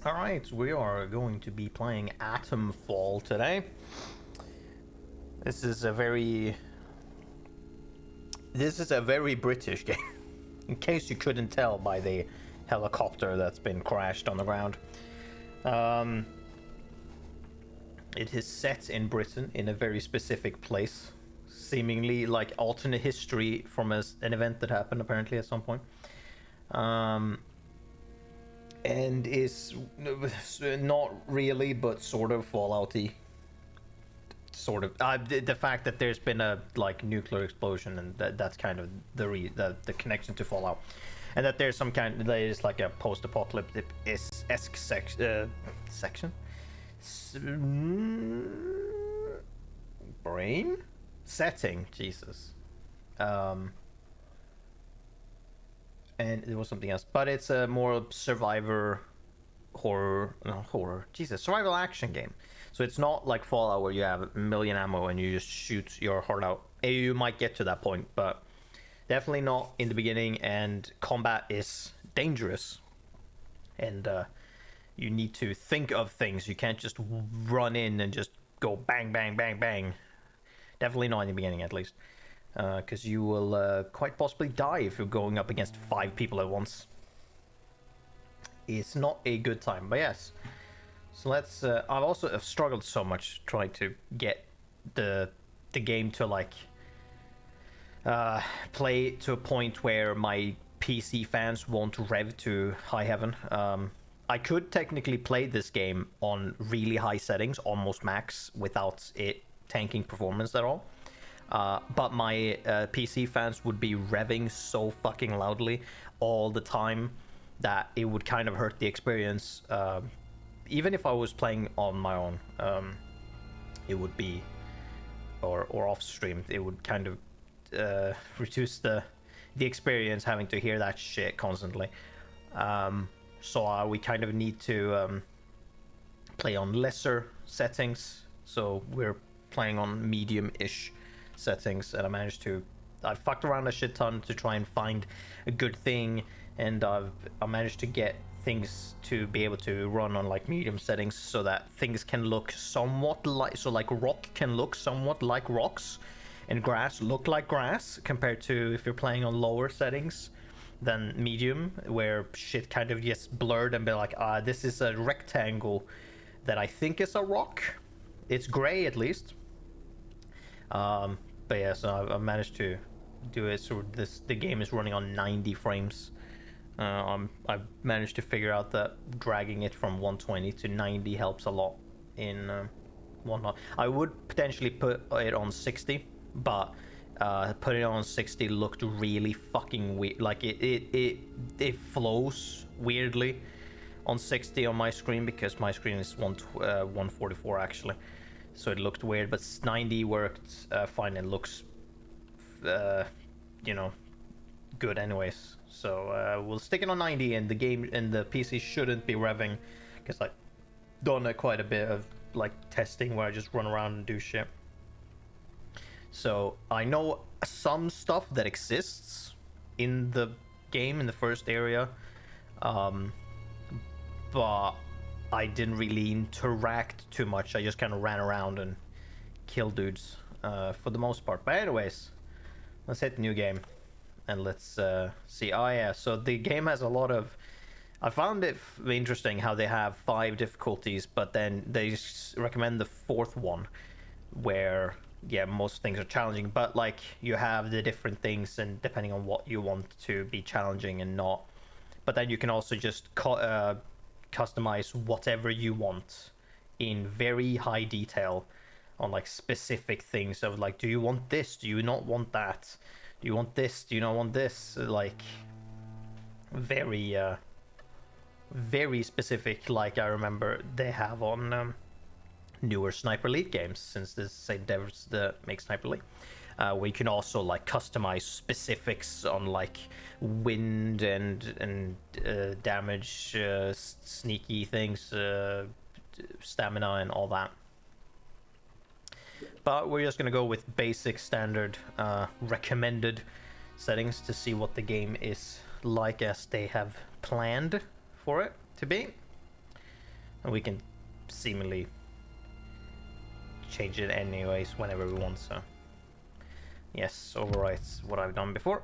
Alright, we are going to be playing Atomfall today. This is a very British game. In case you couldn't tell by the helicopter that's been crashed on the ground. It is set in Britain in a very specific place. Seemingly like alternate history from an event that happened apparently at some point. And is not really, but sort of Fallout-y. Sort of. The fact that there's been a nuclear explosion, and that's kind of the connection to Fallout, and that there's some kind there is like a post-apocalyptic esque section. Brain setting, Jesus. And there was something else, but it's a more survivor survival action game. So it's not like Fallout where you have a million ammo and you just shoot your heart out. You might get to that point, but definitely not in the beginning, and combat is dangerous, and you need to think of things. You can't just run in and just go bang bang bang bang. Definitely not in the beginning, at least. Because you will quite possibly die if you're going up against 5 people at once. It's not a good time, but yes. So let's. I've also struggled so much trying to get the game to play to a point where my PC fans won't rev to high heaven. I could technically play this game on really high settings, almost max, without it tanking performance at all. But my PC fans would be revving so fucking loudly all the time that it would kind of hurt the experience. Even if I was playing on my own, it would be, or off stream, it would kind of reduce the experience having to hear that shit constantly. So we kind of need to play on lesser settings. So we're playing on medium-ish settings, and I fucked around a shit ton to try and find a good thing, and I managed to get things to be able to run on medium settings so that things can look somewhat like rock can look somewhat like rocks, and grass look like grass, compared to if you're playing on lower settings than medium, where shit kind of gets blurred and be like, this is a rectangle that I think is a rock. It's gray at least. But yeah, so I managed to do it. So the game is running on 90 frames. I've managed to figure out that dragging it from 120 to 90 helps a lot in whatnot. I would potentially put it on 60, but putting it on 60 looked really fucking weird. Like it flows weirdly on 60 on my screen, because my screen is 144 actually. So it looked weird, but 90 worked fine and looks, good anyways. So we'll stick it on 90, and the game and the PC shouldn't be revving, because I've done quite a bit of testing where I just run around and do shit. So I know some stuff that exists in the game in the first area, but I didn't really interact too much. I just kind of ran around and killed dudes for the most part. But anyways, let's hit the new game and let's see. Oh yeah, so the game has a lot of... I found it interesting how they have 5 difficulties, but then they recommend the 4th one, where most things are challenging, but you have the different things, and depending on what you want to be challenging and not. But then you can also just customize whatever you want in very high detail on specific things of do you want this, do you not want that, do you want this, do you not want this, very very specific, I remember they have on newer Sniper Elite games, since this is the same devs that make Sniper Elite, where you can also customize specifics on wind and damage, sneaky things, stamina and all that. But we're just gonna go with basic standard recommended settings to see what the game is like as they have planned for it to be. And we can seemingly change it anyways whenever we want, so. Yes, overwrites what I've done before.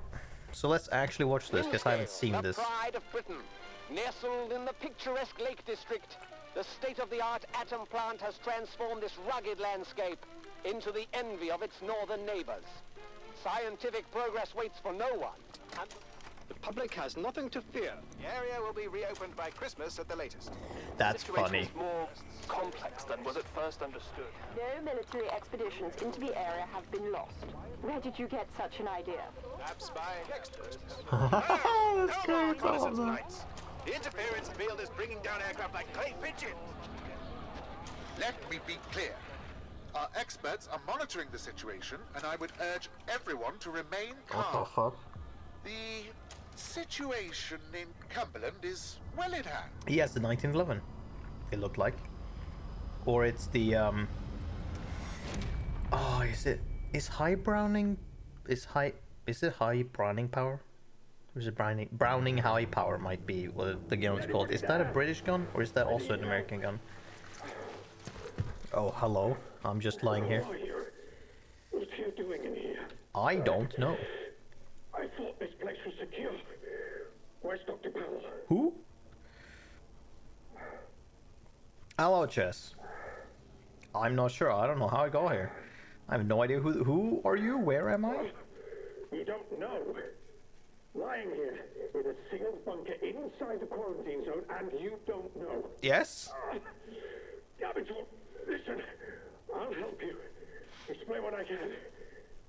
So let's actually watch this, because I haven't seen this. The pride of Britain, nestled in the picturesque Lake District, the state-of-the-art atom plant has transformed this rugged landscape into the envy of its northern neighbors. Scientific progress waits for no one, and the public has nothing to fear. The area will be reopened by Christmas at the latest. That's The situation funny. is more complex than was at first understood. No military expeditions into the area have been lost. Where did you get such an idea? Perhaps by experts. That's Come on, Renaissance Knights. The interference field is bringing down aircraft like clay pigeons. Let me be clear. Our experts are monitoring the situation, and I would urge everyone to remain calm. What the fuck? The situation in Cumberland is well in hand. He has the 1911. It looked like, or it's the Oh, is high Browning? Is it high Browning power? Or is it Browning high power might be what the gun is called. Is that a British gun or is that also an American gun? Oh, hello. I'm just lying here. What are you doing in here? I don't know. I thought this place was secure. Where's Dr. Powell? Who? Hello, Chess. I'm not sure. I don't know how I got here. I have no idea who are you? Where am I? You don't know. Lying here in a sealed bunker inside the quarantine zone, and you don't know. Yes? Damn it, listen. I'll help you. Explain what I can.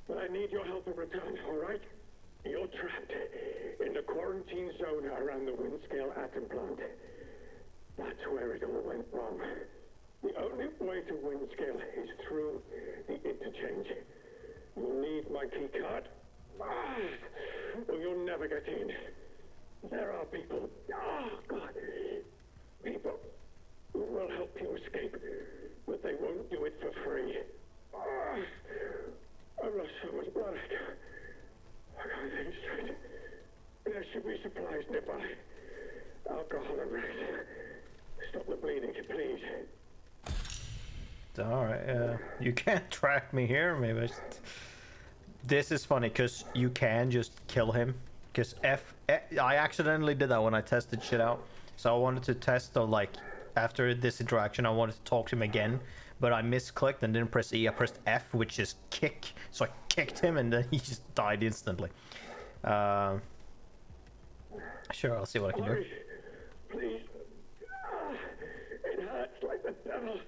But I need your help in return, all right? You're trapped in the quarantine zone around the Windscale atom plant. That's where it all went wrong. The only way to Windscale is through the interchange. You'll need my key card. Or you'll never get in. There are people, God, people who will help you escape, but they won't do it for free. I've lost so much blood. I can't think straight. There should be supplies nearby. Alcohol and rest. Stop the bleeding, please. Alright, you can't track me here, maybe. This is funny, because you can just kill him. Because I accidentally did that when I tested shit out. So I wanted to test, like, after this interaction, I wanted to talk to him again. But I misclicked and didn't press E, I pressed F, which is kick. So I kicked him and then he just died instantly. Sure, I'll see what I can do. Please. It hurts like the devil.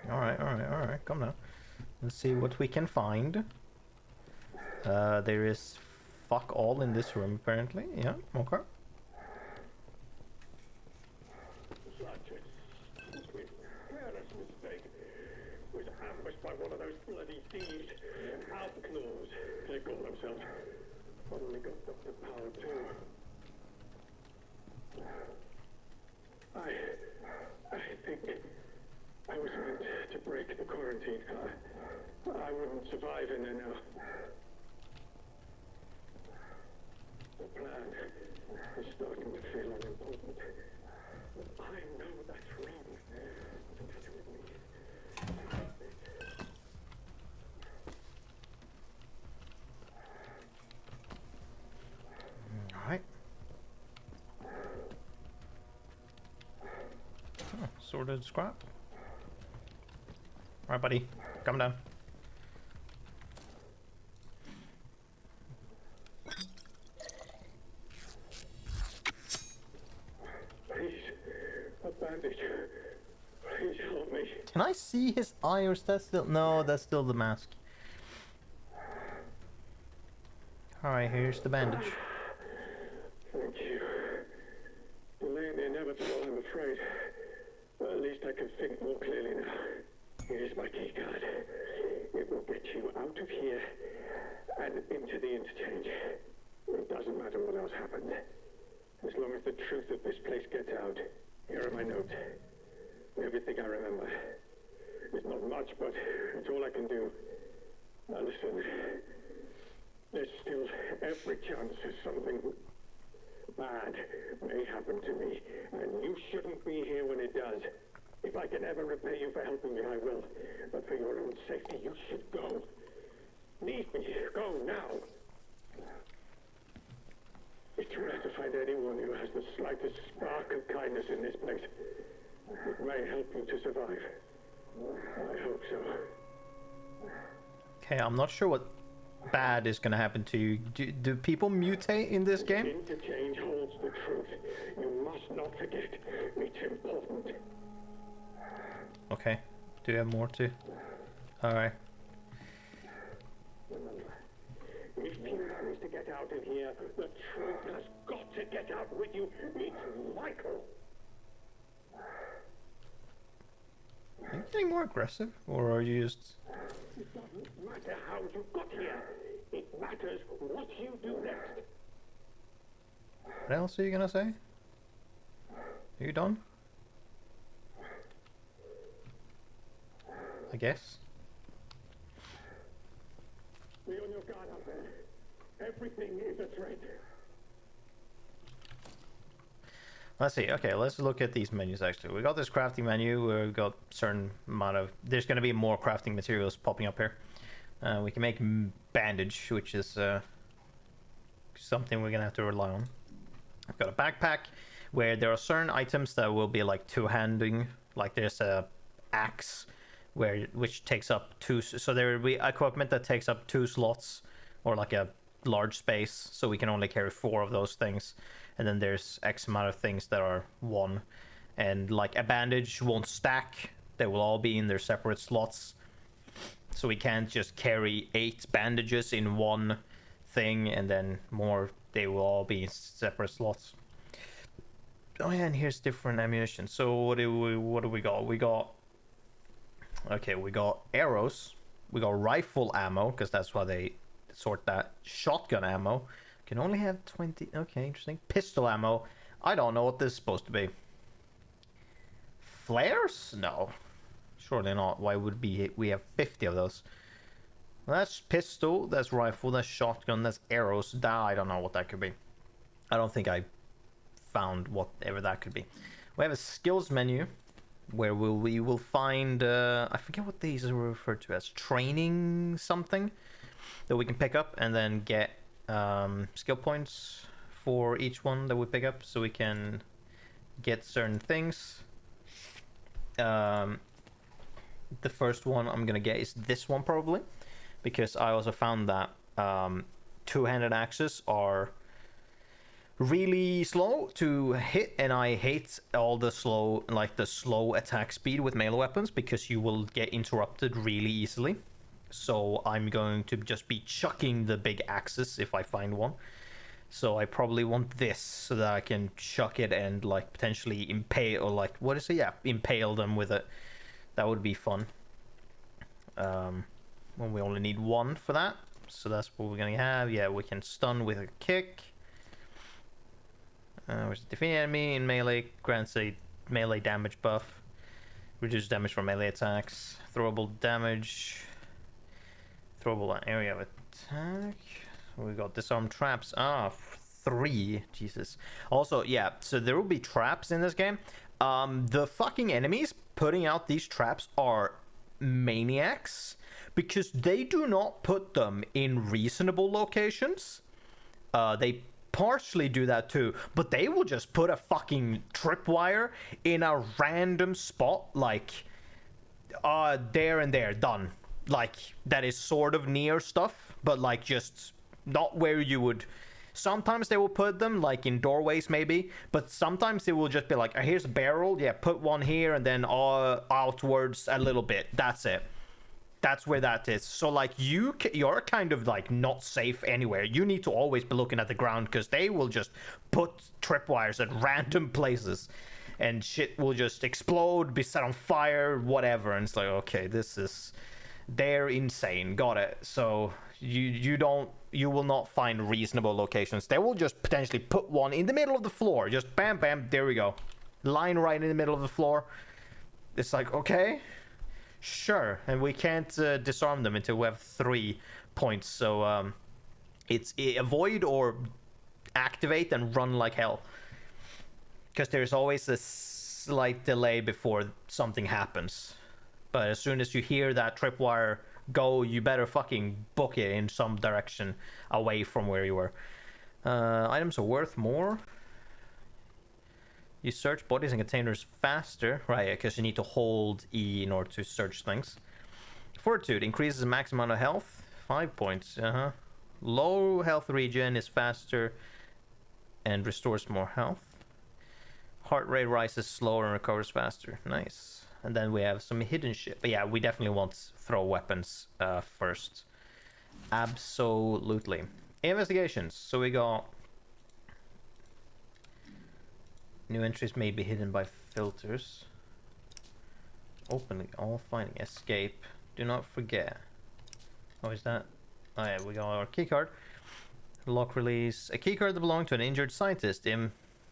Alright, come now. Let's see what we can find. There is fuck all in this room, apparently. Yeah, okay. Such a stupid, careless mistake. Was ambushed by one of those bloody thieves. Outlaws, they call themselves. Only got Dr. Power too. I think I was meant to break the quarantine. I wouldn't survive in there now. The plan is starting to feel unimportant. I know that's wrong. What's the matter with me? Alright. Oh, sorted scrap. Alright, buddy. Come down. Please, a bandage. Please help me. Can I see his eye, or is that still... No, that's still the mask. Alright, here's the bandage. Thank you. Delaying the inevitable, I'm afraid. But at least I can think more clearly now. Here's my key card. It will get you out of here and into the interchange. It doesn't matter what else happens. As long as the truth of this place gets out. Here are my notes. Everything I remember. It's not much, but it's all I can do. Now listen. There's still every chance that something bad may happen to me, and you shouldn't be here when it does. I can ever repay you for helping me, I will. But for your own safety, you should go. Leave me. Go now. We try to find anyone who has the slightest spark of kindness in this place. It may help you to survive. I hope so. Okay, I'm not sure what bad is gonna happen to you. Do people mutate in this game? Interchange holds the truth. You must not forget. It's important. Okay. Do you have more to? Alright. If you manage to get out of here, the truth has got to get out with you. It's vital. Are you getting more aggressive? Or are you just... It doesn't matter how you got here. It matters what you do next. What else are you gonna say? Are you done? I guess. Be on your guard out there. Everything is a threat. Let's see. Okay, let's look at these menus actually. We got this crafting menu where we got certain amount of... There's going to be more crafting materials popping up here. We can make bandage, which is something we're going to have to rely on. I've got a backpack where there are certain items that will be like two-handing. Like there's a axe which takes up two... So there will be equipment that takes up 2 slots or like a large space. So we can only carry 4 of those things. And then there's X amount of things that are 1. And like a bandage won't stack. They will all be in their separate slots. So we can't just carry 8 bandages in one thing and then more. They will all be in separate slots. Oh yeah, and here's different ammunition. So what do we got? We got... Okay, we got arrows. We got rifle ammo, because that's why they sort that. Shotgun ammo. Can only have 20. Okay, interesting. Pistol ammo. I don't know what this is supposed to be. Flares? No. Surely not. Why would we have 50 of those? Well, that's pistol, that's rifle, that's shotgun, that's arrows. I don't know what that could be. I don't think I found whatever that could be. We have a skills menu where we will find... I forget what these are referred to as. Training something that we can pick up and then get skill points for each one that we pick up, so we can get certain things. The first one I'm gonna get is this one probably, because I also found that two-handed axes are really slow to hit, and I hate all the slow attack speed with melee weapons, because you will get interrupted really easily. So I'm going to just be chucking the big axes if I find one. So I probably want this so that I can chuck it and like potentially impale, or like, what is it? Yeah, impale them with it. That would be fun. When we only need 1 for that. So that's what we're gonna have. Yeah, we can stun with a kick. Which defeat enemy in melee, grants a melee damage buff. Reduce damage from melee attacks. Throwable damage. Throwable area of attack. We got disarm traps. 3. Jesus. Also, yeah, so there will be traps in this game. The fucking enemies putting out these traps are maniacs, because they do not put them in reasonable locations. They partially do that too, but they will just put a fucking tripwire in a random spot, like there and there, done. Like that is sort of near stuff, but like just not where you would. Sometimes they will put them like in doorways maybe, but sometimes they will just be like, here's a barrel, yeah, put one here and then outwards a little bit. That's it. That's where that is. So like you're kind of like not safe anywhere. You need to always be looking at the ground, because they will just put tripwires at random places and shit will just explode, be set on fire, whatever. And it's like, okay, they're insane. Got it. So you will not find reasonable locations. They will just potentially put one in the middle of the floor. Just bam, bam, there we go. Line right in the middle of the floor. It's like, okay, sure. And we can't disarm them until we have 3 points. So it's avoid or activate and run like hell. Because there's always this slight delay before something happens. But as soon as you hear that tripwire go, you better fucking book it in some direction away from where you were. Items are worth more. You search bodies and containers faster. Right, because you need to hold E in order to search things. Fortitude increases the max amount of health. 5 points. Low health regen is faster and restores more health. Heart rate rises slower and recovers faster. Nice. And then we have some hidden shit. But yeah, we definitely want throw weapons first. Absolutely. Investigations. So we got... New entries may be hidden by filters. Openly all finding. Escape. Do not forget. Oh, is that... Oh yeah, we got our keycard. Lock release. A keycard that belonged to an injured scientist.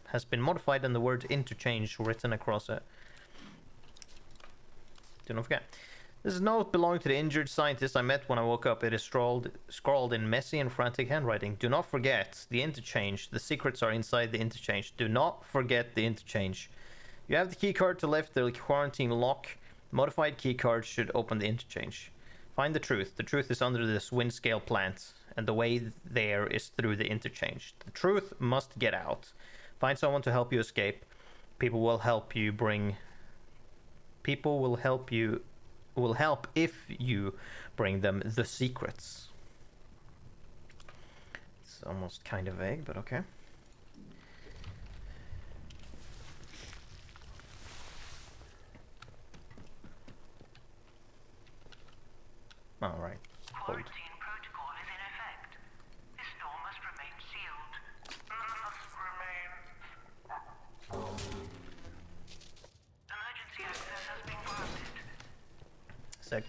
Has been modified and the word interchange written across it. Do not forget. This is note belonging to the injured scientist I met when I woke up. It is scrawled in messy and frantic handwriting. Do not forget the interchange. The secrets are inside the interchange. Do not forget the interchange. You have the keycard to lift the quarantine lock. Modified keycard should open the interchange. Find the truth. The truth is under this wind scale plant, and the way there is through the interchange. The truth must get out. Find someone to help you escape. People will help you bring... People will help you... Will help if you bring them the secrets. It's almost kind of vague, but okay. All right. Hold. Quarantine protocol is in effect. This door must remain sealed. Emergency access has been granted. Sec.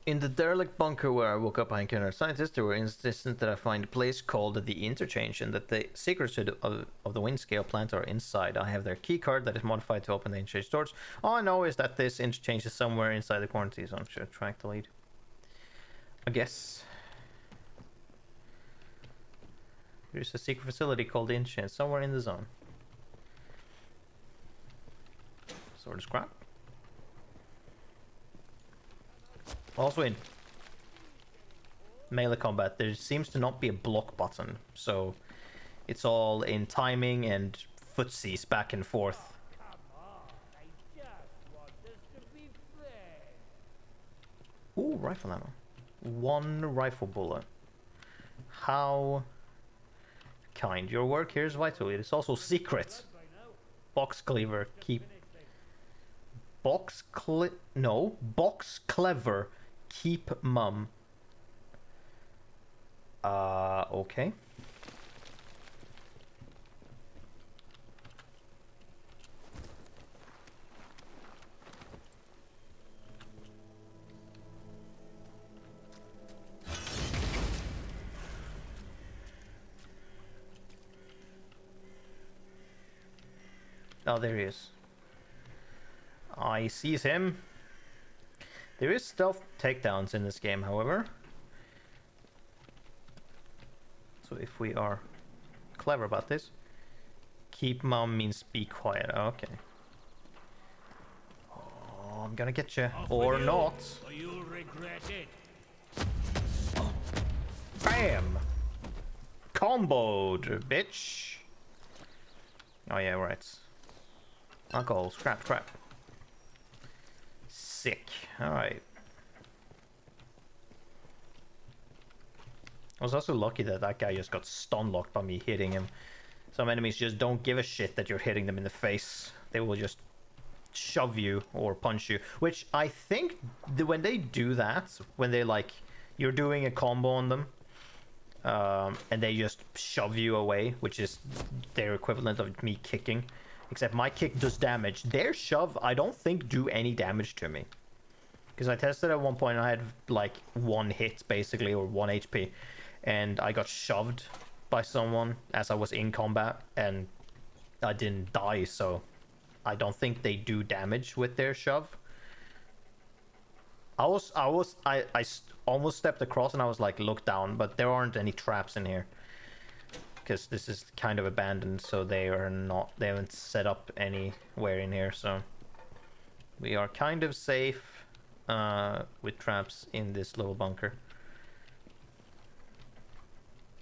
In the derelict bunker where I woke up, I encountered a scientist. They were insistent that I find a place called the Interchange and that the secrets of the wind scale plant are inside. I have their key card that is modified to open the interchange doors. All I know is that this interchange is somewhere inside the quarantine zone. Should track the lead. I guess. There's a secret facility called the Interchange somewhere in the zone. Sword of scrap. Also in melee combat, there seems to not be a block button, so it's all in timing and footsies back and forth. Ooh, rifle ammo. 1 rifle bullet. How kind. Your work here is vital. It is also secret. Box cleaver. Keep... Box clever. Keep mum. Okay. Oh, there he is. I sees him. There is stealth takedowns in this game, however. So if we are clever about this, keep mum means be quiet. Okay. Oh, I'm gonna get you, or not. Or you'll regret it. Bam! Comboed, bitch. Oh yeah, right. Alcohol, scrap. Sick. Alright. I was also lucky that that guy just got stun locked by me hitting him. Some enemies just don't give a shit that you're hitting them in the face. They will just shove you or punch you. Which I think when they do that, when they like, you're doing a combo on them, and they just shove you away, which is their equivalent of me kicking. Except my kick does damage. Their shove, I don't think, do any damage to me. Because I tested at one point, I had like 1 hit, basically, or 1 HP. And I got shoved by someone as I was in combat. And I didn't die, so I don't think they do damage with their shove. almost stepped across and I was like, look down, but there aren't any traps in here. Because this is kind of abandoned, so they haven't set up anywhere in here, so we are kind of safe with traps in this little bunker.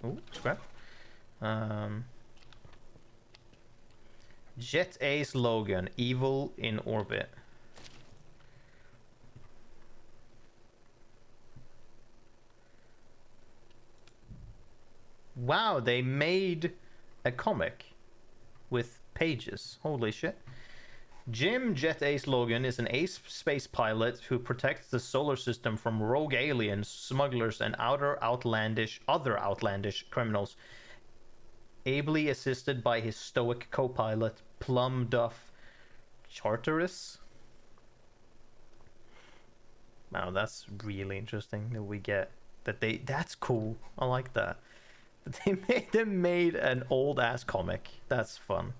Ooh, scrap. Jet Ace Logan, evil in orbit. Wow, they made a comic with pages. Holy shit. Jim Jet Ace Logan is an ace space pilot who protects the solar system from rogue aliens, smugglers, and other outlandish criminals. Ably assisted by his stoic co-pilot, Plum Duff Charteris. Wow, that's really interesting that we get that that's cool. I like that. They made an old ass comic. That's fun.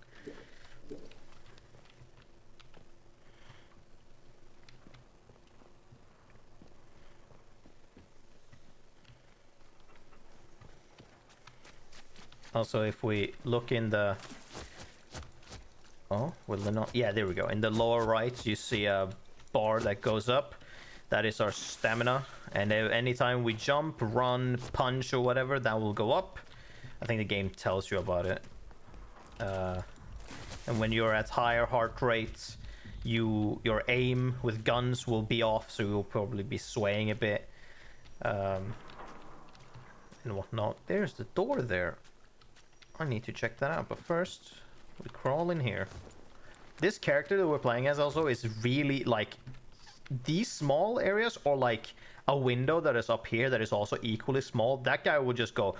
Also, if we look in the... Oh, will they not? Yeah, there we go. In the lower right, you see a bar that goes up. That is our stamina. And anytime we jump, run, punch, or whatever, that will go up. I think the game tells you about it. And when you're at higher heart rates, your aim with guns will be off, so you'll probably be swaying a bit. And whatnot. There's the door there. I need to check that out, but first we crawl in here. This character that we're playing as also is really like these small areas, or like a window that is up here that is also equally small. That guy would just go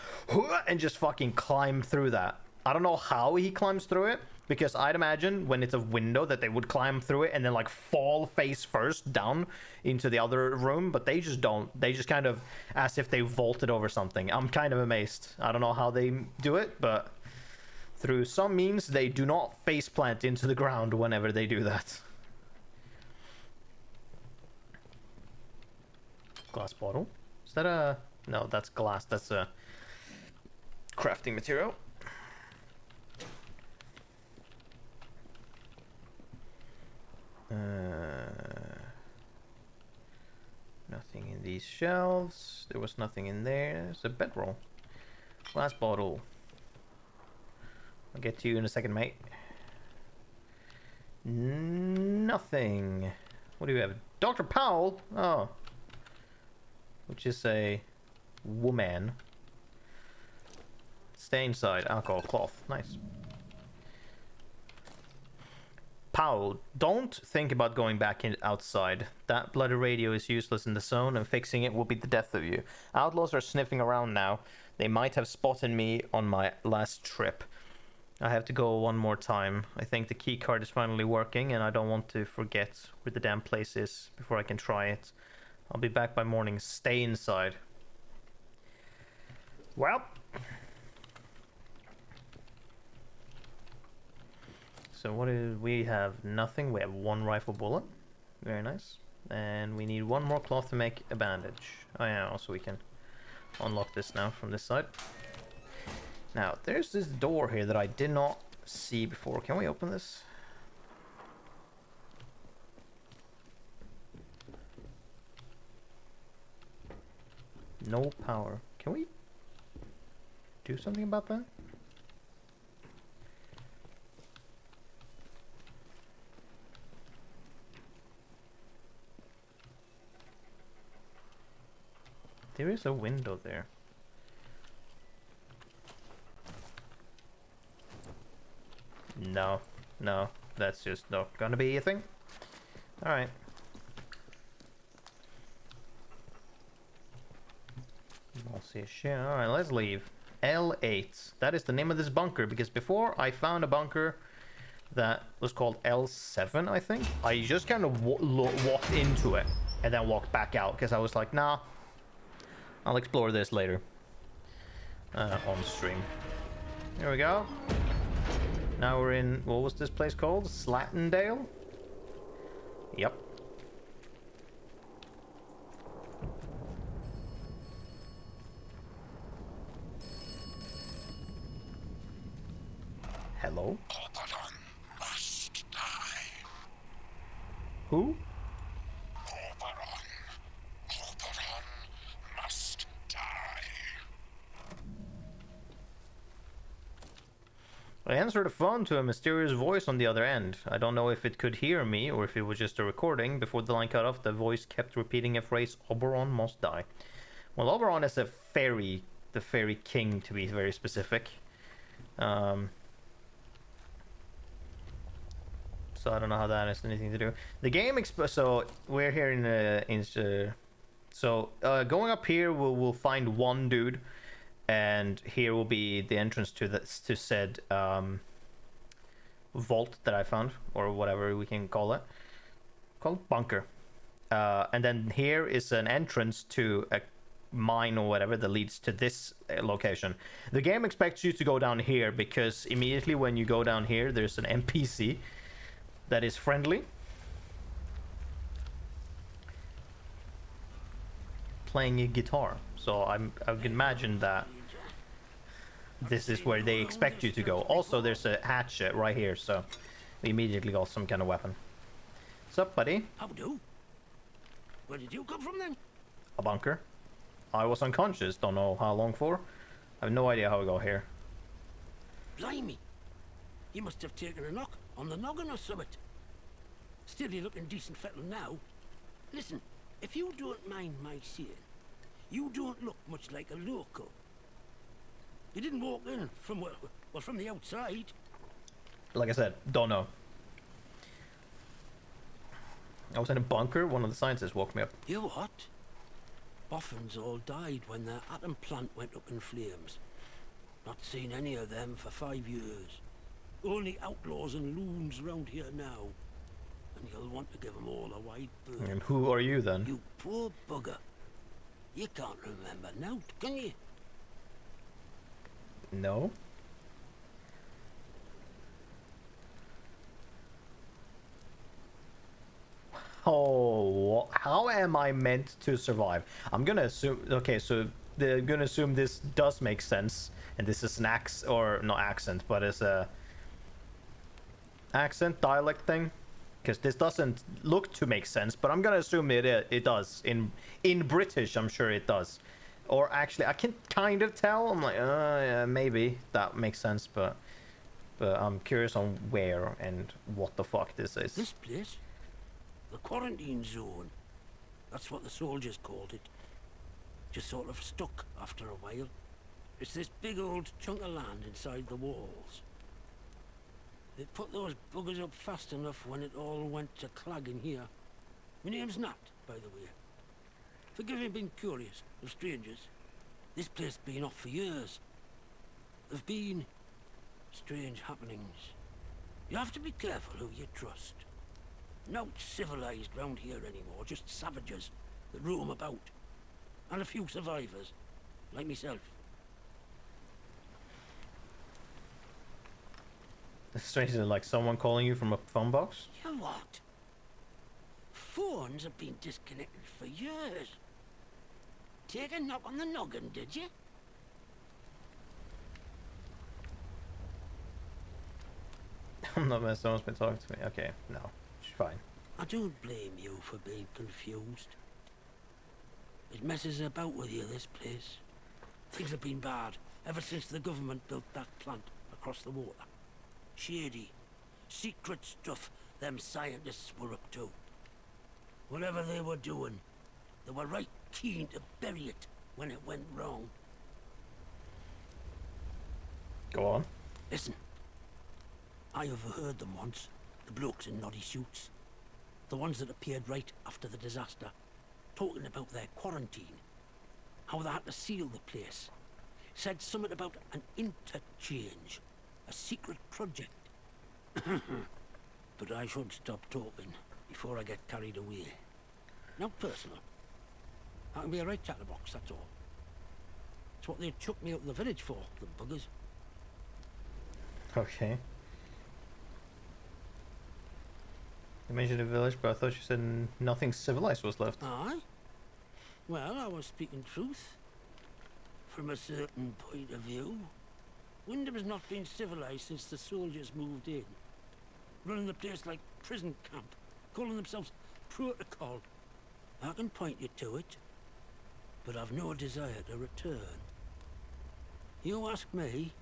and just fucking climb through that. I don't know how he climbs through it, because I'd imagine when it's a window that they would climb through it and then like fall face first down into the other room, but they just don't. They just kind of as if they vaulted over something. I'm kind of amazed. I don't know how they do it, but through some means they do not face plant into the ground whenever they do that. Glass bottle. Is that a... No, that's glass. That's a crafting material. Nothing in these shelves. There was nothing in there. There's a bedroll. Glass bottle. I'll get to you in a second, mate. Nothing. What do you have? Dr. Powell? Oh. Which is a woman. Stay inside. Alcohol cloth. Nice. Powell, don't think about going back outside. That bloody radio is useless in the zone, and fixing it will be the death of you. Outlaws are sniffing around now. They might have spotted me on my last trip. I have to go one more time. I think the key card is finally working, and I don't want to forget where the damn place is before I can try it. I'll be back by morning. Stay inside. Well... So what do we have? Nothing. We have one rifle bullet. Very nice. And we need one more cloth to make a bandage. Oh yeah, also we can unlock this now from this side. Now, there's this door here that I did not see before. Can we open this? No power. Can we do something about that? There is a window there. No, no, that's just not gonna be a thing. Alright. I'll see a shit. Alright, let's leave. L8. That is the name of this bunker, because before I found a bunker that was called L7, I think. I just kind of walked into it and then walked back out, because I was like, nah, I'll explore this later. On stream. There we go. Now we're in, what was this place called? Slattendale? Yep. Hello? Corporon must die. Who? Corporon. Corporon must die. I answered the phone to a mysterious voice on the other end. I don't know if it could hear me or if it was just a recording. Before the line cut off, the voice kept repeating a phrase, Oberon must die. Well, Oberon is a fairy, the fairy king to be very specific. So I don't know how that has anything to do. The game so we're here going up here we'll find one dude, and here will be the entrance to said vault that I found, or whatever we can call it, called bunker. And then here is an entrance to a mine or whatever that leads to this location. The game expects you to go down here because immediately when you go down here, there's an NPC that is friendly, playing a guitar. So I would imagine that this is where they expect you to go. Also, there's a hatchet right here, so we immediately got some kind of weapon. What's up, buddy? How do? Where did you come from then? A bunker. I was unconscious, don't know how long for. I have no idea how I got here. Blimey. You must have taken a knock on the noggin or something. Still, you're looking decent fettle now. Listen, if you don't mind my saying, you don't look much like a local. You didn't walk in from, well, from the outside. Like I said, don't know. I was in a bunker, one of the scientists woke me up. You what? Boffins all died when their atom plant went up in flames. Not seen any of them for 5 years. Only outlaws and loons round here now. And you'll want to give them all a wide berth. And who are you then? You poor bugger. You can't remember now, can you? No. Oh, how am I meant to survive? I'm gonna assume. Okay, so they're gonna assume this does make sense, and this is an or not accent, but it's a accent dialect thing, because this doesn't look to make sense. But I'm gonna assume it does in British. I'm sure it does. Or actually, I can kind of tell. I'm like, yeah, maybe that makes sense, but I'm curious on where and what the fuck this is. This place? The quarantine zone. That's what the soldiers called it. Just sort of stuck after a while. It's this big old chunk of land inside the walls. They put those buggers up fast enough when it all went to clag in here. My name's Nat, by the way. Forgive me being curious of strangers. This place has been off for years. There've been strange happenings. You have to be careful who you trust. Not civilized round here anymore, just savages that roam about. And a few survivors, like myself. It's strange, like someone calling you from a phone box? You what? Phones have been disconnected for years. Take a knock on the noggin, did you? I'm not messing. Someone's been talking to me. Okay, no, it's fine. I don't blame you for being confused. It messes about with you, this place. Things have been bad ever since the government built that plant across the water. Shady, secret stuff them scientists were up to. Whatever they were doing, they were right keen to bury it when it went wrong. Go on. Listen, I overheard them once, the blokes in noddy suits. The ones that appeared right after the disaster, talking about their quarantine. How they had to seal the place. Said something about an interchange, a secret project. But I should stop talking before I get carried away. Not personal. I can be a right chatterbox, that's all. It's what they took me out of the village for, the buggers. Okay. You mentioned a village, but I thought you said nothing civilized was left. Aye? Well, I was speaking truth. From a certain point of view. Wyndham's not been civilized since the soldiers moved in. Running the place like prison camp, calling themselves protocol. I can point you to it, but I've no desire to return. You ask me,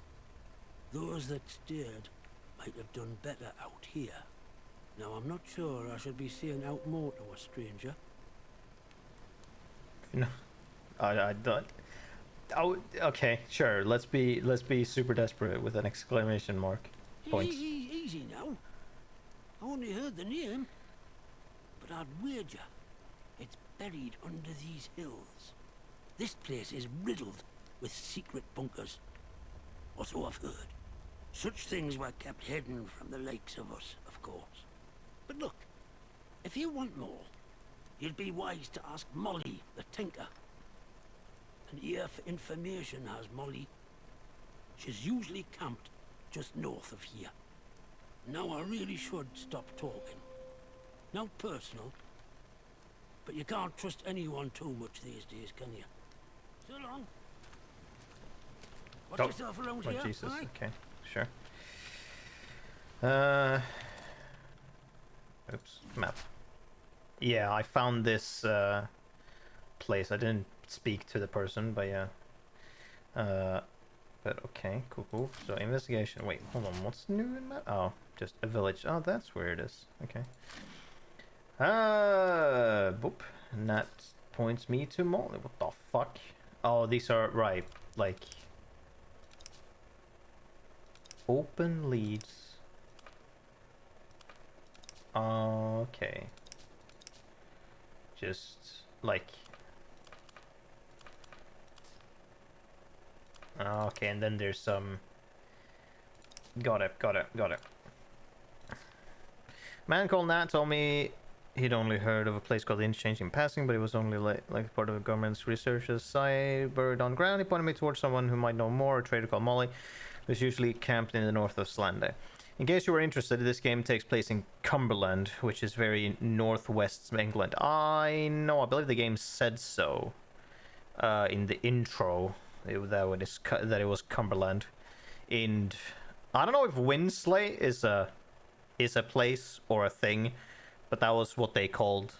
those that stayed might have done better out here. Now, I'm not sure I should be saying out more to a stranger. No, I don't. Oh, okay, sure. Let's be super desperate with an exclamation mark. Points. Easy now. I only heard the name, but I'd wager it's buried under these hills. This place is riddled with secret bunkers, or so I've heard. Such things were kept hidden from the likes of us, of course. But look, if you want more, you'd be wise to ask Molly, the tinker. An ear for information has Molly. She's usually camped just north of here. Now I really should stop talking. Now personal, but you can't trust anyone too much these days, can you? So long. Watch yourself around here. Jesus, aye? okay, sure. Oops, map. Yeah, I found this place. I didn't speak to the person, but yeah. But okay, cool. So investigation. Wait, hold on. What's new in that? Oh, just a village. Oh, that's where it is. Okay. Boop. And that points me to Molly. What the fuck? Oh, these are right. Like open leads. Okay. Just like. Okay, and then there's some. Got it. Man called Nat told me he'd only heard of a place called Interchange in passing, but it was only like part of the government's research site buried on ground. He pointed me towards someone who might know more, a trader called Molly, who's usually camped in the north of Slande. In case you were interested, this game takes place in Cumberland, which is very northwest England. I know, I believe the game said so in the intro. That it was Cumberland. And I don't know if Winsley is a place or a thing, but that was what they called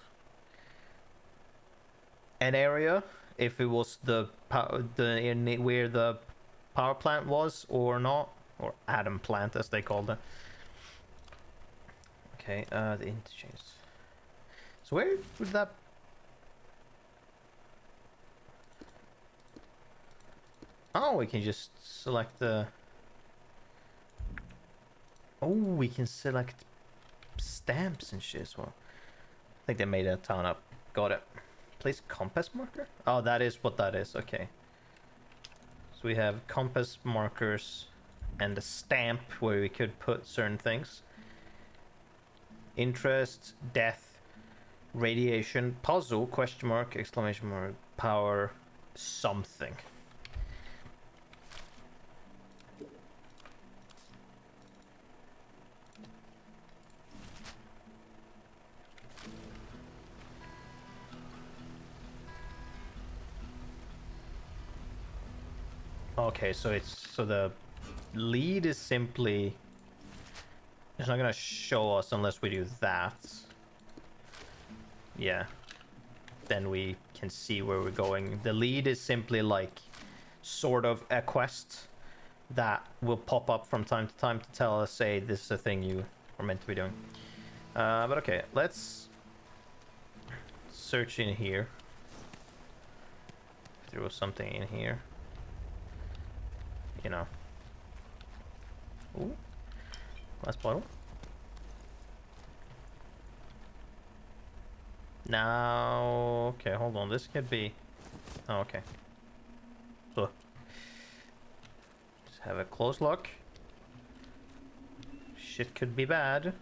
an area. If it was where the power plant was or not, or atom plant as they called it. Okay, the interchange. So where would that? Oh, we can just select the. Oh, we can select stamps and shit as well. I think they made a town up. Got it. Place compass marker? Oh, that is what that is. Okay. So we have compass markers and a stamp where we could put certain things. Interest, death, radiation, puzzle, question mark, exclamation mark, power, something. Okay, so the lead is simply. It's not gonna show us unless we do that. Yeah. Then we can see where we're going. The lead is simply like sort of a quest that will pop up from time to time to tell us, say, this is a thing you are meant to be doing. But okay, let's search in here. If there was something in here. You know. Ooh. Last bottle. Now, okay, hold on. This could be. Oh, okay. So, just have a close look. Shit could be bad.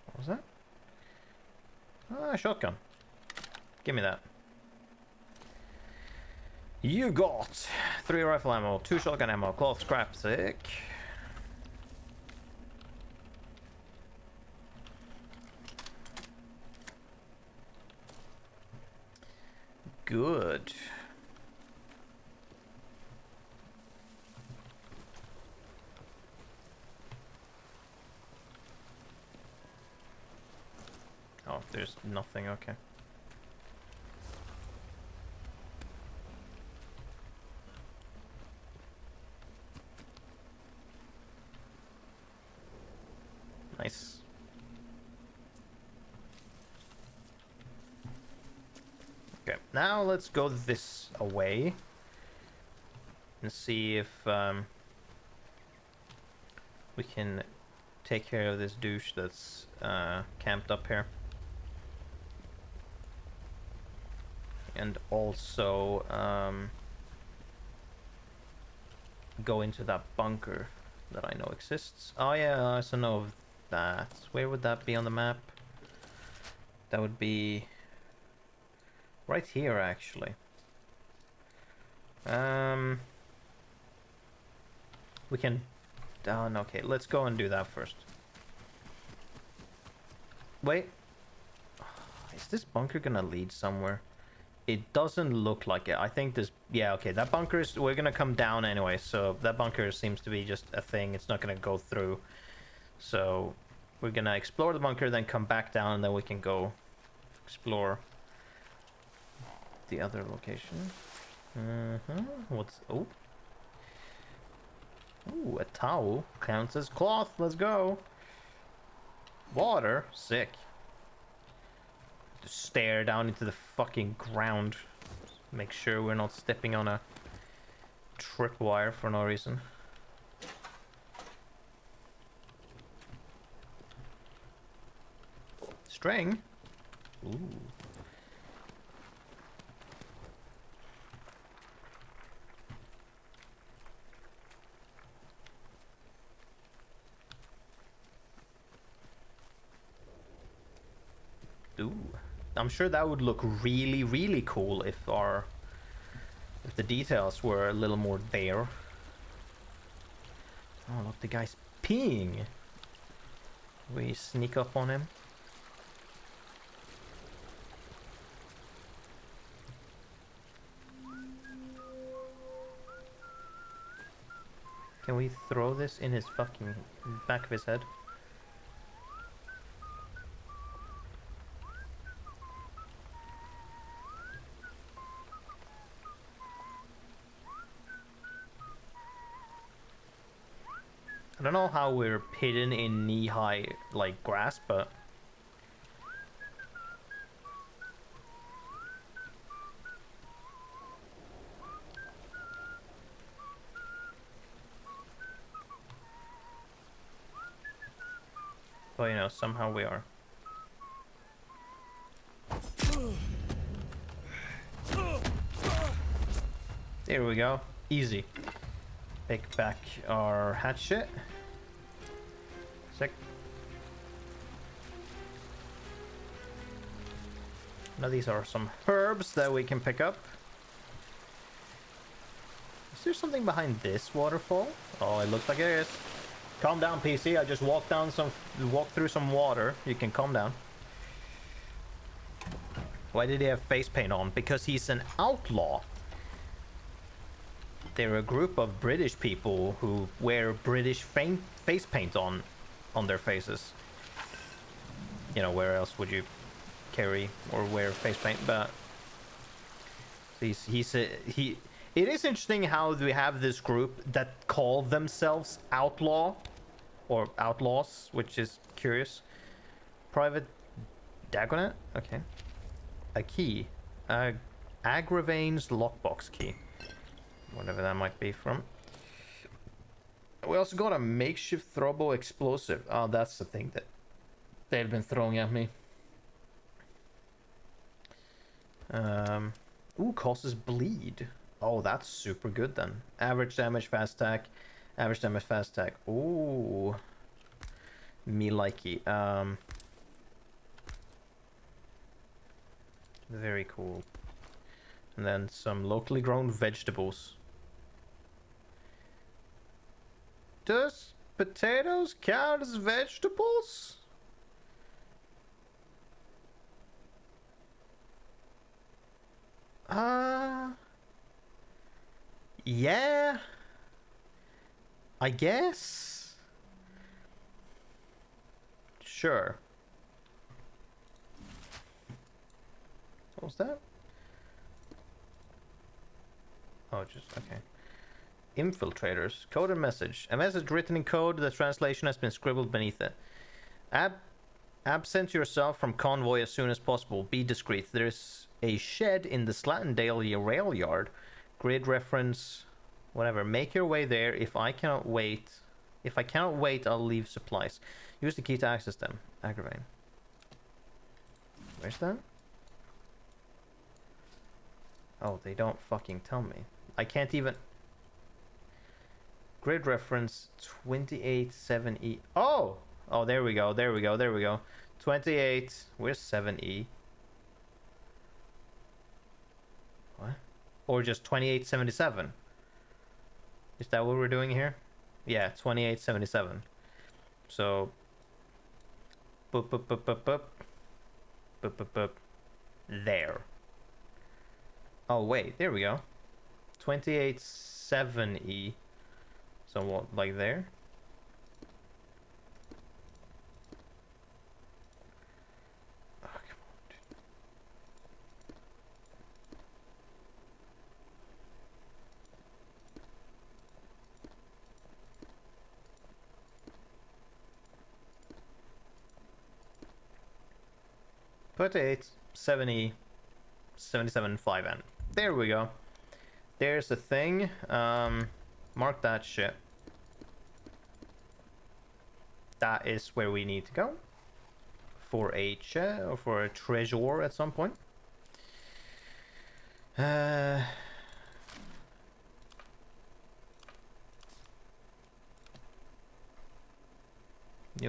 What was that? Ah, shotgun. Give me that. You got 3 rifle ammo, 2 shotgun ammo, cloth scrap, sick. good. Oh, there's nothing, okay. Nice. Okay, now let's go this away and see if we can take care of this douche that's camped up here. And also go into that bunker that I know exists. Oh yeah, I also know of that. Where would that be on the map? That would be right here, actually. We can... okay, let's go and do that first. Wait. Is this bunker gonna lead somewhere? It doesn't look like it. I think this... Yeah, okay, that bunker is... We're gonna come down anyway, so that bunker seems to be just a thing. It's not gonna go through. So we're gonna explore the bunker, then come back down, and then we can go explore the other location. What's... Oh. Ooh, a towel counts as cloth. Let's go. Water. Sick. Just stare down into the fucking ground. Make sure we're not stepping on a tripwire for no reason. String. Ooh. Ooh. I'm sure that would look really, really cool if the details were a little more there. Oh, look, the guy's peeing. We sneak up on him. Can we throw this in his fucking back of his head? I don't know how we're hidden in knee-high, like, grass, but... But, you know, somehow we are. There we go. Easy. Pick back our hatchet. Sick. Now these are some herbs that we can pick up. Is there something behind this waterfall? Oh, it looks like it is. Calm down, PC. I just walked through some water. You can calm down. Why did he have face paint on? Because he's an outlaw. They're a group of British people who wear British face paint on their faces. You know, where else would you carry or wear face paint? But it is interesting how we have this group that call themselves outlaw or outlaws, which is curious. Private Dagonet? Okay. A key. Agravain's lockbox key. Whatever that might be from. We also got a makeshift throwable explosive. Oh, that's the thing that they've been throwing at me. Ooh, causes bleed. Oh, that's super good then. Average damage, fast attack. Average damage, fast attack. Ooh. Me likey. Very cool. And then some locally grown vegetables. Does potatoes count as vegetables? Yeah. I guess. Sure. What was that? Oh, just okay. Infiltrators. Code and message. A message written in code. The translation has been scribbled beneath it. Absent yourself from convoy as soon as possible. Be discreet. There's a shed in the Slatendale rail yard. Grid reference. Whatever. Make your way there. If I cannot wait, I'll leave supplies. Use the key to access them. Aggravating. Where's that? Oh, they don't fucking tell me. I can't even... Grid reference 28-7E. Oh! Oh, there we go, there we go, there we go. 28, where's 7E? What? Or just 2877? Is that what we're doing here? Yeah, 2877. So... Boop, boop, boop, boop, boop. Boop, boop, boop. There. Oh, wait, there we go. 28-7E. So what, like there? Oh, come on, dude. Put 8-7E 77-5N. There we go. There's the thing. Mark that shit. That is where we need to go. For a or for a treasure at some point. New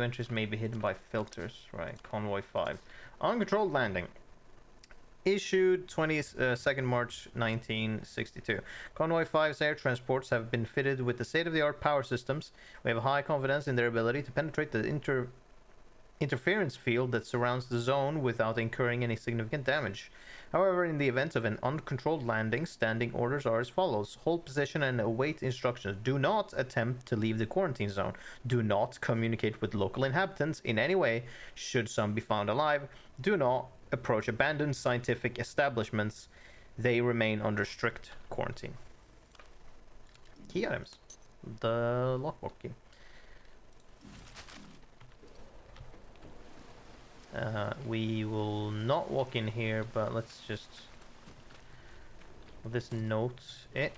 entries may be hidden by filters. Right, Convoy 5. Uncontrolled landing. Issued 22nd March 1962. Convoy 5's air transports have been fitted with the state-of-the-art power systems. We have high confidence in their ability to penetrate the interference field that surrounds the zone without incurring any significant damage. However, in the event of an uncontrolled landing, standing orders are as follows. Hold position and await instructions. Do not attempt to leave the quarantine zone. Do not communicate with local inhabitants in any way, should some be found alive. Do not approach abandoned scientific establishments. They remain under strict quarantine. Key items. The lockbox key. We will not walk in here, but let's just... Will this note it?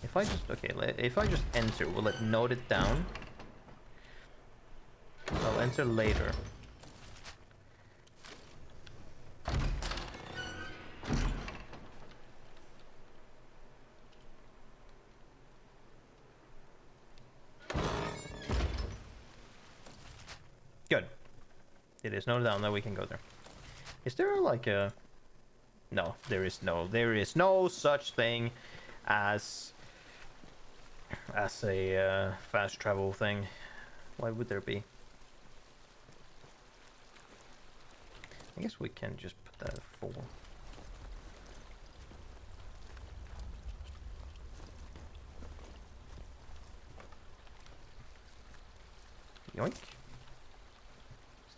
If I just... Okay, if I just enter, will it note it down? I'll enter later. Good. It is noted down that we can go there. Is there like a... No, there is no such thing as a fast travel thing. Why would there be? I guess we can just put that at 4. Yoink.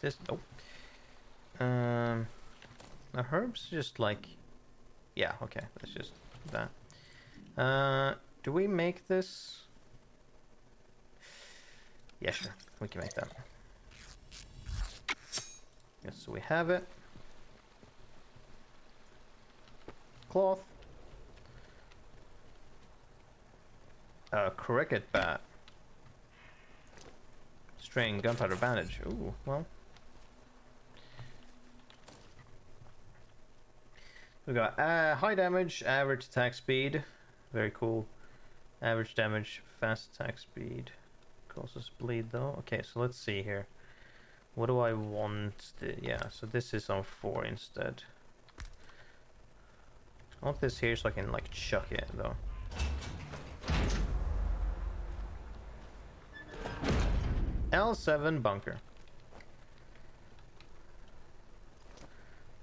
This nope. Now herbs just like, yeah, okay, let's just that. Do we make this? Yeah, sure, we can make that. Yes, so we have it. Cloth. Cricket bat. String, gunpowder bandage. Ooh, well. We got high damage, average attack speed, very cool. Average damage, fast attack speed, causes bleed though. Okay, so let's see here. What do I want? Yeah, so this is on 4 instead. I want this here so I can like chuck it though. L7 bunker.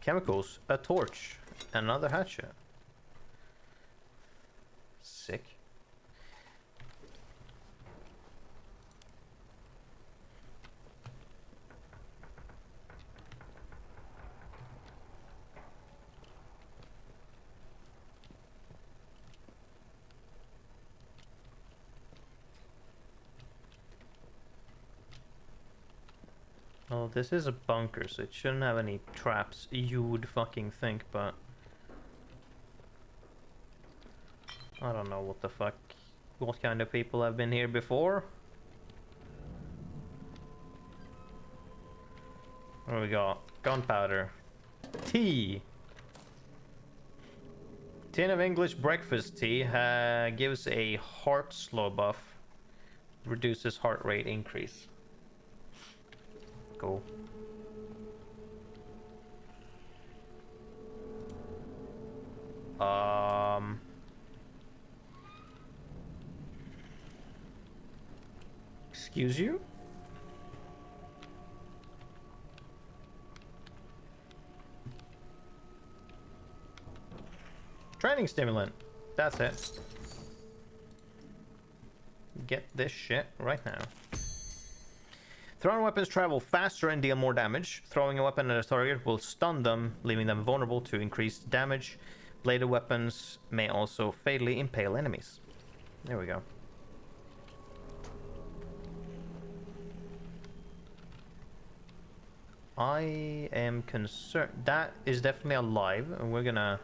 Chemicals, a torch. Another hatchet. sick. Oh, this is a bunker, so it shouldn't have any traps, you would fucking think, but... I don't know what the fuck... What kind of people have been here before? What do we got? Gunpowder. Tea! Tin of English breakfast tea gives a heart slow buff. Reduces heart rate increase. Cool. Excuse you? Training stimulant. That's it. Get this shit right now. Thrown weapons travel faster and deal more damage. Throwing a weapon at a target will stun them, leaving them vulnerable to increased damage. Bladed weapons may also fatally impale enemies. There we go. I am concerned. That is definitely alive, and we're gonna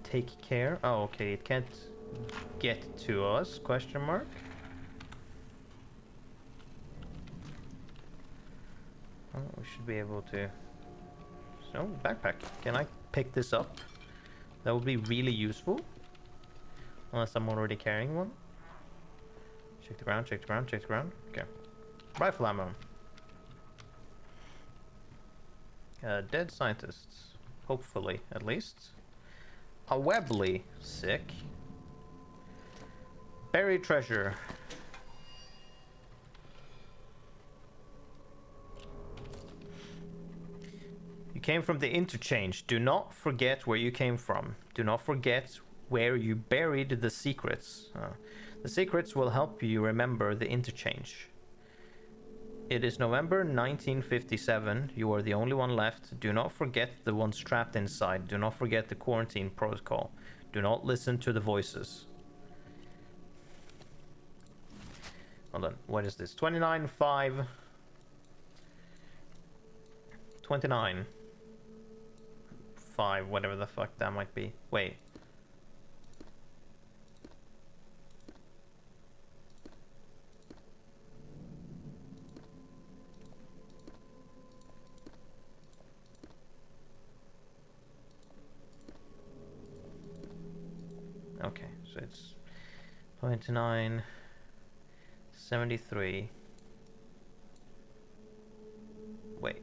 take care. Oh, okay, it can't get to us, question mark. Oh, we should be able to. So, backpack. Can I pick this up? That would be really useful. Unless I'm already carrying one. Check the ground, check the ground, check the ground. Okay. Rifle ammo. Dead scientists. Hopefully, at least. A Webley. Sick. Buried treasure. You came from the interchange. Do not forget where you came from. Do not forget where you buried the secrets. The secrets will help you remember the interchange. It is November 1957. You are the only one left. Do not forget the ones trapped inside. Do not forget the quarantine protocol. Do not listen to the voices. Hold on. What is this? 29.5. 29. 5, whatever the fuck that might be. Wait. Okay, so it's 29, 73. Wait.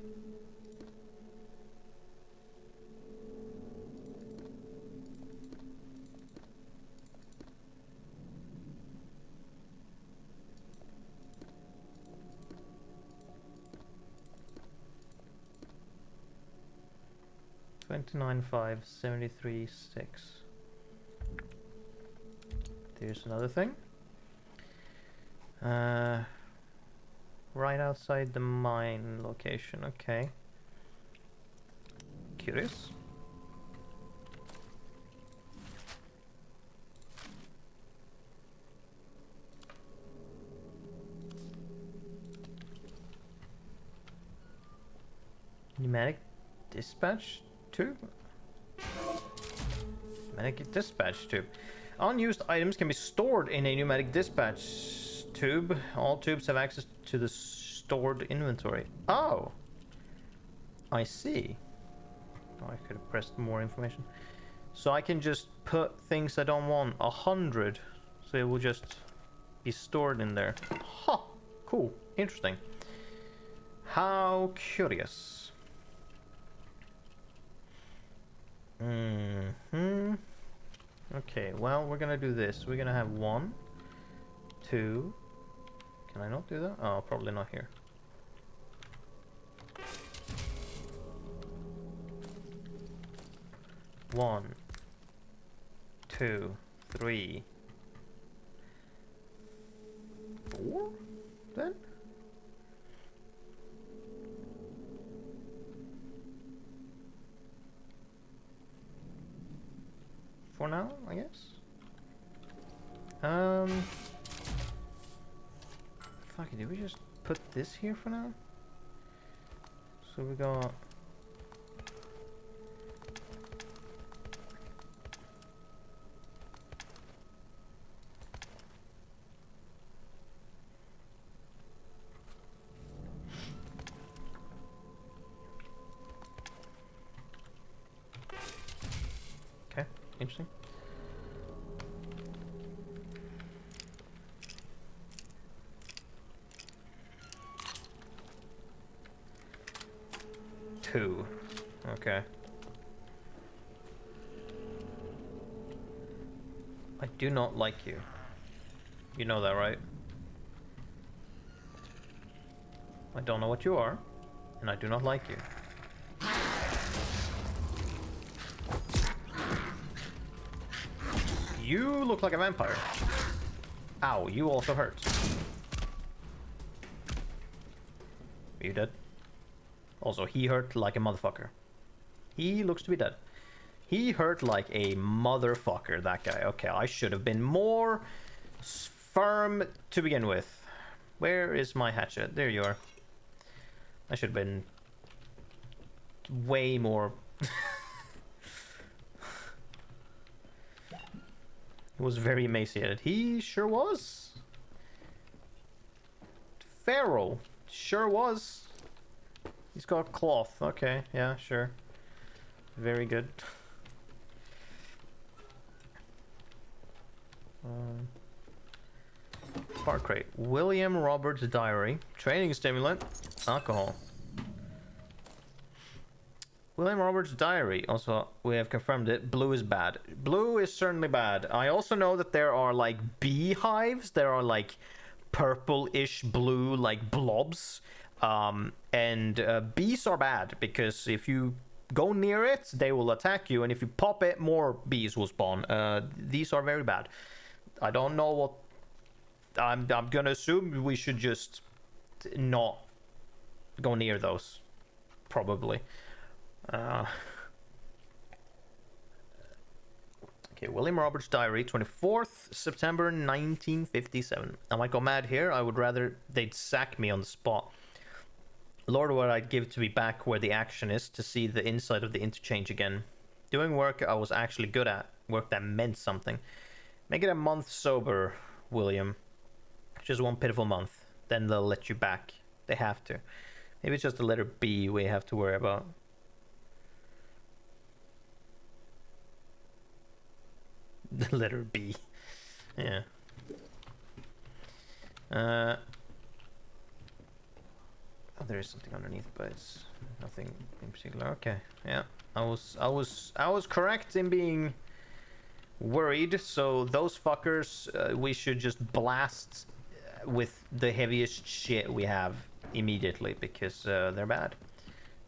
$29.5, 73.6. There's another thing. Right outside the mine location, okay. Curious. Pneumatic dispatch tube? Pneumatic dispatch tube. Unused items can be stored in a pneumatic dispatch tube. All tubes have access to the stored inventory. Oh! I see. Oh, I could have pressed more information. So I can just put things I don't want. 100. So it will just be stored in there. Huh! Cool. Interesting. How curious. Okay, well, we're gonna do this. We're gonna have 1, 2. Can I not do that? Oh, probably not here. One, 2, 3, 4 then? For now, I guess. Fuck it, did we just put this here for now? So we got... Okay, interesting. Two. Okay. I do not like you. You know that, right? I don't know what you are, and I do not like you. You look like a vampire. Ow, you also hurt. Are you dead? Also, he hurt like a motherfucker. He looks to be dead. He hurt like a motherfucker, that guy. Okay, I should have been more firm to begin with. Where is my hatchet? There you are. I should have been way more... He was very emaciated. He sure was. Pharaoh sure was. He's got cloth. Okay, yeah, sure. Very good. Bar crate. William Roberts' diary. Training stimulant. Alcohol. William Roberts' diary. Also, we have confirmed it. Blue is bad. Blue is certainly bad. I also know that there are like beehives. There are like purple-ish blue like blobs. And bees are bad because if you go near it, they will attack you. And if you pop it, more bees will spawn. These are very bad. I don't know what... I'm gonna assume we should just not go near those. Probably. Okay, William Roberts' diary, 24th September 1957. I might go mad here. I would rather they'd sack me on the spot. Lord, what I'd give to be back where the action is, to see the inside of the interchange again. Doing work I was actually good at, work that meant something. Make it a month sober, William. Just one pitiful month. Then they'll let you back. They have to. Maybe it's just the letter B we have to worry about. The letter B. Yeah. Oh, there is something underneath, but it's nothing in particular. Okay, yeah. I was correct in being worried. So those fuckers, we should just blast with the heaviest shit we have immediately because they're bad,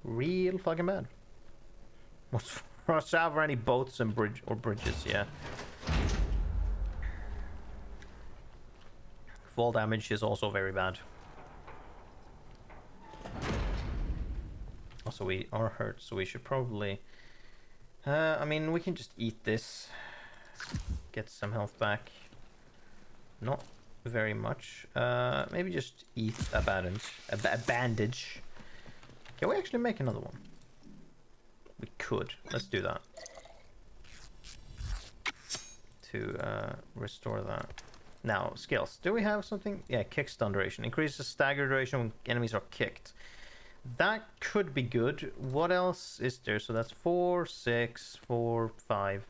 real fucking bad. Watch out for any boats and bridges. Yeah. Fall damage is also very bad. Also, we are hurt, so we should probably... I mean, we can just eat this. Get some health back. Not very much. Maybe just eat a bandage. A bandage. Can we actually make another one? We could. Let's do that. To restore that. Now, skills. Do we have something? Yeah, kick stun duration. Increases stagger duration when enemies are kicked. That could be good. What else is there? So that's 4, 6, 4, 5.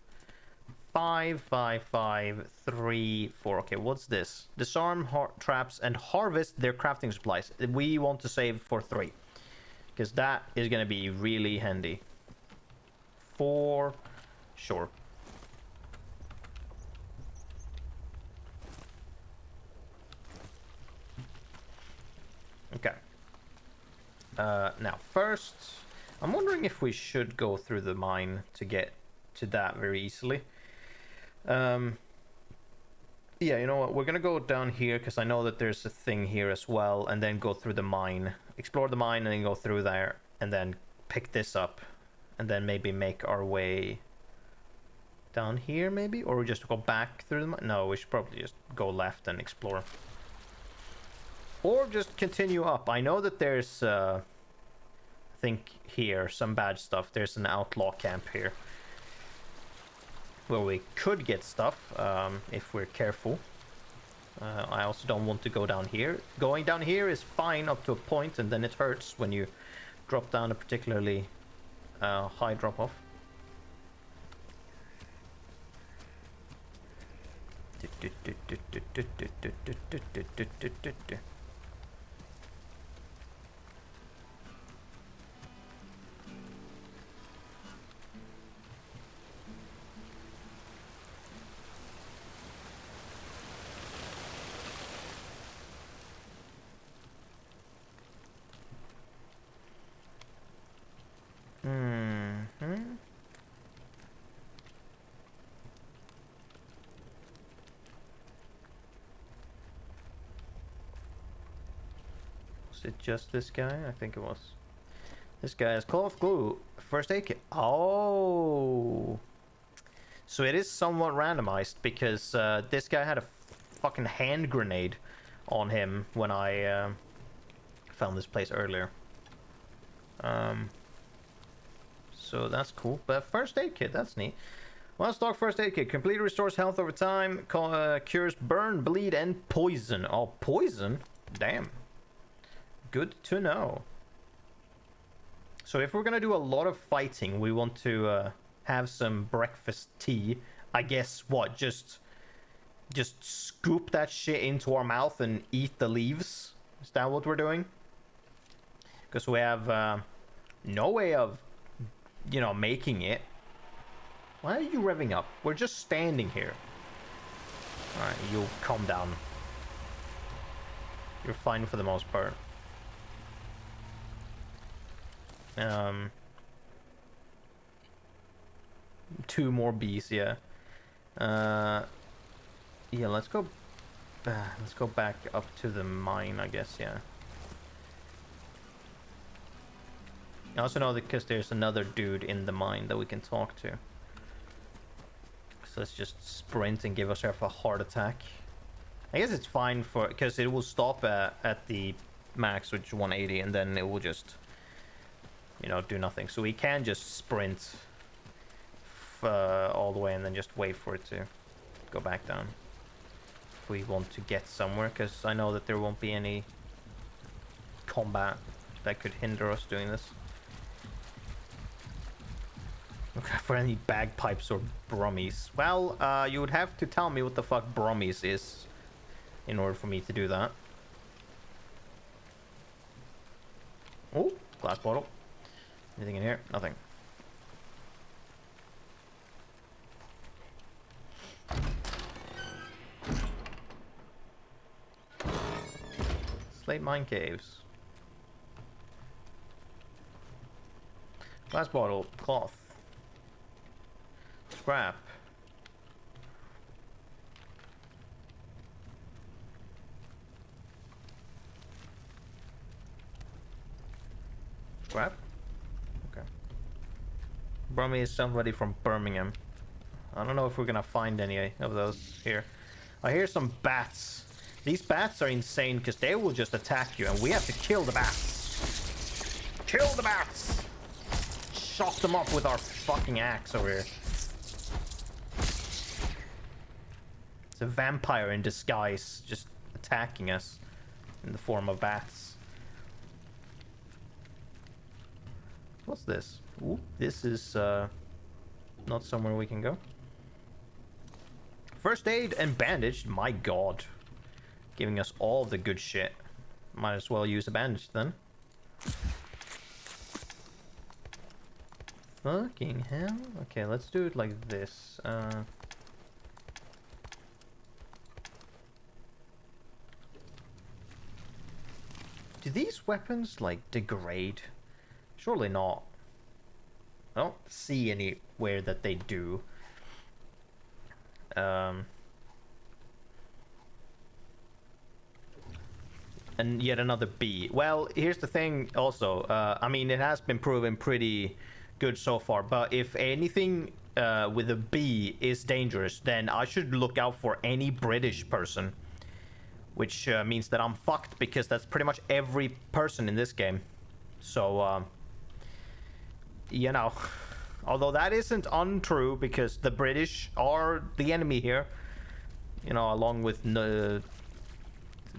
5, 5, 5, 3, 4. Okay, what's this? Disarm traps and harvest their crafting supplies. We want to save for 3. Because that is going to be really handy. 4, sure. Okay. Now, first, I'm wondering if we should go through the mine to get to that very easily. Yeah, you know what? We're gonna go down here because I know that there's a thing here as well, and then go through the mine, explore the mine, and then go through there, and then pick this up, and then maybe make our way down here, maybe, or we just go back through the mine. No, we should probably just go left and explore, or just continue up. I know that there's, I think here some bad stuff. There's an outlaw camp here, where we could get stuff if we're careful. I also don't want to go down here. Going down here is fine up to a point, and then it hurts when you drop down a particularly high drop-off. Was it just this guy? I think it was. This guy has cloth glue, first aid kit. Oh, so it is somewhat randomized because this guy had a fucking hand grenade on him when I found this place earlier. So that's cool. But first aid kit, that's neat. One stock first aid kit. Completely restores health over time. Cures burn, bleed, and poison. Oh, poison? Damn. Good to know. So if we're gonna do a lot of fighting, we want to have some breakfast tea. I guess what? Just scoop that shit into our mouth and eat the leaves? Is that what we're doing? Because we have no way of, you know, making it. Why are you revving up? We're just standing here. Alright, you calm down. You're fine for the most part. Two more bees, yeah. Yeah, let's go back up to the mine, I guess, yeah. I also know that because there's another dude in the mine that we can talk to. So let's just sprint and give ourselves a heart attack. I guess it's fine for, because it will stop at the max, which is 180, and then it will just, you know, do nothing. So we can just sprint all the way and then just wait for it to go back down. If we want to get somewhere, because I know that there won't be any combat that could hinder us doing this. Okay, for any bagpipes or brummies. Well, you would have to tell me what the fuck brummies is in order for me to do that. Oh, glass bottle. Anything in here? Nothing. Slate mine caves. Glass bottle. Cloth. Scrap. Scrap? Okay. Brummy is somebody from Birmingham. I don't know if we're gonna find any of those here. I hear some bats. These bats are insane because they will just attack you and we have to kill the bats. Kill the bats! Shot them up with our fucking axe over here. It's a vampire in disguise just attacking us in the form of bats. What's this? Ooh, this is not somewhere we can go. First aid and bandage, my god. Giving us all the good shit. Might as well use a bandage then. Fucking hell. Okay, let's do it like this. Do these weapons, like, degrade? Surely not. I don't see anywhere that they do. And yet another B. Well, here's the thing also. I mean, it has been proven pretty good so far, but if anything with a B is dangerous, then I should look out for any British person. Which means that I'm fucked, because that's pretty much every person in this game. So, you know. Although that isn't untrue, because the British are the enemy here. You know, along with...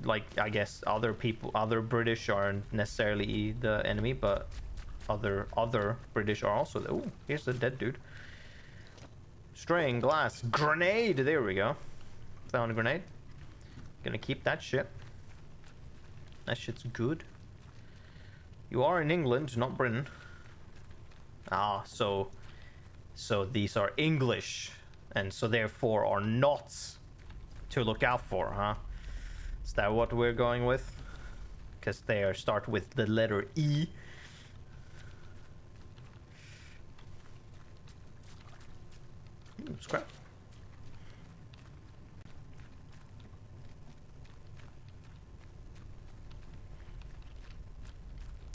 like, I guess other people, other British aren't necessarily the enemy, but other British are also. Oh, here's a dead dude. String, glass, grenade. There we go. Found a grenade. Gonna keep that shit. That shit's good. You are in England, not Britain. Ah, so these are English, and so therefore are not to look out for, huh? Is that what we're going with? Because they start with the letter E. Scrap.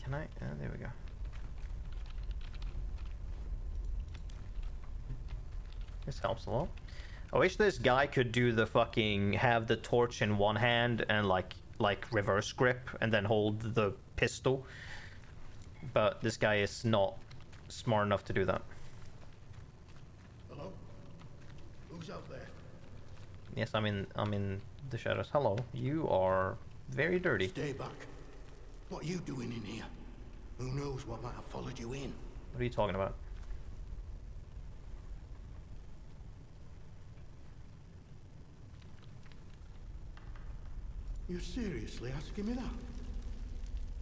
Can I? There we go. This helps a lot. I wish this guy could do the fucking have the torch in one hand and like reverse grip and then hold the pistol. But this guy is not smart enough to do that. Hello? Who's out there? Yes, I'm in the shadows. Hello. You are very dirty. Stay back. What are you doing in here? Who knows what might have followed you in? What are you talking about? You're seriously asking me that?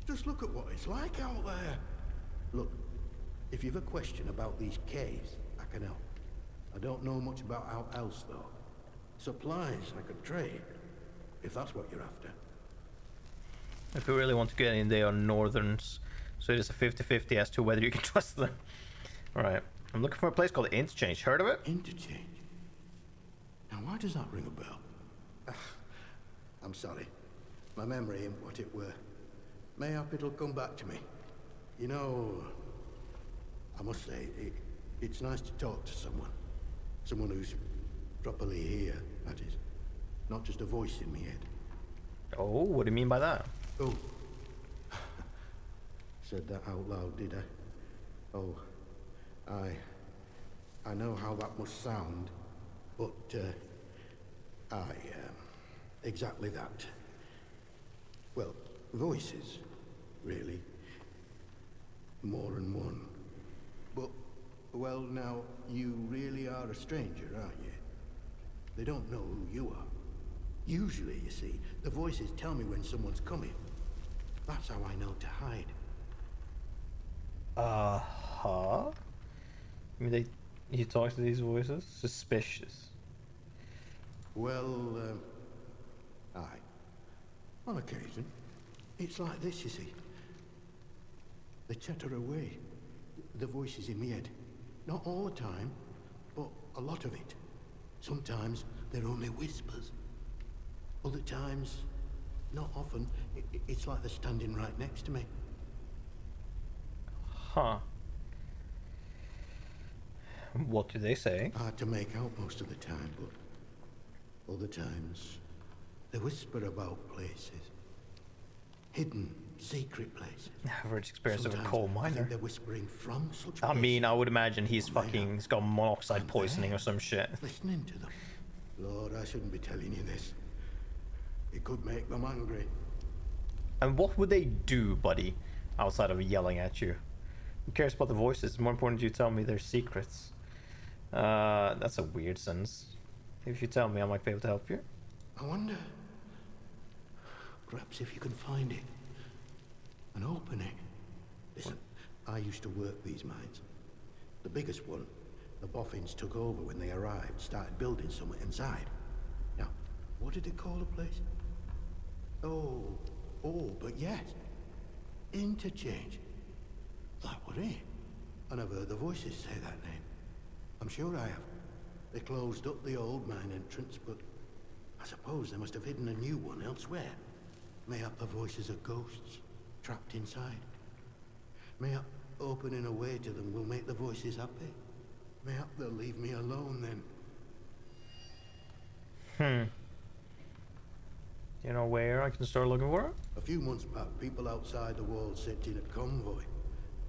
Just look at what it's like out there. Look, if you've a question about these caves, I can help. I don't know much about how else, though. Supplies I could trade, if that's what you're after. If you really want to get in, they are northerns. So it is a 50-50 as to whether you can trust them. Alright. I'm looking for a place called Interchange. Heard of it? Interchange? Now, why does that ring a bell? I'm sorry. My memory ain't what it were. Mayhap it'll come back to me. You know, I must say, it's nice to talk to someone. Someone who's properly here, that is. Not just a voice in my head. Oh, what do you mean by that? Oh. Said that out loud, did I? Oh. I know how that must sound, but, exactly that. Well, voices, really. More than one. But, well, now, you really are a stranger, aren't you? They don't know who you are. Usually, you see, the voices tell me when someone's coming. That's how I know to hide. Uh-huh. I mean, he talks to these voices? Suspicious. Well, aye. On occasion. It's like this, you see. They chatter away. The voices in my head. Not all the time, but a lot of it. Sometimes they're only whispers. Other times, not often, it's like they're standing right next to me. Huh. What do they say? Hard to make out most of the time, but other times they whisper about places. Hidden, secret places. Average experience of a Sometimes coal I miner. think they're whispering from such I mean, places. I would imagine he's got monoxide poisoning or some shit. Listening to them. Lord, I shouldn't be telling you this. It could make them angry. And what would they do, buddy, outside of yelling at you? Who cares about the voices? It's more important you tell me their secrets. That's a weird sentence. If you tell me, I might be able to help you. I wonder... Perhaps if you can find it. And open it. Listen, I used to work these mines. The biggest one, the boffins took over when they arrived, started building somewhere inside. Now, what did they call the place? Oh, but yes. Interchange. That was it. I never heard the voices say that name. I'm sure I have. They closed up the old mine entrance, but I suppose they must have hidden a new one elsewhere. Mayhap the voices are ghosts, trapped inside. Mayhap opening a way to them will make the voices happy. Mayhap they'll leave me alone then. You know where I can start looking for it? A few months back, people outside the walls sent in a convoy.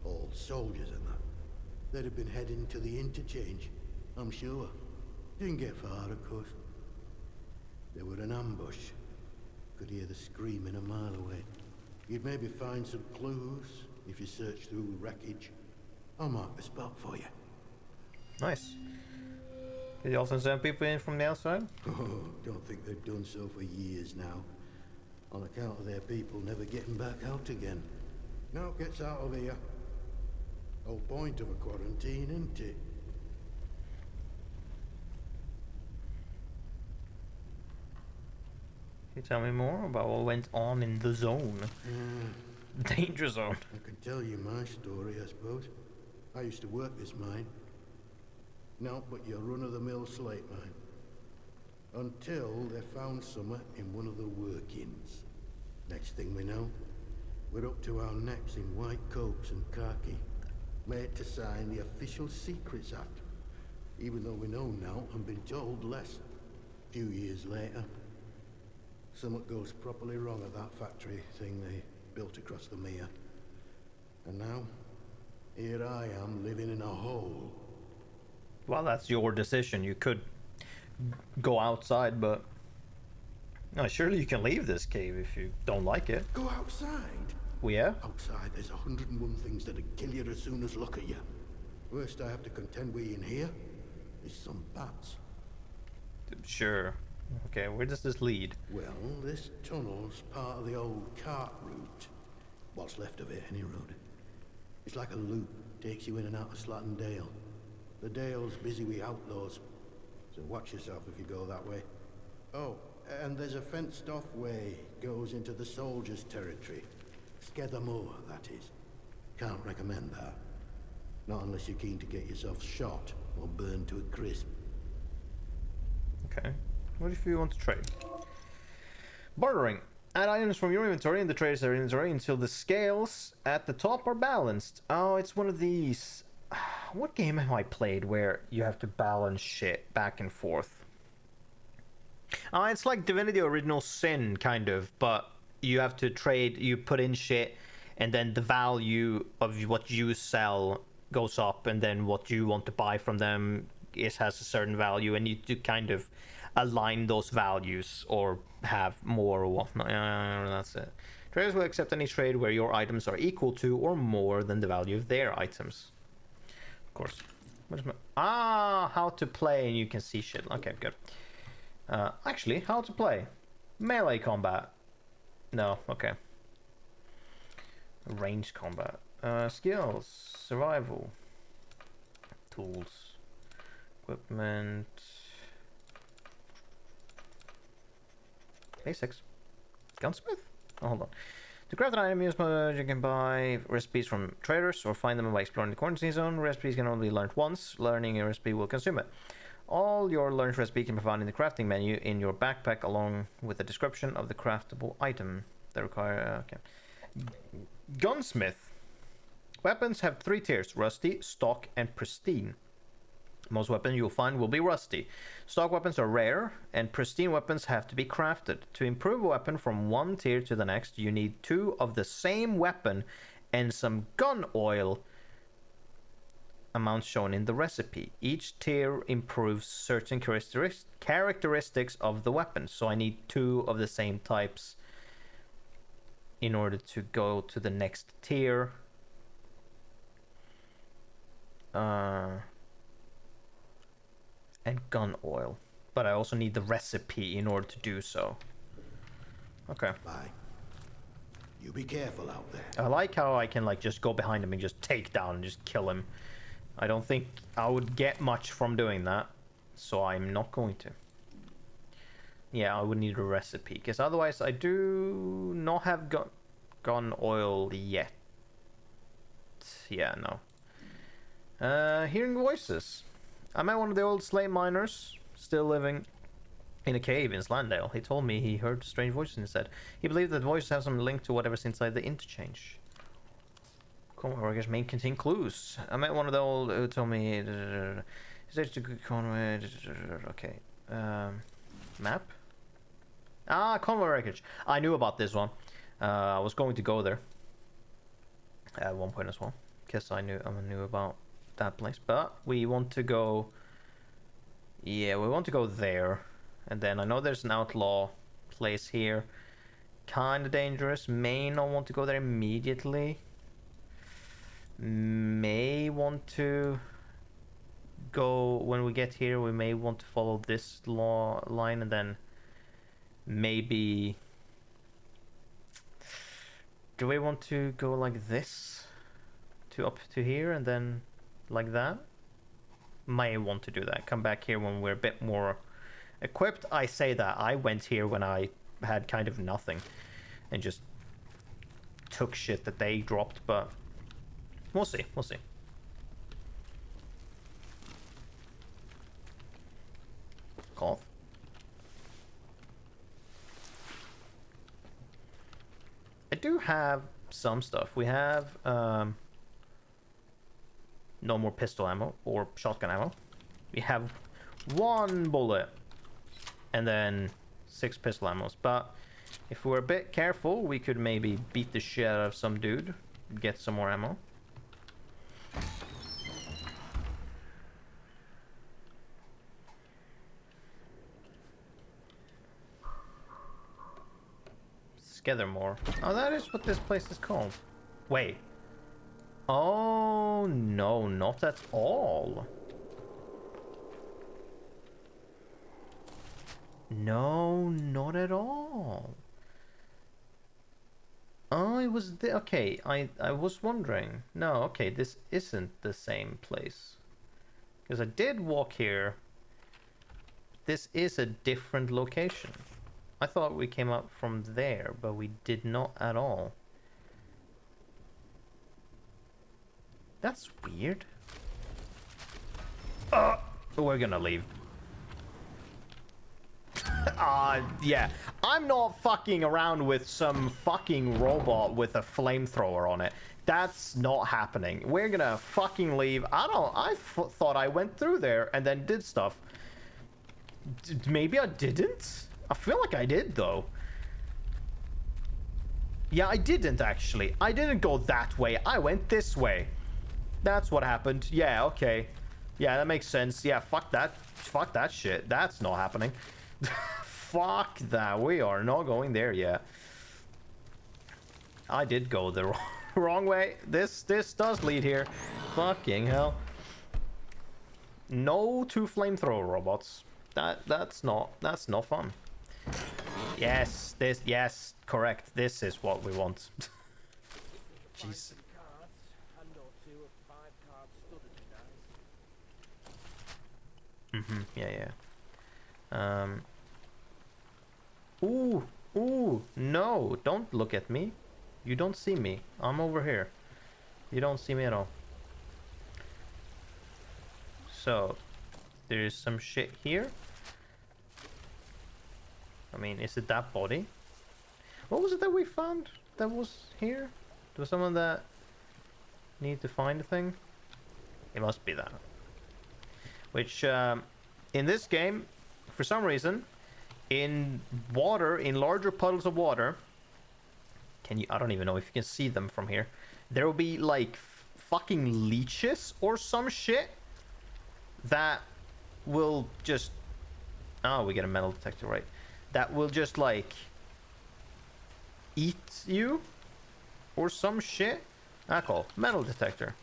All soldiers and that. They'd have been heading to the interchange, I'm sure. Didn't get far, of course. They were an ambush. Could hear the screaming a mile away. You'd maybe find some clues if you search through wreckage. I'll mark the spot for you. Nice. Did you also send people in from the outside? Oh, don't think they've done so for years now. On account of their people never getting back out again. No, gets out of here. Whole point of a quarantine, isn't it? Can you tell me more about what went on in the zone? Danger zone. I can tell you my story, I suppose. I used to work this mine. No, but your run-of-the-mill slate mine. Until they found some in one of the workings. Next thing we know, we're up to our necks in white coats and khaki. Made to sign the Official Secrets Act. Even though we know now and been told less. Few years later, something goes properly wrong at that factory thing they built across the mere. And now, here I am living in a hole. Well, that's your decision. You could go outside, but no, surely you can leave this cave if you don't like it. Go outside? Well, yeah? Outside, there's 101 things that'd kill you as soon as look at you. Worst I have to contend with in here is some bats. Sure. Okay, where does this lead? Well, this tunnel's part of the old cart route. What's left of it, any road. It's like a loop, takes you in and out of Slatton Dale. The Dale's busy with outlaws, so watch yourself if you go that way. Oh, and there's a fenced-off way, goes into the soldiers' territory. Skeather-Moor, that is. Can't recommend that. Not unless you're keen to get yourself shot or burned to a crisp. Okay. What if you want to trade? Bartering. Add items from your inventory in the trader's inventory until the scales at the top are balanced. Oh, it's one of these. What game have I played where you have to balance shit back and forth? It's like Divinity Original Sin, kind of, but you have to trade, you put in shit, and then the value of what you sell goes up, and then what you want to buy from them has a certain value, and you do kind of align those values or have more or whatnot. That's it. Traders will accept any trade where your items are equal to or more than the value of their items. Of course. What is my... how to play, and you can see shit. Okay, good. Actually, how to play. Melee combat. No, okay. Range combat. Skills. Survival. Tools. Equipment. Basics. Gunsmith? Oh, hold on. To craft an item, you can buy recipes from traders or find them by exploring the quarantine zone. Recipes can only be learned once. Learning a recipe will consume it. All your learned recipe can be found in the crafting menu in your backpack, along with a description of the craftable item. They require... okay. Gunsmith. Weapons have 3 tiers: rusty, stock, and pristine. Most weapons you'll find will be rusty. Stock weapons are rare, and pristine weapons have to be crafted. To improve a weapon from one tier to the next, you need 2 of the same weapon and some gun oil, amounts shown in the recipe. Each tier improves certain characteristics of the weapon, so I need 2 of the same types in order to go to the next tier. And gun oil. But I also need the recipe in order to do so. Okay. Bye. You be careful out there. I like how I can like just go behind him and just take down and just kill him. I don't think I would get much from doing that, so I'm not going to. Yeah, I would need a recipe, because otherwise I do not have gun oil yet. Yeah, no. Hearing voices. I met one of the old slave miners, still living in a cave in Slandale. He told me he heard strange voices instead. He believed that voices have some link to whatever's inside the interchange. Workers may contain clues. I met one of the old who told me... Is there a good Conway? Okay. Map? Ah, Conway wreckage. I knew about this one. I was going to go there at one point as well, because I knew about that place. But we want to go... Yeah, we want to go there. And then I know there's an outlaw place here. Kinda dangerous. May not want to go there immediately. May want to go when we get here. We may want to follow this law line and then maybe... Do we want to go like this to up to here and then like that? May want to do that. Come back here when we're a bit more equipped. I say that. I went here when I had kind of nothing and just took shit that they dropped, but we'll see. We'll see. Cough. I do have some stuff. We have no more pistol ammo or shotgun ammo. We have 1 bullet and then 6 pistol ammos. But if we're a bit careful, we could maybe beat the shit out of some dude, get some more ammo. Skethermore. Oh, that is what this place is called. Wait. Oh, no, not at all. No, not at all. Oh, it was okay, I was wondering. No, okay, this isn't the same place. Because I did walk here. This is a different location. I thought we came up from there, but we did not at all. That's weird. We're gonna leave. Yeah. I'm not fucking around with some fucking robot with a flamethrower on it. That's not happening. We're gonna fucking leave. I thought I went through there and then did stuff. Maybe I didn't? I feel like I did, though. Yeah, I didn't, actually. I didn't go that way. I went this way. That's what happened. Yeah, okay. Yeah, that makes sense. Yeah, fuck that. Fuck that shit. That's not happening. Fuck that. We are not going there yet. I did go the wrong way. This does lead here. Fucking hell. No 2 flamethrower robots. That's not fun. Yes, yes, correct. This is what we want. Jeez. Yeah. Ooh, no, don't look at me. You don't see me. I'm over here. You don't see me at all. So, there's some shit here. I mean, is it that body? What was it that we found that was here? There was someone that needed to find a thing? It must be that. Which, in this game, for some reason, in water, in larger puddles of water, I don't even know if you can see them from here. There will be, like, fucking leeches or some shit that will just... Oh, we get a metal detector, right? That will just, like, eat you or some shit. Cool. Metal detector.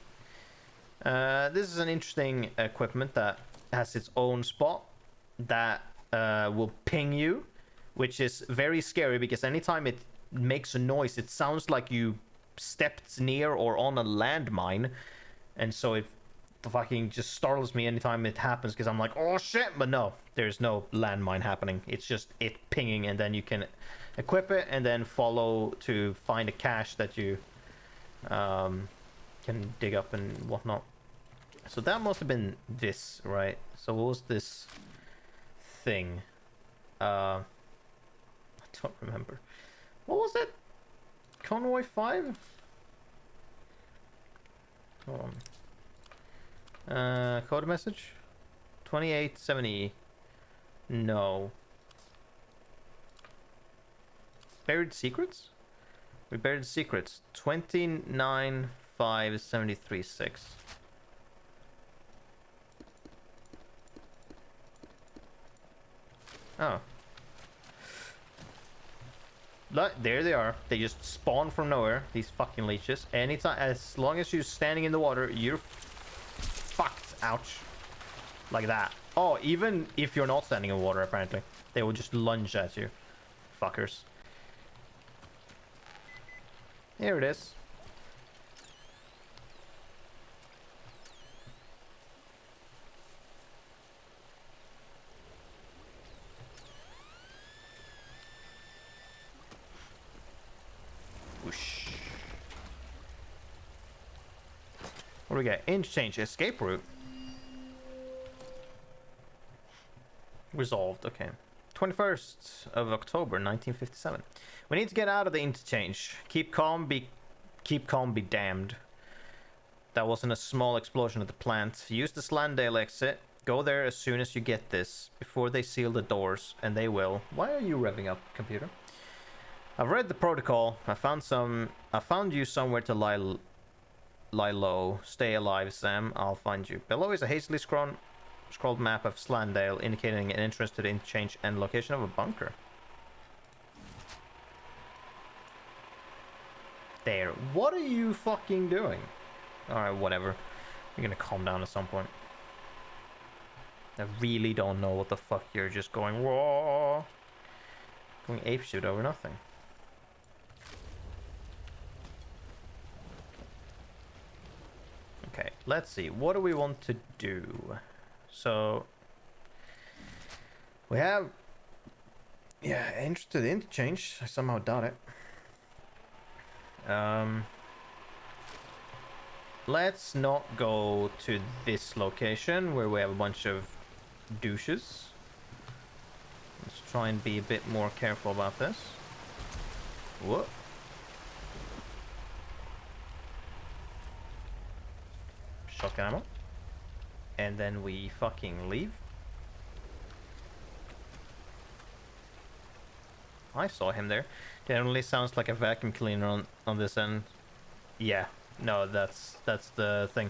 This is an interesting equipment that has its own spot that will ping you, which is very scary because anytime it makes a noise, it sounds like you stepped near or on a landmine, and so it fucking just startles me anytime it happens because I'm like, oh shit, but no, there's no landmine happening. It's just it pinging, and then you can equip it and then follow to find a cache that you can dig up and whatnot. So that must have been this, right? So what was this thing? I don't remember. What was it? Convoy 5? Hold on. Code message? 2870. No. Buried secrets? We buried secrets. 295736. Oh. There they are. They just spawn from nowhere. These fucking leeches. Anytime, as long as you're standing in the water, you're fucked. Ouch. Like that. Oh, even if you're not standing in water, apparently. They will just lunge at you. Fuckers. Here it is. Whoosh. What do we get? Interchange escape route. Resolved. Okay. 21st of October 1957. We need to get out of the interchange. Keep calm, be damned. That wasn't a small explosion at the plant. Use the Slandale exit. Go there as soon as you get this, before they seal the doors, and they will. Why are you revving up, computer? I've read the protocol. I found you somewhere to lie low. Stay alive, Sam. I'll find you. Below is a hastily scrolled map of Slandale, indicating an entrance to the interchange and location of a bunker. There. What are you fucking doing? Alright, whatever. You're gonna calm down at some point. I really don't know what the fuck you're just going, whoa, going apeshit over nothing. Okay, let's see. What do we want to do? So we have, yeah, entrance to the interchange. I somehow doubt it. Let's not go to this location where we have a bunch of douches. Let's try and be a bit more careful about this. Whoop. Shotgun ammo. And then we fucking leave. I saw him there. Generally sounds like a vacuum cleaner on this end. Yeah. No, that's the thing.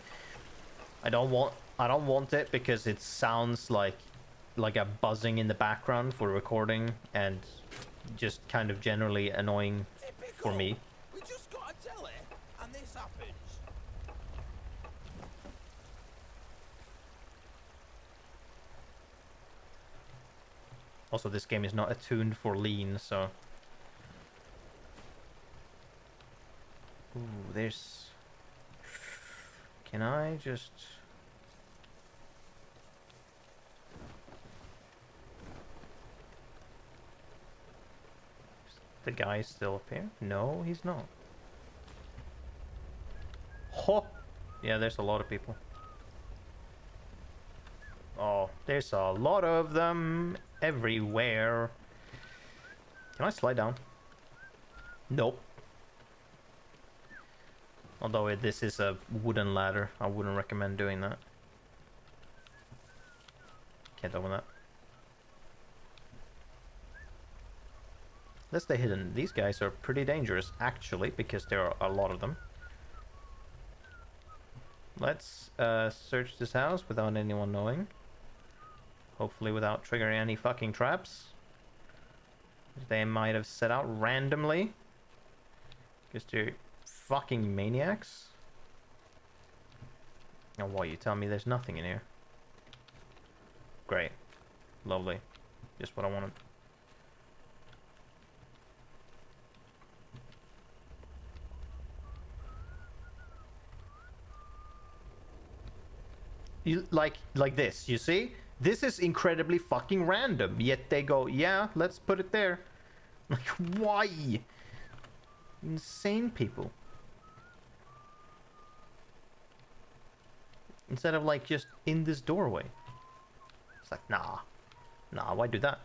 I don't want it because it sounds like a buzzing in the background for recording and just kind of generally annoying for me. We just got a telly and this happens. Also, this game is not attuned for lean, so. Ooh, there's. Can I just... Is the guy still up here? No, he's not. Ho! Yeah, there's a lot of people. Oh, there's a lot of them everywhere. Can I slide down? Nope. Although this is a wooden ladder, I wouldn't recommend doing that. Can't open that. Let's stay hidden. These guys are pretty dangerous, actually, because there are a lot of them. Let's search this house without anyone knowing. Hopefully without triggering any fucking traps. They might have set out randomly. Because they're fucking maniacs. Oh, what, you tell me there's nothing in here? Great. Lovely. Just what I wanted. You like this, you see? This is incredibly fucking random, yet they go, yeah, let's put it there. Like, why? Insane people. instead of like just in this doorway. It's like, nah, why do that?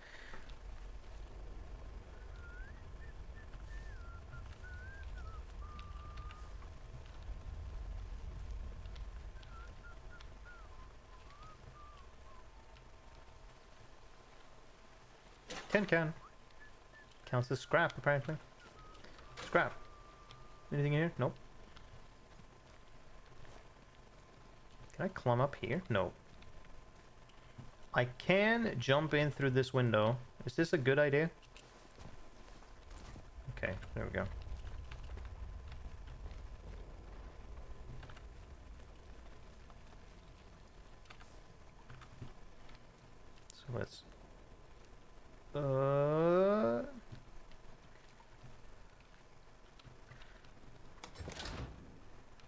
Tin can. Counts as scrap, apparently. Scrap. Anything in here? Nope. Can I climb up here? No. I can jump in through this window. Is this a good idea? Okay, there we go. So let's...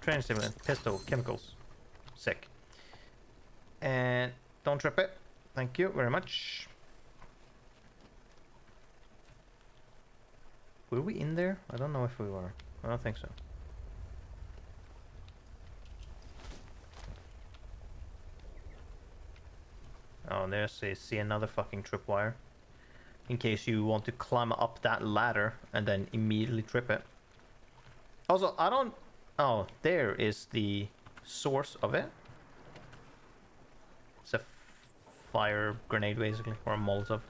Train stimulant, pistol, chemicals. Sick. And don't trip it. Thank you very much. Were we in there? I don't know if we were. I don't think so. Oh, there's a, see another fucking tripwire. In case you want to climb up that ladder and then immediately trip it. Also, I don't... Oh, there is the source of it. It's a fire grenade, basically, or a Molotov.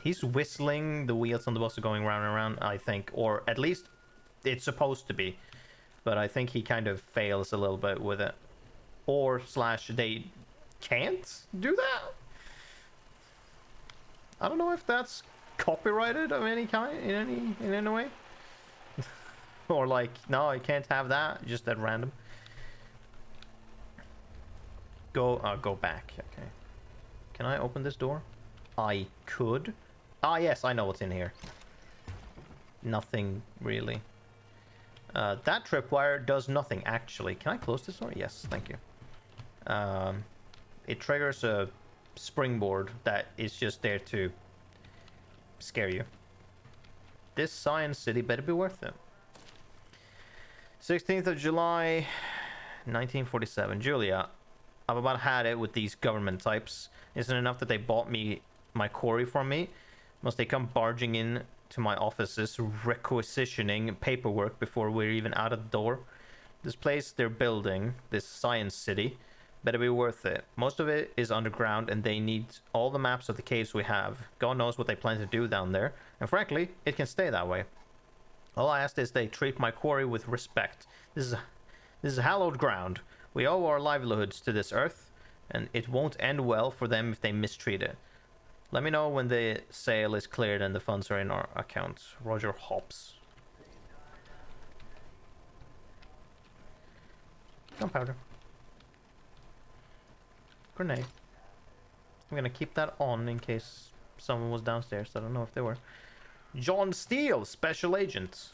He's whistling, the wheels on the bus are going round and round, I think. Or at least it's supposed to be. But I think he kind of fails a little bit with it. Or slash they can't do that? I don't know if that's copyrighted of any kind, in any way. Or like, no, I can't have that, just at random. Go back, okay. Can I open this door? I could. Ah, yes, I know what's in here. Nothing, really. That tripwire does nothing, actually. Can I close this door? Yes, thank you. It triggers a springboard that is just there to scare you. This science city better be worth it. 16th of July, 1947. Julia, I've about had it with these government types. Isn't it enough that they bought me my quarry from me? Must they come barging in to my offices, requisitioning paperwork before we're even out of the door? This place they're building, this science city, better be worth it. Most of it is underground and they need all the maps of the caves we have. God knows what they plan to do down there. And frankly, it can stay that way. All I ask is they treat my quarry with respect. This is hallowed ground. We owe our livelihoods to this earth, and it won't end well for them if they mistreat it. Let me know when the sale is cleared and the funds are in our account. Roger Hobbs. Gunpowder. Grenade. I'm gonna keep that on in case someone was downstairs. I don't know if they were. John Steele, Special Agent.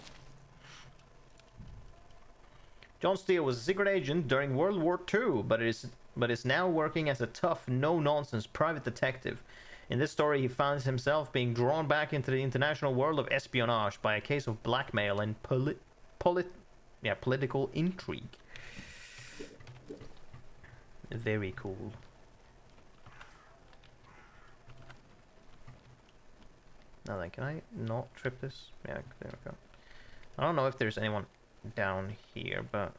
John Steele was a secret agent during World War II, but is now working as a tough, no-nonsense private detective. In this story, he finds himself being drawn back into the international world of espionage by a case of blackmail and political intrigue. Very cool. Now then, can I not trip this? Yeah, there we go. I don't know if there's anyone down here, but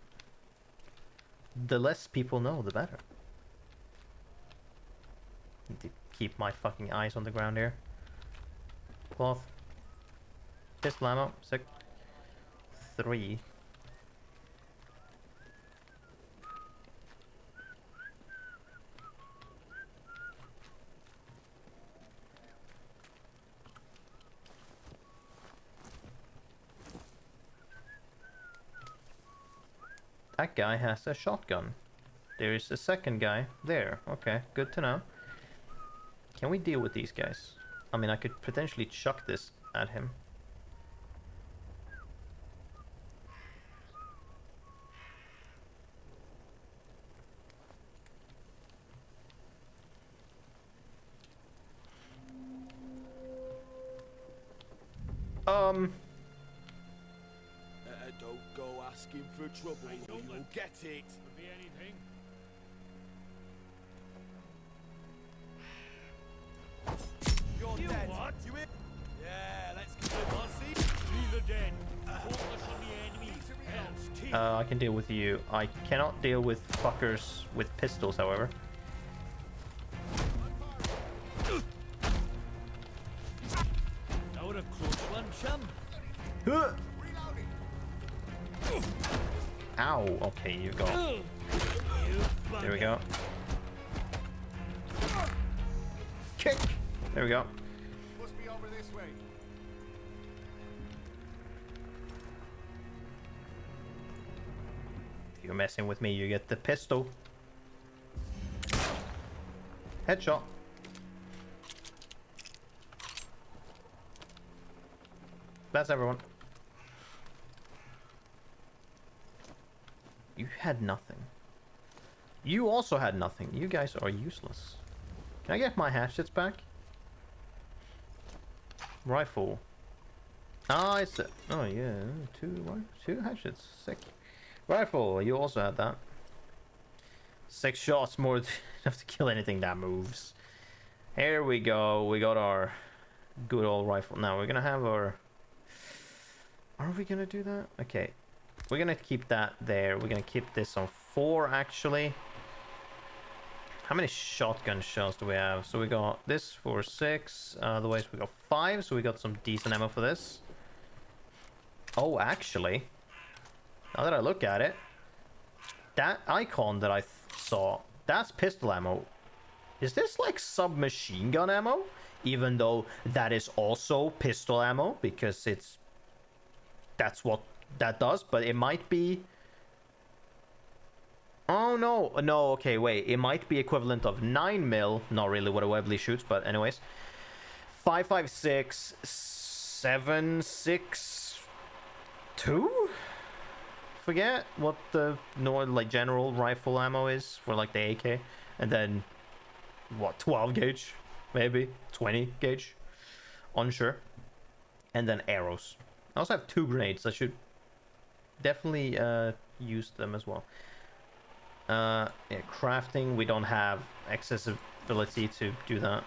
the less people know, the better. Need to keep my fucking eyes on the ground here. Cloth. Pistol ammo. 6. 3. That guy has a shotgun. There is a second guy there. Okay, good to know. Can we deal with these guys? I mean, I could potentially chuck this at him. Don't go asking for trouble, or you'll get it. Could be anything. You're You dead. what? You in? Yeah, let's keep it on. See? Neither dead. Focus on the enemy. Else teeth. I can deal with you. I cannot deal with fuckers with pistols, however. That was a close one, chum. Ow. Okay, you go. There we go. Kick. There we go. Must be over this way. If you're messing with me, you get the pistol. Headshot. That's everyone. You had nothing. You also had nothing. You guys are useless. Can I get my hatchets back? Rifle. Ah, it's a... Oh, yeah. Two hatchets. Sick. Rifle. You also had that. 6 shots more than enough to kill anything that moves. Here we go. We got our good old rifle. Now, we're gonna have our... Are we gonna do that? Okay. We're gonna keep that there. We're gonna keep this on 4, actually. How many shotgun shells do we have? So we got this for 6. Otherwise, we got 5. So we got some decent ammo for this. Oh, actually, now that I look at it, that icon that I saw, that's pistol ammo. Is this like submachine gun ammo? Even though that is also pistol ammo, because that's what that does, but it might be... Oh, no. No, okay, wait. It might be equivalent of 9mm. Not really what a Webley shoots, but anyways. 5.56, 7.62? Forget what the like general rifle ammo is for like the AK. And then, what, 12 gauge? Maybe 20 gauge? Unsure. And then arrows. I also have 2 grenades. I should definitely use them as well. Yeah, crafting, we don't have accessibility to do that.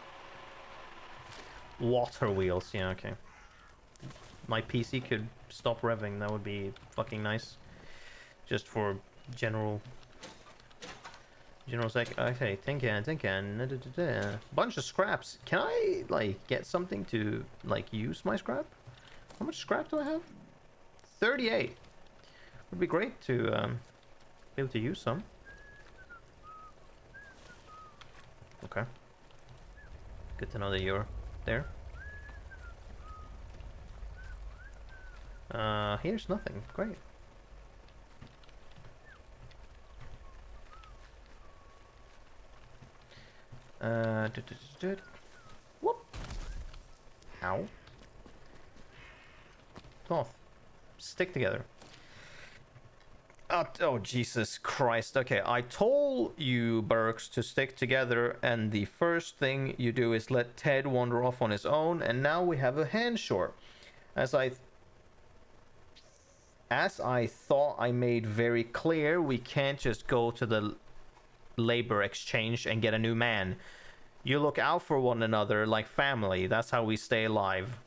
Water wheels, yeah, okay. My PC could stop revving, that would be fucking nice. Just for general sec. Okay, thinking. Bunch of scraps. Can I, like, get something to, like, use my scrap? How much scrap do I have? 38. Would be great to be able to use some. Okay. Good to know that you're there. Here's nothing. Great. Whoop. Ow. Cloth. Stick together. Oh, Jesus Christ. Okay, I told you, Burks, to stick together, and the first thing you do is let Ted wander off on his own, and now we have a hand short. As I thought I made very clear, we can't just go to the labor exchange and get a new man. You look out for one another like family. That's how we stay alive.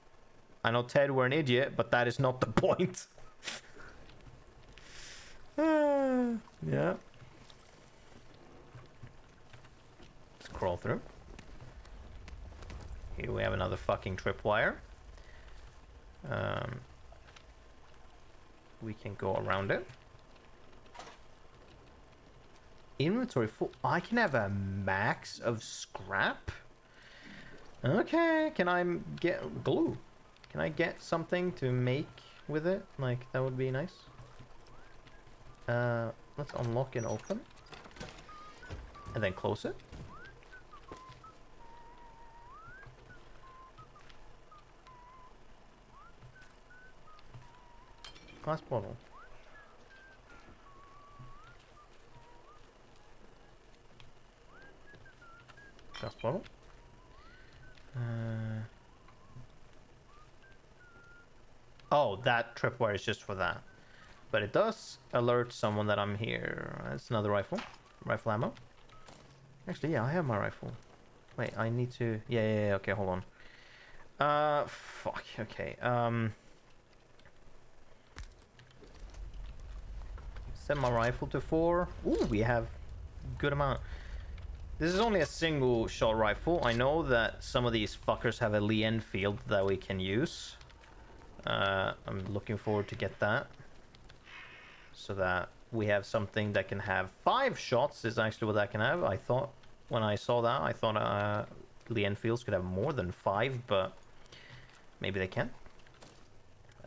I know, Ted, we're an idiot, but that is not the point. Yeah. Let's crawl through. Here we have another fucking tripwire. We can go around it. Inventory full. I can have a max of scrap? Okay, can I get glue? Can I get something to make with it? Like, that would be nice. Let's unlock and open. And then close it. Glass bottle. Glass bottle. Oh, that tripwire is just for that. but it does alert someone that I'm here. That's another rifle. Rifle ammo. Actually, yeah, I have my rifle. Wait, I need to... Yeah, okay, hold on. Fuck, okay. Set my rifle to 4. Ooh, we have good amount. This is only a single shot rifle. I know that some of these fuckers have a Lee Enfield that we can use. I'm looking forward to get that. So that we have something that can have 5 shots is actually what that can have. I thought, when I saw that, I thought Lee Enfields could have more than 5, but maybe they can.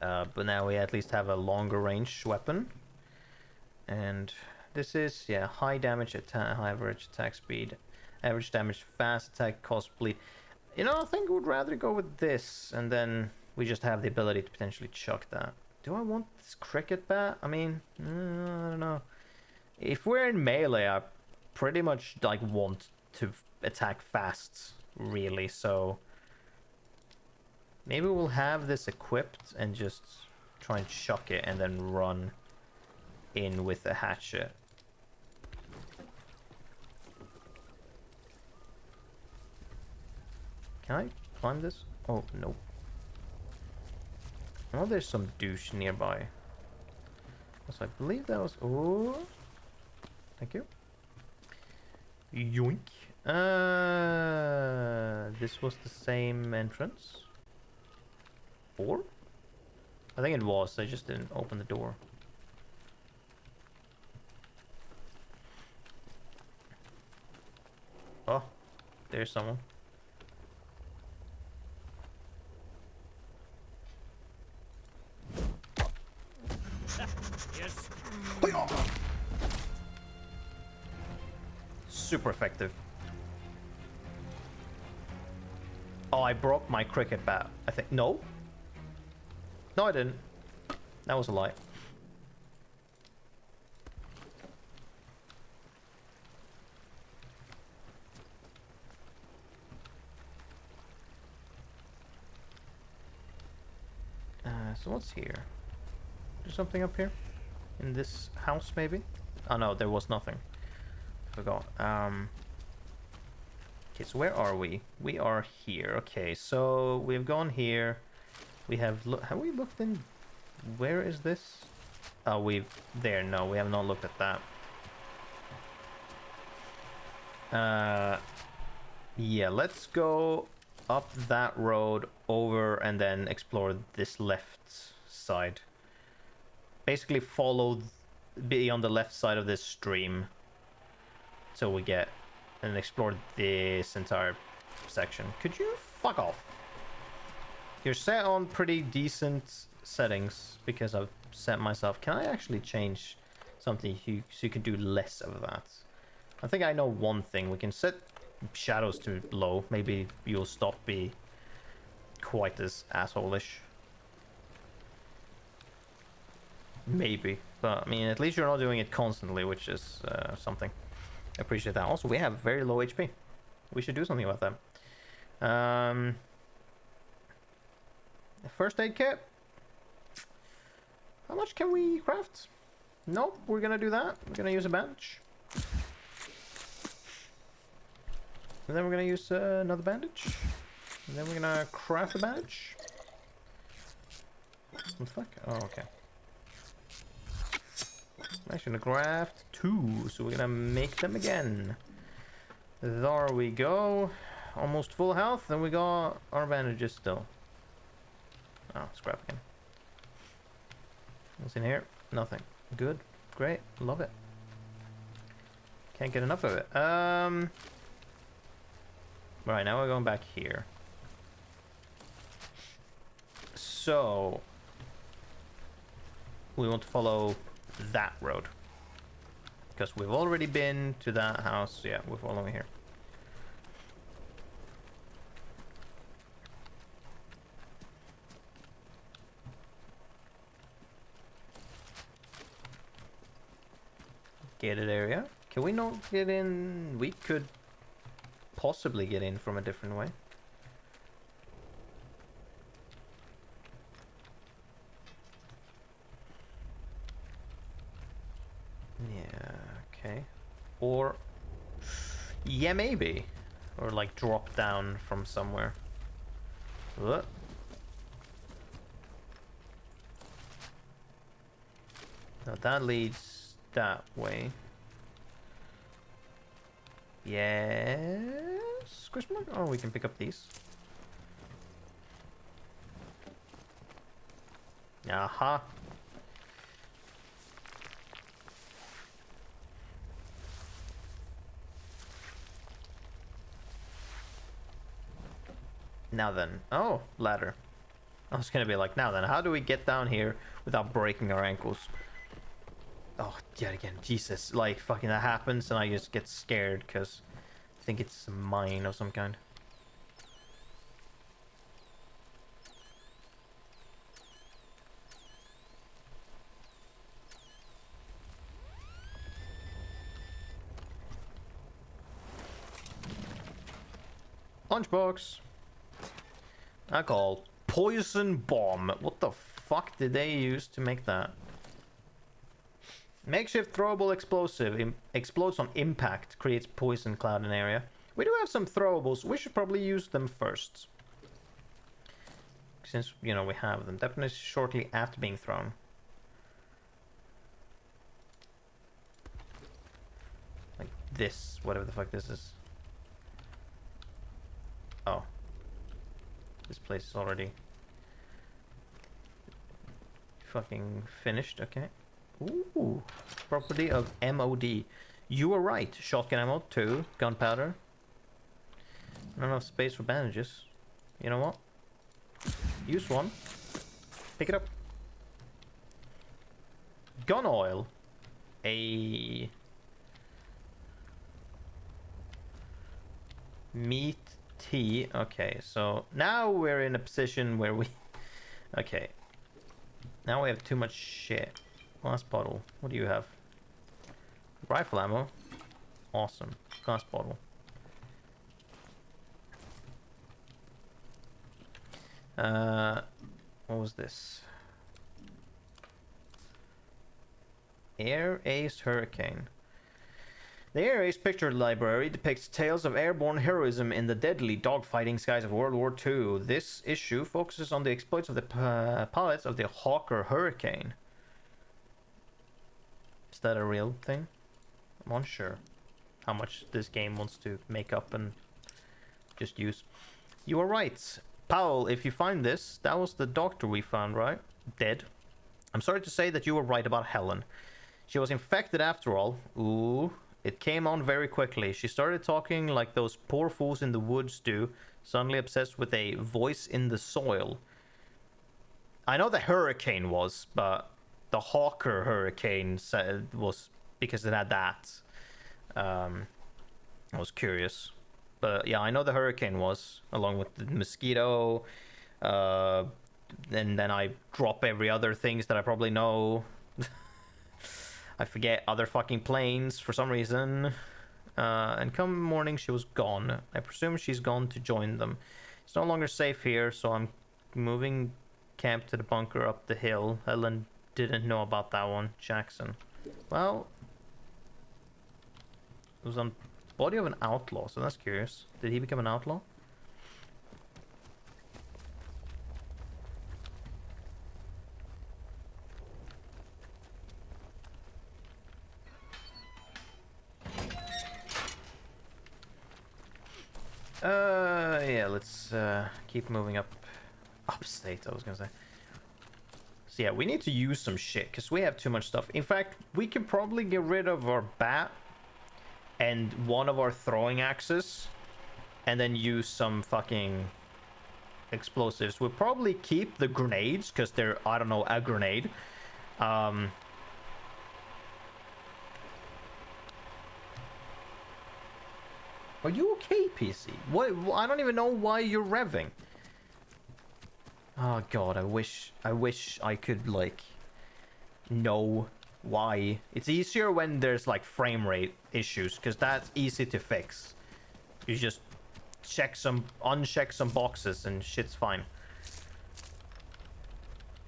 But now we at least have a longer range weapon. And this is, yeah, high damage attack, high average attack speed, average damage, fast attack, cost bleed. You know, I think I would rather go with this, and then we just have the ability to potentially chuck that. Do I want this cricket bat? I mean, I don't know. If we're in melee, I pretty much like want to attack fast, really. So maybe we'll have this equipped and just try and chuck it and then run in with a hatchet. Can I climb this? Oh, no. Oh, there's some douche nearby. So I believe that was... Oh! Thank you. Yoink. This was the same entrance? Or? I think it was, I just didn't open the door. Oh, there's someone. Yes. Super effective. Oh, I broke my cricket bat. I think. No? No, I didn't. That was a lie. So what's here? There's something up here? In this house, maybe? Oh no, there was nothing. Forgot. Okay, so where are we? We are here. Okay, so we've gone here. We have we looked in... Where is this? Oh, there. No, we have not looked at that. Yeah, let's go up that road over and then explore this left side. Basically be on the left side of this stream till we get and explore this entire section. Could you fuck off? You're set on pretty decent settings because I've set myself. Can I actually change something so you can do less of that? I think I know one thing. We can set shadows to low. Maybe you'll stop being quite as asshole-ish. Maybe. But, I mean, at least you're not doing it constantly, which is something. I appreciate that. Also, we have very low HP. We should do something about that. First aid kit. How much can we craft? Nope, we're gonna do that. We're gonna use a bandage. And then we're gonna use another bandage. And then we're gonna craft a bandage. What the fuck? Oh, okay. I'm actually gonna craft 2, so we're gonna make them again. There we go. Almost full health, then we got our bandages still. Oh, scrap again. What's in here? Nothing. Good. Great. Love it. Can't get enough of it. Right, now we're going back here. So we want to follow that road. Because we've already been to that house. Yeah, we're following here. Gated area. Can we not get in? We could possibly get in from a different way. Okay. Or... yeah, maybe. Or like drop down from somewhere. What? Now that leads that way. Yes? Question mark? Oh, we can pick up these. Aha. Now then. Oh, ladder. I was gonna be like, now then, how do we get down here without breaking our ankles? Oh, yet again, Jesus. Like, fucking that happens and I just get scared because I think it's a mine of some kind. Lunchbox. Alcohol. Poison bomb. What the fuck did they use to make that? Makeshift throwable explosive. Explodes on impact. Creates poison cloud in area. We do have some throwables. We should probably use them first. Since, you know, we have them. Definitely shortly after being thrown. Like this. Whatever the fuck this is. Oh. This place is already fucking finished, okay. Ooh, property of MOD. You were right. Shotgun ammo, 2. Gunpowder. Not enough space for bandages. You know what? Use one. Pick it up. Gun oil. A... meat tea. Okay, so now we're in a position where we... okay. Now we have too much shit. Glass bottle. What do you have? Rifle ammo. Awesome. Glass bottle. What was this? Air Ace Hurricane. The Air Ace picture library depicts tales of airborne heroism in the deadly dogfighting skies of World War II. This issue focuses on the exploits of the pilots of the Hawker Hurricane. Is that a real thing? I'm unsure how much this game wants to make up and just use. You are right. Powell, if you find this, that was the doctor we found, right? Dead. I'm sorry to say that you were right about Helen. She was infected after all. Ooh. It came on very quickly. She started talking like those poor fools in the woods do, suddenly obsessed with a voice in the soil. I know the hurricane was, but the Hawker Hurricane was because it had that. I was curious. But yeah, I know the hurricane was, along with the mosquito. And then I drop every other things that I probably know. I forget other fucking planes for some reason. And come morning, she was gone. I presume she's gone to join them. It's no longer safe here, so I'm moving camp to the bunker up the hill. Helen didn't know about that one. Jackson. Well, it was on body of an outlaw, so that's curious. Did he become an outlaw? Yeah, let's keep moving up. Upstate, I was gonna say. So yeah, we need to use some shit, because we have too much stuff. In fact, we can probably get rid of our bat and one of our throwing axes, and then use some fucking explosives. We'll probably keep the grenades, because they're, I don't know, a grenade. Are you okay, PC? What? I don't even know why you're revving. Oh god, I wish I could, like, know why. It's easier when there's, like, frame rate issues, because that's easy to fix. You just uncheck some boxes and shit's fine.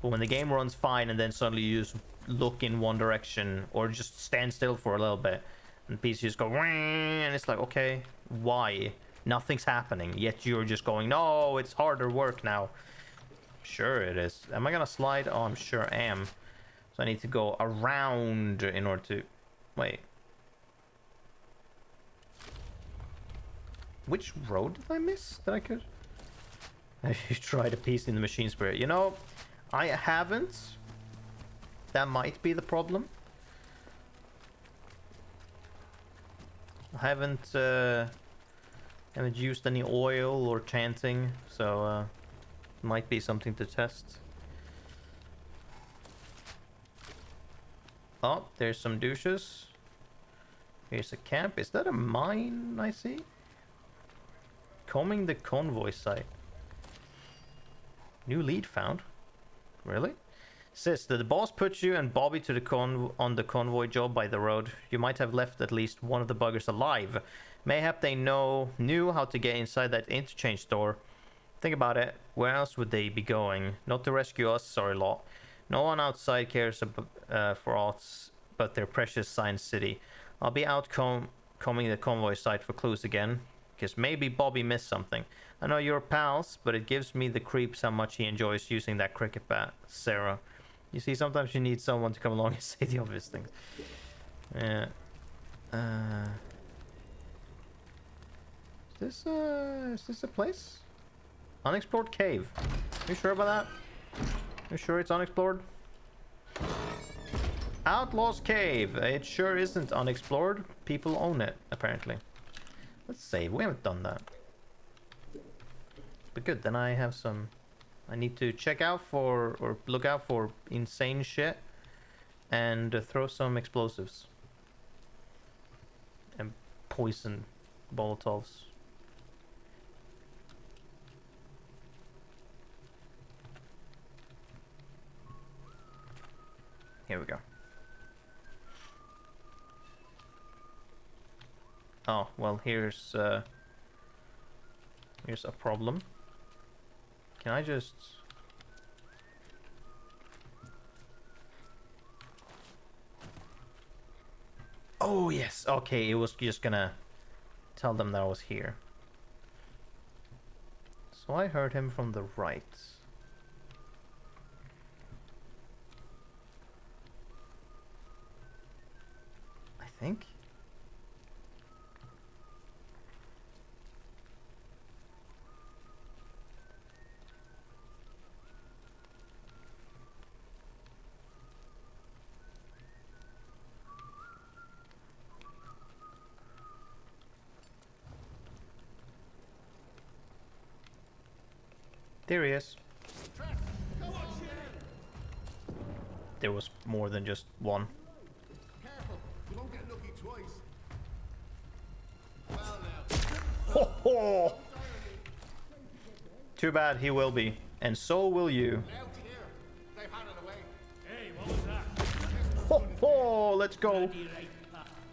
But when the game runs fine and then suddenly you just look in one direction or just stand still for a little bit, And PCs just go, "Wah," and it's like, okay, why? Nothing's happening, yet you're just going, no, it's harder work now. Sure it is. Am I gonna slide? Oh, I'm sure I am. So I need to go around in order to... Wait. Which road did I miss that I could... I should try the piece in the machine spirit. You know, I haven't. That might be the problem. I haven't used any oil or chanting, so might be something to test. Oh, there's some douches. Here's a camp. Is that a mine I see? Combing the convoy site. New lead found. Really? Sis, did the boss put you and Bobby to the on the convoy job by the road? You might have left at least one of the buggers alive. Mayhap they knew how to get inside that interchange store. Think about it. Where else would they be going? Not to rescue us, sorry lot. No one outside cares for us but their precious science city. I'll be out combing the convoy site for clues again, because maybe Bobby missed something. I know you're pals, but it gives me the creeps how much he enjoys using that cricket bat. Sarah. You see, sometimes you need someone to come along and say the obvious things. Yeah. Is this a place? Unexplored cave. You sure about that? You sure it's unexplored? Outlaw's Cave. It sure isn't unexplored. People own it, apparently. Let's save. We haven't done that. But good, then I have some... I need to check out for, or look out for insane shit. And throw some explosives. And poison Molotovs. Here we go. Oh, well, here's a problem. Can I just... Oh, yes. Okay, it was just gonna tell them that I was here. So I heard him from the right. I think. There he is. There was more than just one. Careful, you won't get lucky twice. Ho ho! Too bad he will be, and so will you. They've had it away. Hey, what was that? Ho ho! Let's go.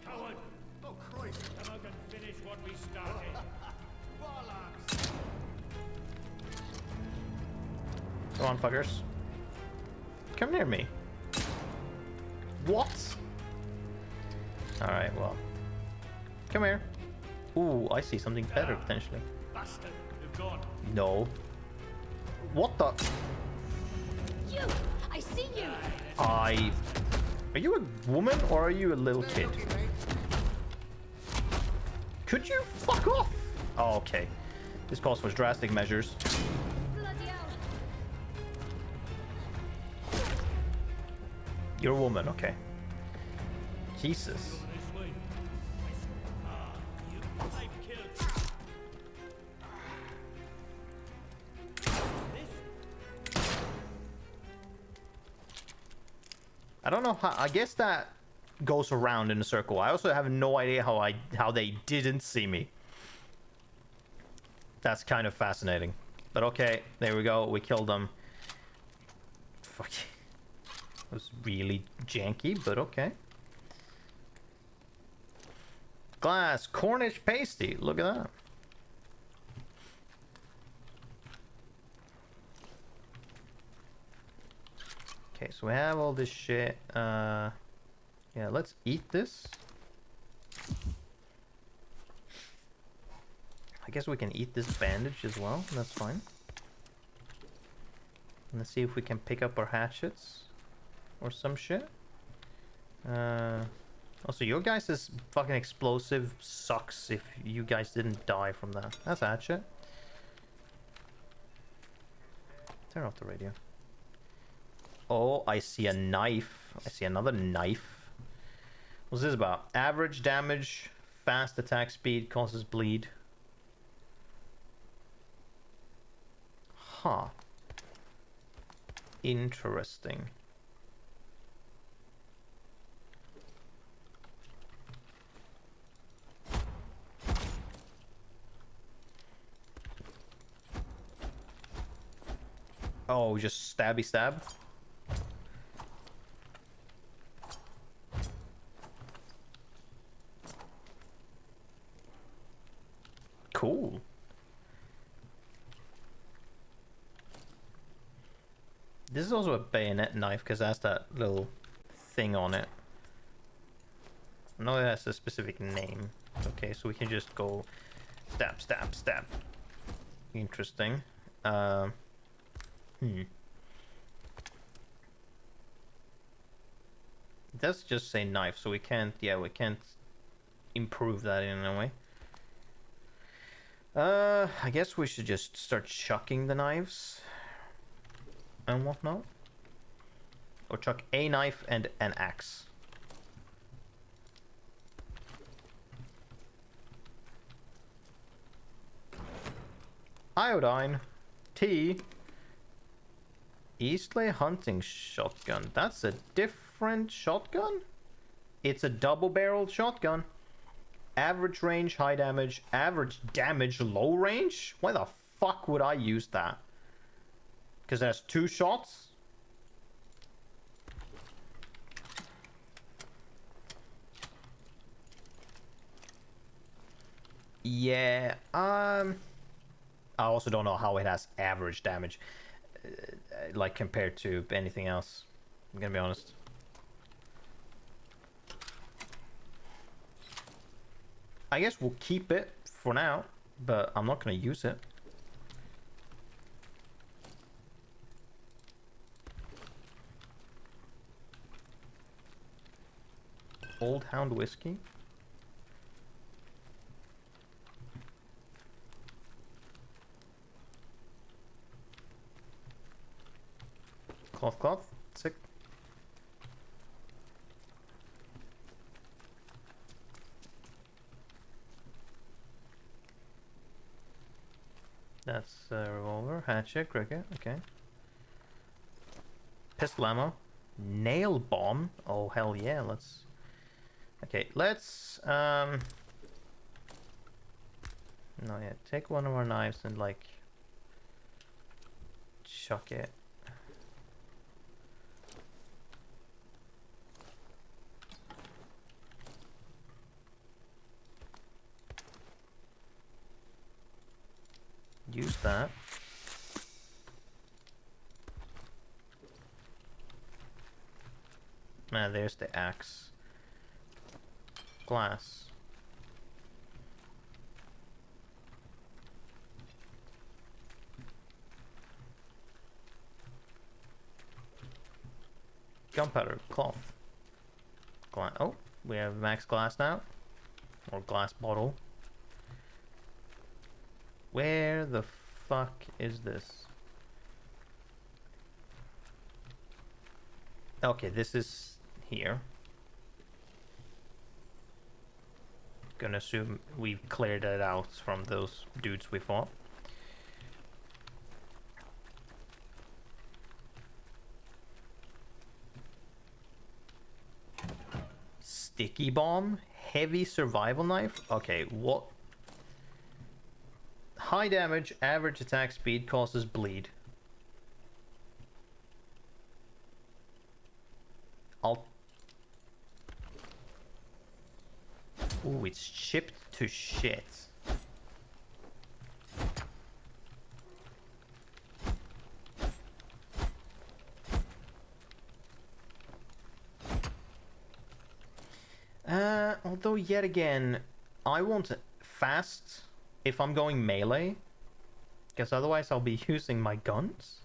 Coward! Oh, Christ. Come out and finish what we started. Bollocks. Come on, fuckers. Come near me. What? Alright, well. Come here. Ooh, I see something better, potentially. Bastard, you've gone. No. What the? You! I see you! Are you a woman or are you a little kid? Could you fuck off? Oh, okay. This calls for drastic measures. You're a woman, okay. Jesus. I don't know how. I guess that goes around in a circle. I also have no idea how they didn't see me. That's kind of fascinating. But okay, there we go. We killed them. Fuck. It was really janky, but okay. Glass Cornish pasty. Look at that. Okay, so we have all this shit. Yeah, let's eat this. I guess we can eat this bandage as well. That's fine. Let's see if we can pick up our hatchets or some shit. Also, your guys' fucking explosive sucks if you guys didn't die from that. That's a hatchet. Turn off the radio. Oh, I see a knife. I see another knife. What's this about? Average damage, fast attack speed, causes bleed. Huh. Interesting. Oh, just stabby stab. Cool. This is also a bayonet knife because it has that little thing on it. I know it has a specific name. Okay, so we can just go stab, stab, stab. Interesting. It does just say knife, so we can't, yeah, we can't improve that in a way. I guess we should just start chucking the knives and whatnot. Or chuck a knife and an axe. Iodine. T. Eastley hunting shotgun. That's a different shotgun? It's a double-barreled shotgun. Average range, high damage. Average damage, low range? Why the fuck would I use that? Because there's 2 shots? Yeah, I also don't know how it has average damage. Like compared to anything else. I'm gonna be honest. I guess we'll keep it for now, but I'm not gonna use it. Old Hound whiskey. Cloth, cloth. Sick. That's a revolver. Hatchet, cricket. Okay. Pistol ammo. Nail bomb. Oh, hell yeah. Let's... Okay, let's... No, yeah. Take one of our knives and, like... chuck it. Use that. Ah, there's the axe. Glass. Gunpowder. Cloth. Glass. Oh, we have max glass now. Or glass bottle. Where the fuck is this? Okay, this is here. Gonna assume we've cleared it out from those dudes we fought. Sticky bomb? Heavy survival knife? Okay, what? High damage, average attack speed, causes bleed. Ooh, it's chipped to shit. Although yet again, I want fast if I'm going melee, because otherwise I'll be using my guns.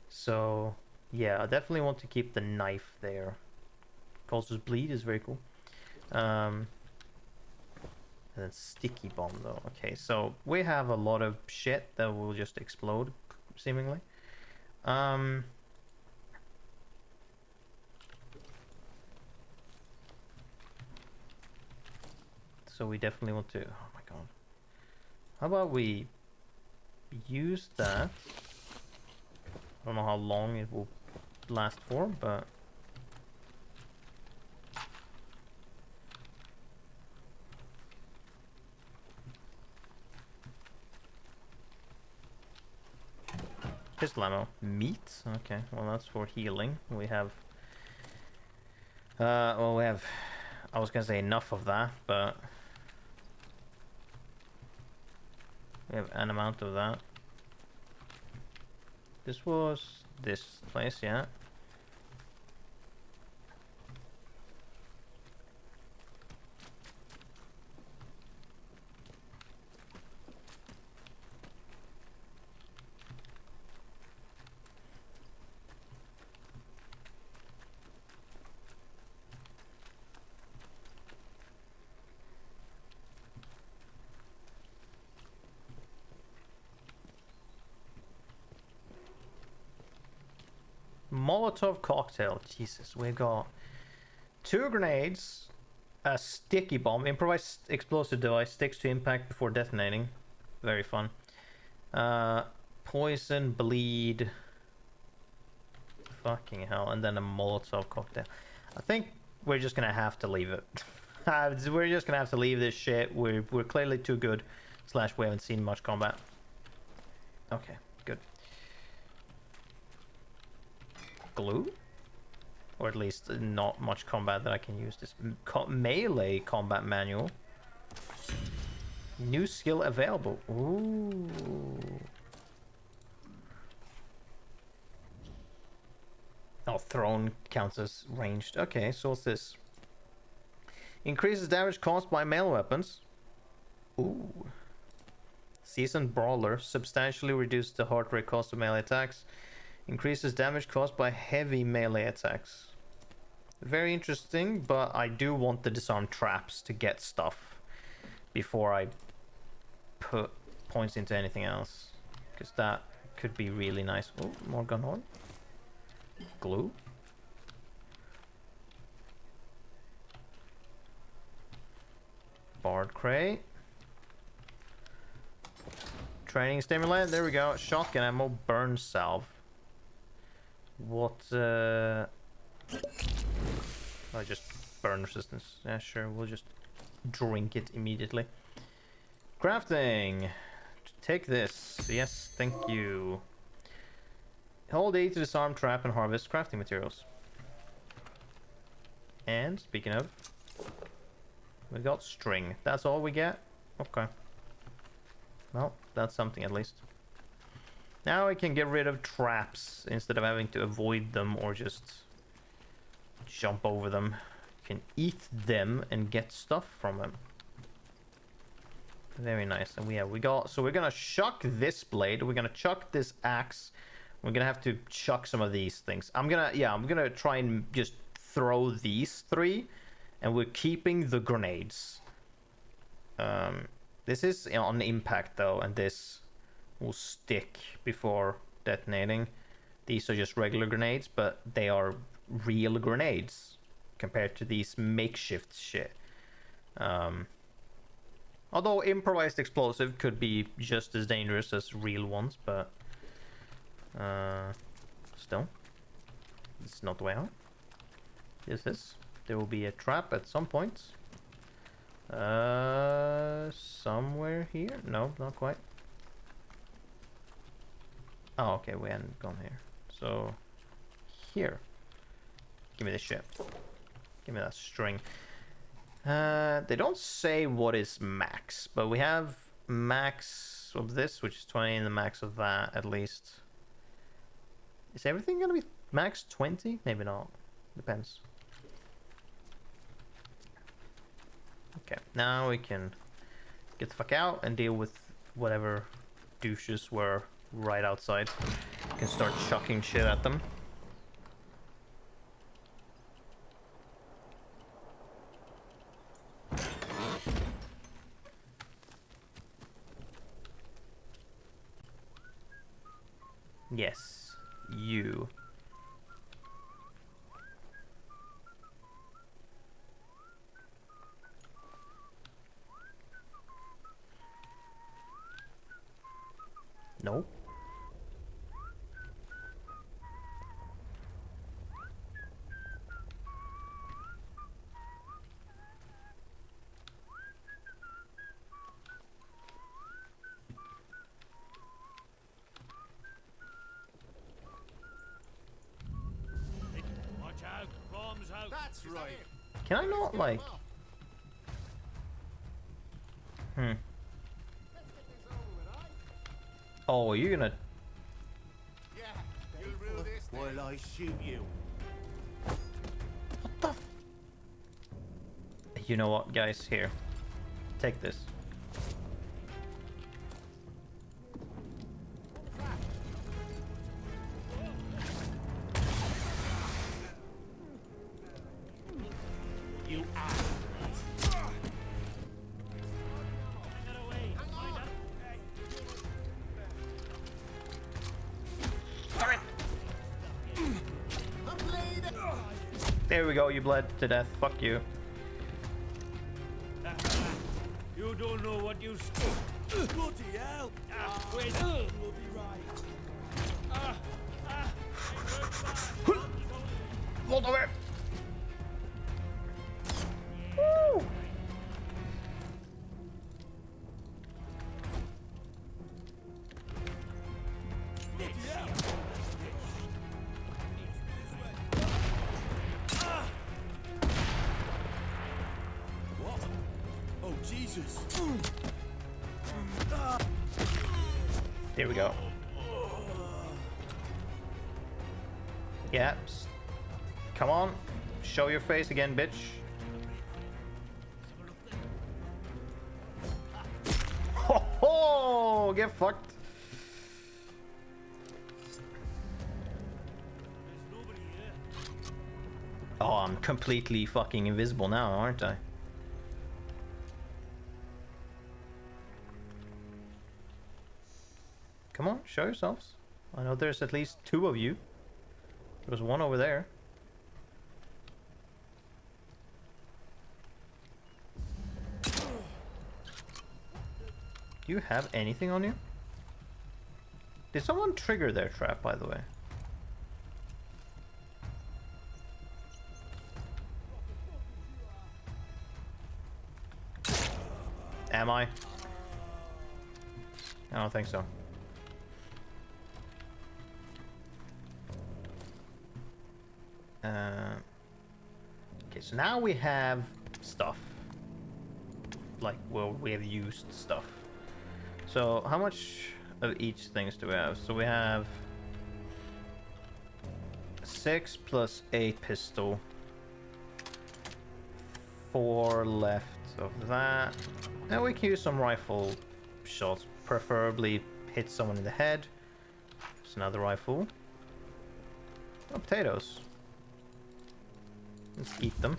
So yeah, I definitely want to keep the knife there. Causes bleed is very cool. And then sticky bomb though. Okay, so we have a lot of shit that will just explode, seemingly. So we definitely want to. Oh my god. How about we use that? I don't know how long it will last for, but pistol ammo. Meat? Okay, well that's for healing. We have well we have, I was gonna say enough of that, but we have an amount of that. This was this place, yeah. Molotov cocktail. Jesus, we got 2 grenades, a sticky bomb, improvised explosive device, sticks to impact before detonating. Very fun. Poison, bleed. Fucking hell, and then a Molotov cocktail. I think we're just gonna have to leave it. We're just gonna have to leave this shit. We're clearly too good. / we haven't seen much combat. Okay, good. Glue? Or at least not much combat that I can use. This melee combat manual. New skill available. Ooh. Oh, thrown counts as ranged. Okay, so what's this? Increases damage caused by melee weapons. Ooh. Seasoned Brawler. Substantially reduces the heart rate cost of melee attacks. Increases damage caused by heavy melee attacks. Very interesting, but I do want the disarm traps to get stuff before I put points into anything else. Because that could be really nice. Oh, more gun horn. Glue. Bard crate. Training stimulant. There we go. Shotgun ammo. Burn salve. What? Oh, just burn resistance. Yeah, sure. We'll just drink it immediately. Crafting. Take this. Yes, thank you. Hold E to disarm, trap, and harvest crafting materials. And speaking of, we got string. That's all we get? Okay. Well, that's something at least. Now we can get rid of traps instead of having to avoid them or just jump over them. You can eat them and get stuff from them. Very nice. And we got, so we're gonna chuck this blade, we're gonna chuck this axe, we're gonna have to chuck some of these things. I'm gonna try and just throw these 3, and we're keeping the grenades. This is on impact though, and this will stick before detonating. These are just regular grenades, but they are real grenades compared to these makeshift shit. Although improvised explosive could be just as dangerous as real ones, but still, this is not the way out. This is. There will be a trap at some point. Somewhere here? No, not quite. Oh, okay, we hadn't gone here. So, here. Give me this shit. Give me that string. They don't say what is max, but we have max of this, which is 20, and the max of that, at least. Is everything gonna be max 20? Maybe not. Depends. Okay, now we can get the fuck out and deal with whatever douches were right outside. You can start chucking shit at them. Yes, you. No. Watch out, bombs out. That's right. Can I not, like... Oh, you're gonna... Yeah, you'll rule this thing. While I shoot you. What the f... You know what, guys? Here. Take this. You ass. There we go, you bled to death. Fuck you. You don't know what you... Bloody hell! Wait. Bloody right. Lot of it. Woo! What? Oh, Jesus. There we go. Yeah. Come on. Show your face again, bitch. Ho ho! Get fucked. Oh, I'm completely fucking invisible now, aren't I? Come on, show yourselves. I know there's at least 2 of you. There's one over there. Do you have anything on you? Did someone trigger their trap, by the way? Am I? I don't think so. Okay, so now we have stuff. Like, well, we have used stuff. So, how much of each things do we have? So we have 6 plus 8 pistol. 4 left of that. Now we can use some rifle shots, preferably hit someone in the head. There's another rifle. Oh, potatoes. Let's eat them.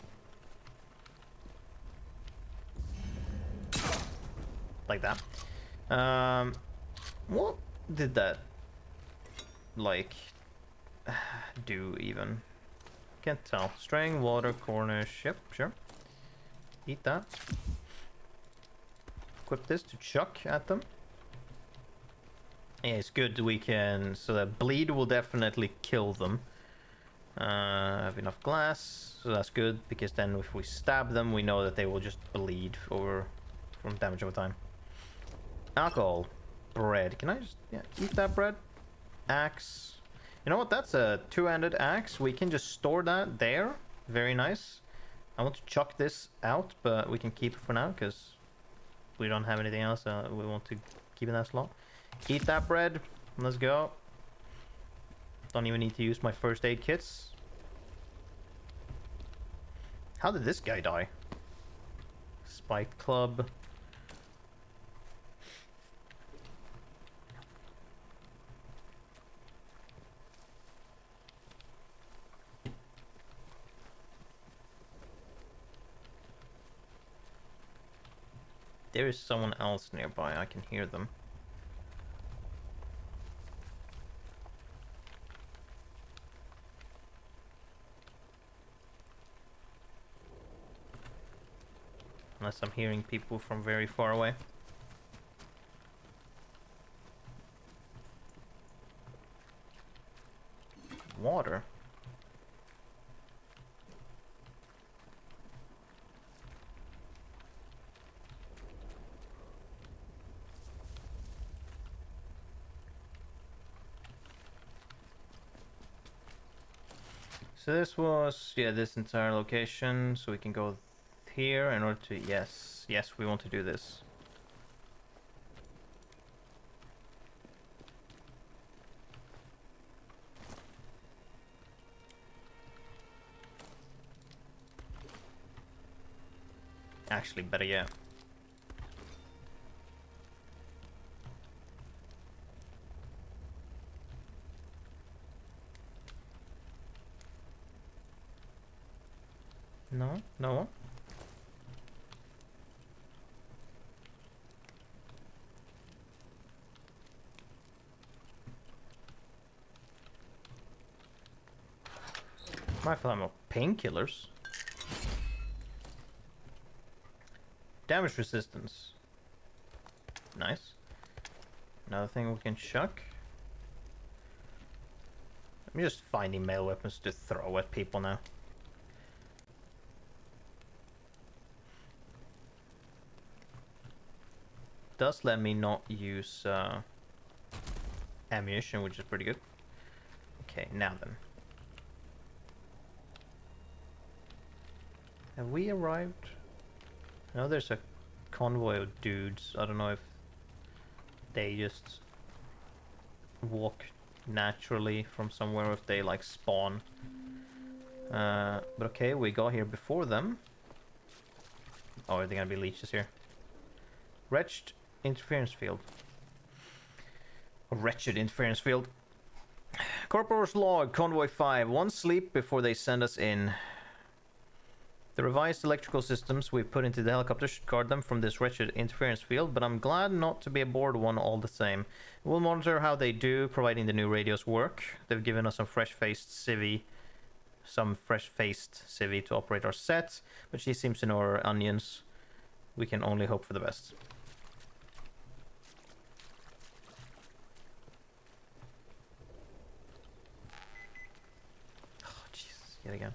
Like that. What did that, like, do even? Can't tell. String, water, Cornish. Yep, sure. Eat that. Equip this to chuck at them. Yeah, it's good we can... So that bleed will definitely kill them. Have enough glass, so that's good, because then if we stab them, we know that they will just bleed from damage over time. Alcohol. Bread. Can I just eat that bread? Axe. You know what? That's a 2-handed axe. We can just store that there. Very nice. I want to chuck this out, but we can keep it for now, because we don't have anything else. We want to keep in that slot. Eat that bread. Let's go. Don't even need to use my first aid kits. How did this guy die? Spiked club. There is someone else nearby. I can hear them. Unless I'm hearing people from very far away. Water. So this was, yeah, this entire location, so we can go here in order to, yes, we want to do this. Actually, better yet. No. Rifle ammo, painkillers. Damage resistance. Nice. Another thing we can chuck. I'm just finding melee weapons to throw at people now. Does let me not use ammunition, which is pretty good. Okay, now then. Have we arrived? I know there's a convoy of dudes. I don't know if they just walk naturally from somewhere, or if they like spawn. But okay, we got here before them. Oh, are there gonna be leeches here? Wretched interference field. A wretched interference field. Corporal's log, Convoy 5. One sleep before they send us in. The revised electrical systems we put into the helicopter should guard them from this wretched interference field, but I'm glad not to be aboard one all the same. We'll monitor how they do, providing the new radios work. They've given us some fresh-faced civvy to operate our set, but she seems to know her onions. We can only hope for the best. Oh, Jesus, yet again.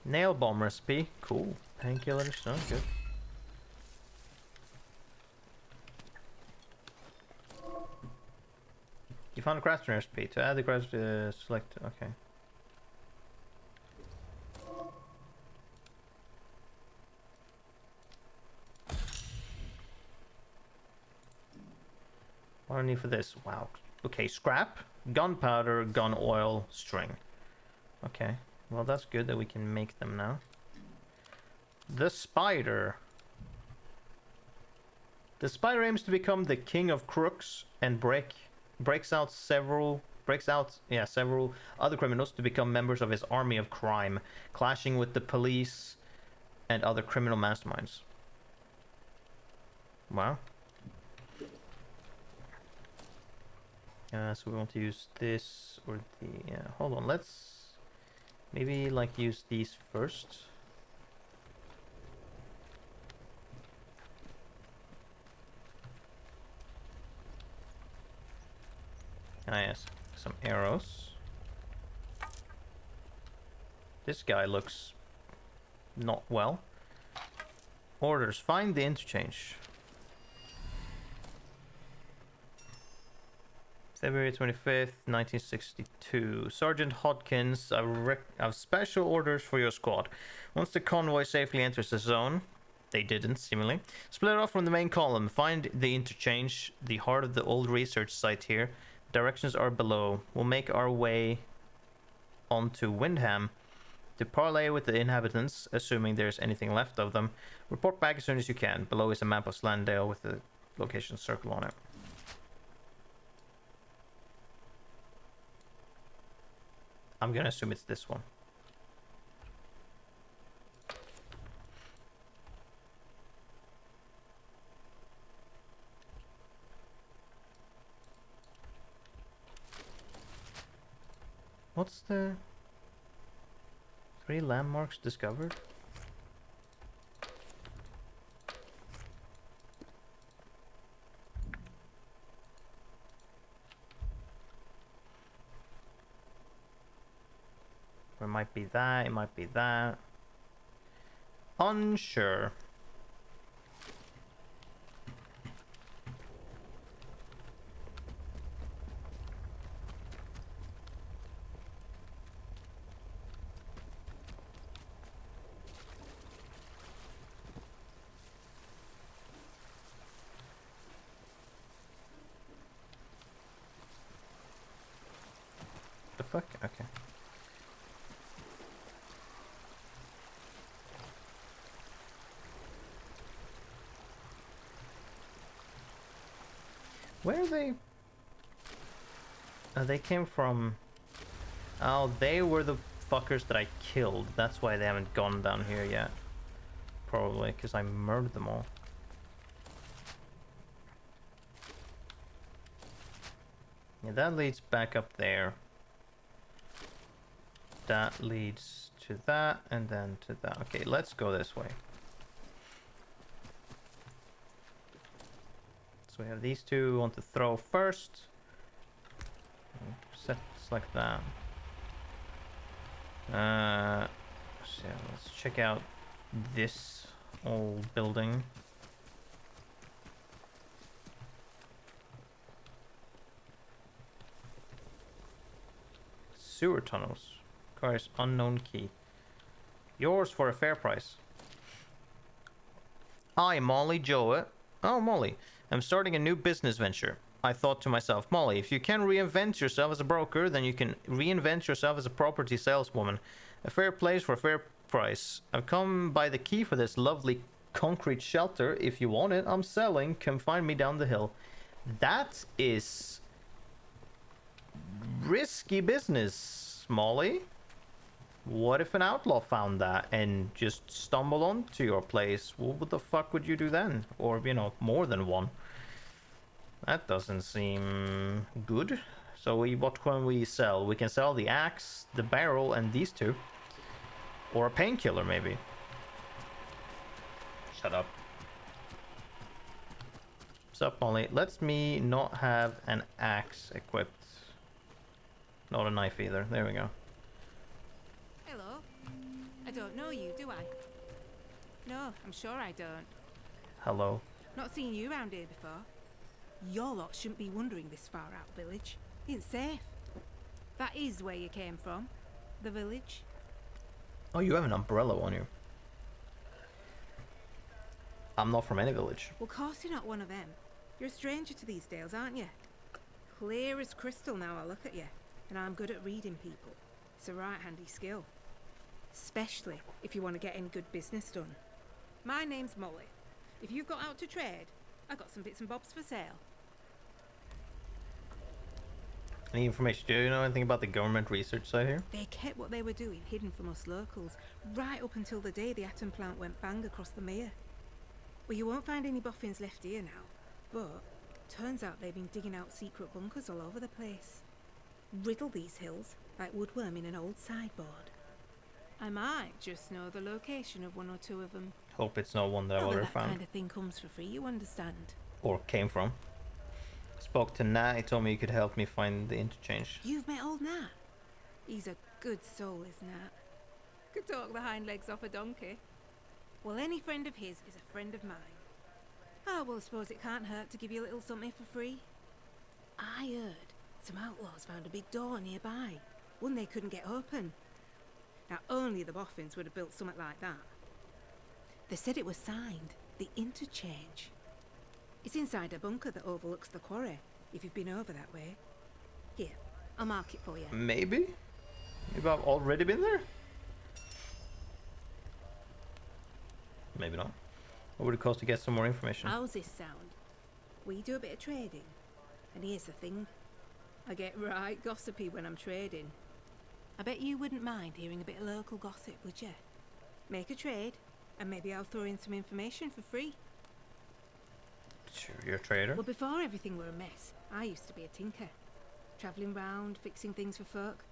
Nail bomb recipe, cool. Painkillers, no, good. You found a crafting recipe. To add the craft, select, okay. What do I need for this? Wow. Okay, scrap, gunpowder, gun oil, string. Okay. Well, that's good that we can make them now. The spider. The spider aims to become the king of crooks and breaks out several other criminals to become members of his army of crime, clashing with the police and other criminal masterminds. Wow. So we want to use this or the... Yeah, hold on, let's... Maybe, like, use these first. Ah, yes. Some arrows. This guy looks not well. Orders. Find the interchange. February 25th, 1962. Sergeant Hodkins, I have special orders for your squad. Once the convoy safely enters the zone, they didn't, seemingly, split off from the main column. Find the interchange, the heart of the old research site here. Directions are below. We'll make our way onto Windham To parley with the inhabitants, assuming there's anything left of them. Report back as soon as you can. Below is a map of Slandale with the location circle on it. I'm gonna assume it's this one. What's the 3 landmarks discovered? It might be that, it might be that. Unsure. The fuck? Okay. Where are they? They came from... Oh, they were the fuckers that I killed. That's why they haven't gone down here yet. Probably, because I murdered them all. Yeah, that leads back up there. That leads to that, and then to that. Okay, let's go this way. So we have these two we want to throw first. Sets like that. So yeah, let's check out this old building. Sewer tunnels. Requires unknown key. Yours for a fair price. Hi, Molly Jowett. Oh, Molly. I'm starting a new business venture. I thought to myself, Molly, if you can reinvent yourself as a broker, then you can reinvent yourself as a property saleswoman. A fair place for a fair price. I've come by the key for this lovely concrete shelter. If you want it, I'm selling. Come find me down the hill. That is risky business, Molly. What if an outlaw found that and just stumbled onto your place? Well, what the fuck would you do then? Or, you know, more than one. That doesn't seem good. So what can we sell? We can sell the axe, the barrel, and these two. Or a painkiller, maybe. Shut up. What's up, Molly? Let me not have an axe equipped. Not a knife either. There we go. Hello. I don't know you, do I? No, I'm sure I don't. Hello. Not seen you around here before. Your lot shouldn't be wandering this far out village. It's safe. That is where you came from. The village. Oh, you have an umbrella on you. I'm not from any village. Well, of course you're not one of them. You're a stranger to these dales, aren't you? Clear as crystal now I look at you. And I'm good at reading people. It's a right handy skill. Especially if you want to get any good business done. My name's Molly. If you've got out to trade, I've got some bits and bobs for sale. Any information? Do you know anything about the government research site here? They kept what they were doing hidden from us locals, right up until the day the atom plant went bang across the mere. Well, you won't find any boffins left here now, but turns out they've been digging out secret bunkers all over the place. Riddle these hills like woodworm in an old sideboard. I might just know the location of one or two of them. Hope it's not one that I've Not already that found. kind of thing comes for free, you understand? Or came from. Spoke to Nat, he told me you could help me find the interchange. You've met old Nat? He's a good soul, is Nat. Could talk the hind legs off a donkey. Well, any friend of his is a friend of mine. Oh, well, I suppose it can't hurt to give you a little something for free. I heard some outlaws found a big door nearby, one they couldn't get open. Now, only the boffins would have built something like that. They said it was signed, the interchange. It's inside a bunker that overlooks the quarry, if you've been over that way. Here, I'll mark it for you. Maybe? Maybe I've already been there? Maybe not. What would it cost to get some more information? How's this sound? We do a bit of trading. And here's the thing. I get right gossipy when I'm trading. I bet you wouldn't mind hearing a bit of local gossip, would you? Make a trade, and maybe I'll throw in some information for free. Sure, you're a trader. Well, before everything were a mess, I used to be a tinker. Travelling round, fixing things for folk.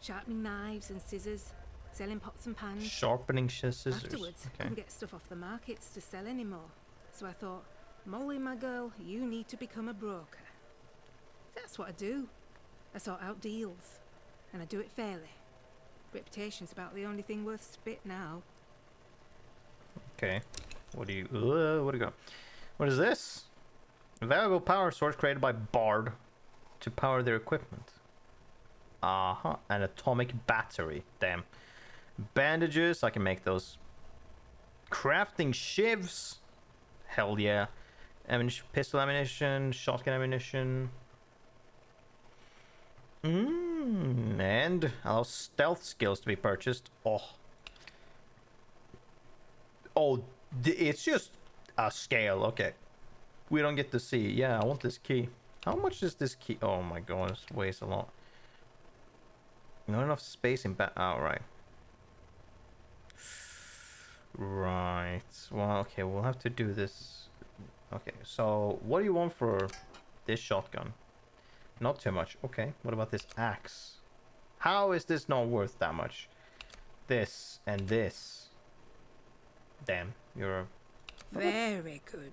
Sharpening knives and scissors. Selling pots and pans. Sharpening scissors. Afterwards, Okay. couldn't get stuff off the markets to sell anymore. So I thought, Molly, my girl, you need to become a broker. That's what I do. I sort out deals. And I do it fairly. Reputation's about the only thing worth spit now. Okay. What do you... where'd it go? What is this? A valuable power source created by Bard to power their equipment. Uh-huh. An atomic battery. Damn. Bandages. I can make those. Crafting shivs. Hell yeah. Pistol ammunition. Shotgun ammunition. And allow stealth skills to be purchased. Oh. Oh, it's just a scale. Okay. We don't get to see. Yeah, I want this key. How much is this key? Oh my god, this weighs a lot. Not enough space in back. Oh, right. Right. Well, okay, we'll have to do this. Okay, so what do you want for this shotgun? Not too much. Okay, what about this axe? How is this not worth that much? This and this. Damn, you're a... Very good.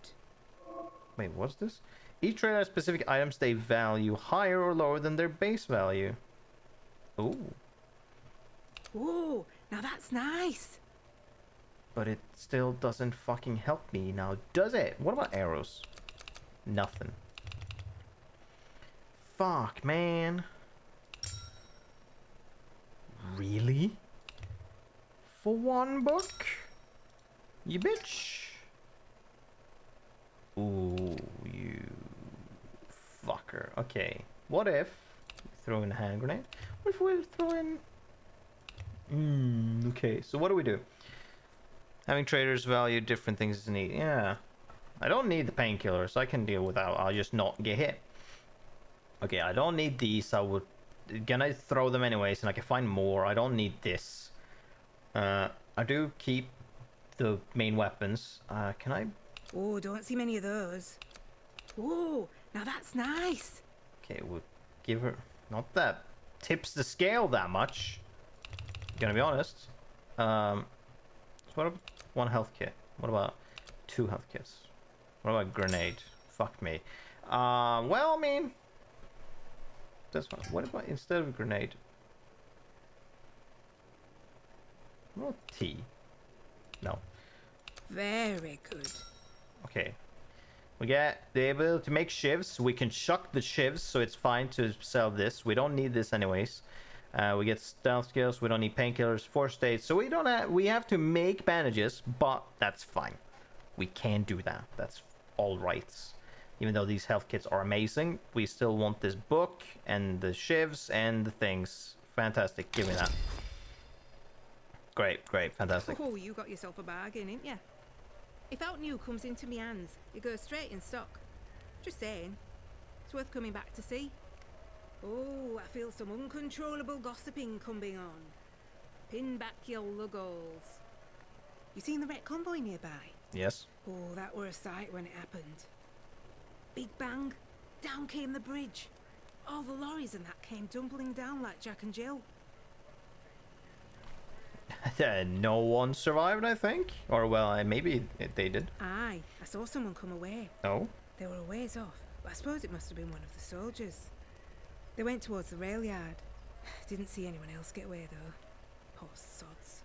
Wait, what's this? Each trader has specific items they value higher or lower than their base value. Ooh. Ooh, now that's nice. But it still doesn't fucking help me now, does it? What about arrows? Nothing. Fuck, man. Really? For one book? You bitch. Ooh, you fucker. Okay. What if we throw in a hand grenade? What if we throw in... okay, so what do we do? Having traders value different things is neat. Yeah. I don't need the painkillers. I can deal without. I'll just not get hit. Okay, I don't need these. I would... Gonna throw them anyways, and I can find more. I don't need this. I do keep the main weapons. Can I... Oh, don't see many of those. Oh, now that's nice. Okay, we'll give her... Not that tips the scale that much. Gonna be honest. So what about one health kit? What about 2 health kits? What about grenade? Fuck me. Well, I mean... That's fine. What about instead of a grenade? What about tea? No. Very good. Okay. We get the ability to make shivs. We can chuck the shivs, so it's fine to sell this. We don't need this anyways. We get stealth skills. We don't need painkillers, 4 states. So we don't have... We have to make bandages, but that's fine. We can do that. That's all right. Even though these health kits are amazing, we still want this book and the shivs and the things. Fantastic. Give me that. Great, great, fantastic. Oh, you got yourself a bargain, ain't ya? If out new comes into me hands, it goes straight in stock. Just saying. It's worth coming back to see. Oh, I feel some uncontrollable gossiping coming on. Pin back your luggles. You seen the wreck convoy nearby? Yes. Oh, that were a sight when it happened. Big bang, down came the bridge. All the lorries and that came tumbling down like Jack and Jill. No one survived, I think. Or, well, maybe they did. Aye, I saw someone come away. No? They were a ways off, but I suppose it must have been one of the soldiers. They went towards the rail yard. Didn't see anyone else get away, though. Poor sods.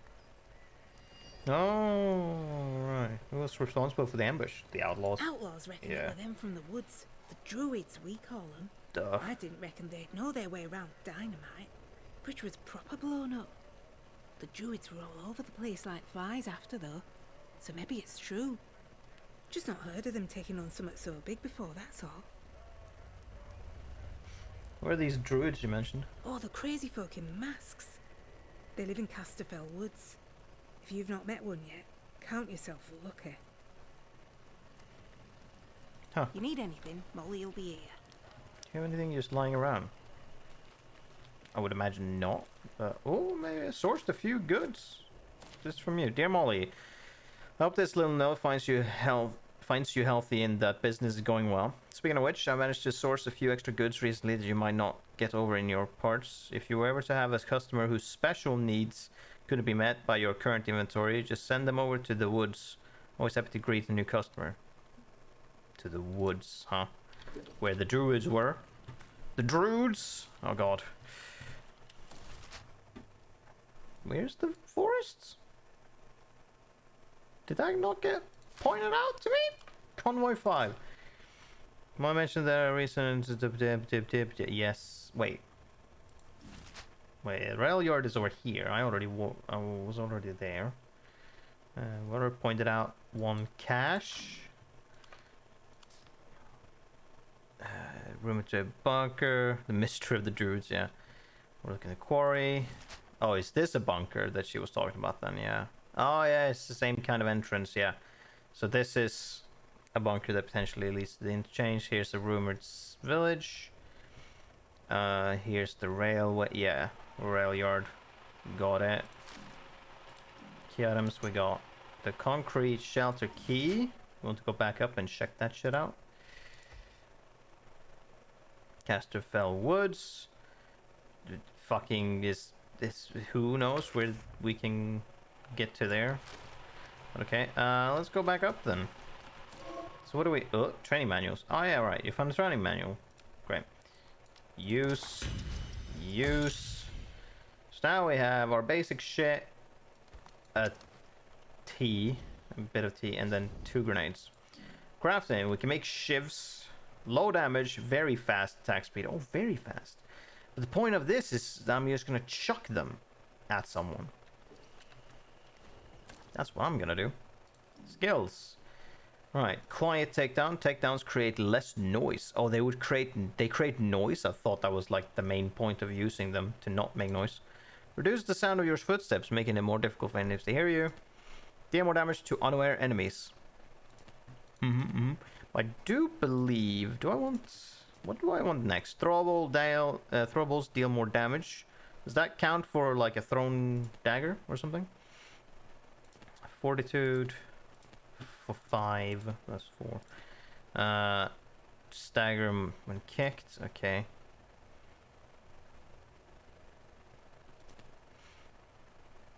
Oh, right. Who was responsible for the ambush? The outlaws? Outlaws reckon it were them from the woods. The druids, we call them. Duh. I didn't reckon they'd know their way around dynamite. Bridge was proper blown up. The druids were all over the place like flies after, though. So maybe it's true. Just not heard of them taking on something so big before, that's all. Where are these druids you mentioned? Oh, the crazy folk in masks. They live in Casterfell Woods. If you've not met one yet, Count yourself lucky. Huh. You need anything, Molly'll be here. Do you have anything just lying around? I would imagine not. Oh, maybe I sourced a few goods. Just from you. Dear Molly, I hope this little note finds you healthy and that business is going well. Speaking of which, I managed to source a few extra goods recently that you might not get over in your parts. If you were ever to have a customer whose special needs couldn't be met by your current inventory, just send them over to the woods. Always happy to greet a new customer. To the woods, huh? Where the druids were. The druids! Oh god. Where's the forests? Did that not get pointed out to me? Convoy 5. I mentioned there a recent... Yes. Wait. Wait, rail yard is over here. I was already there. Water pointed out one cache. Room to a bunker. The mystery of the druids, yeah. We're looking at the quarry. Oh, is this a bunker that she was talking about then? Yeah. Oh, yeah, it's the same kind of entrance, yeah. So this is a bunker that potentially leads to the interchange. Here's the rumored village. Here's the railway. Yeah, rail yard. Got it. Key items, we got the concrete shelter key. We want to go back up and check that shit out. Casterfell Woods. Fucking is this, who knows where we can get to there. Okay, let's go back up then. So what do we... Oh, training manuals. Oh yeah, right, you found the training manual. Great. Use. So now we have our basic shit. A bit of tea, and then 2 grenades. Crafting, we can make shivs. Low damage, very fast attack speed. Oh, very fast. But the point of this is that I'm just gonna chuck them at someone. That's what I'm gonna do. Skills. Right, quiet takedown. Takedowns create less noise. Oh, they create noise? I thought that was like the main point of using them, to not make noise. Reduce the sound of your footsteps, making it more difficult for enemies to hear you. Deal more damage to unaware enemies. I do believe... Do I want... What do I want next? Throwables deal more damage. Does that count for like a thrown dagger or something? Fortitude for 5. That's 4. Stagger when kicked. Okay.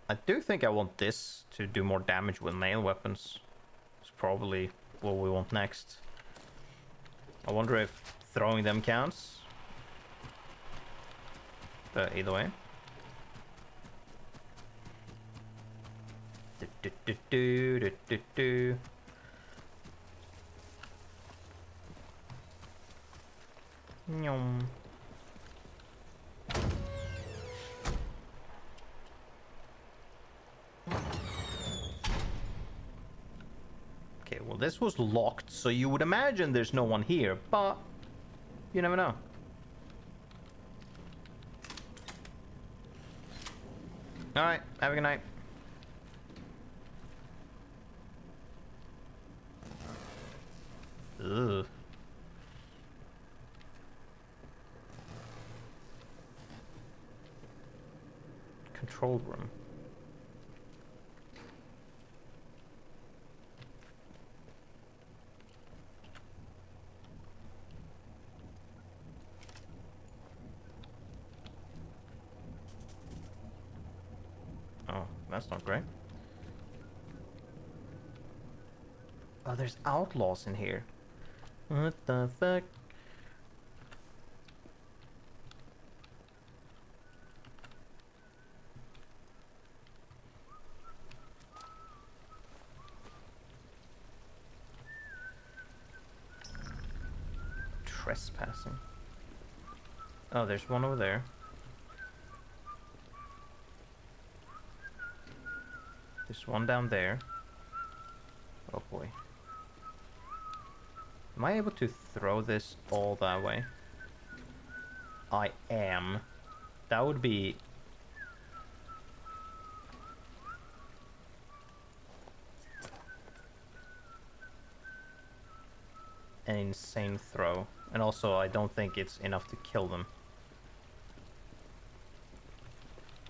I do think I want this to do more damage with nail weapons. It's probably what we want next. I wonder if throwing them counts. But either way. Nyom. Okay, well this was locked, so you would imagine there's no one here, but you never know. Alright, have a good night. Ugh. Control room. Oh, that's not great. Oh, there's outlaws in here. What the fuck? Trespassing. Oh, there's one over there. There's one down there. Oh boy. Am I able to throw this all that way? I am. That would be... an insane throw. And also, I don't think it's enough to kill them.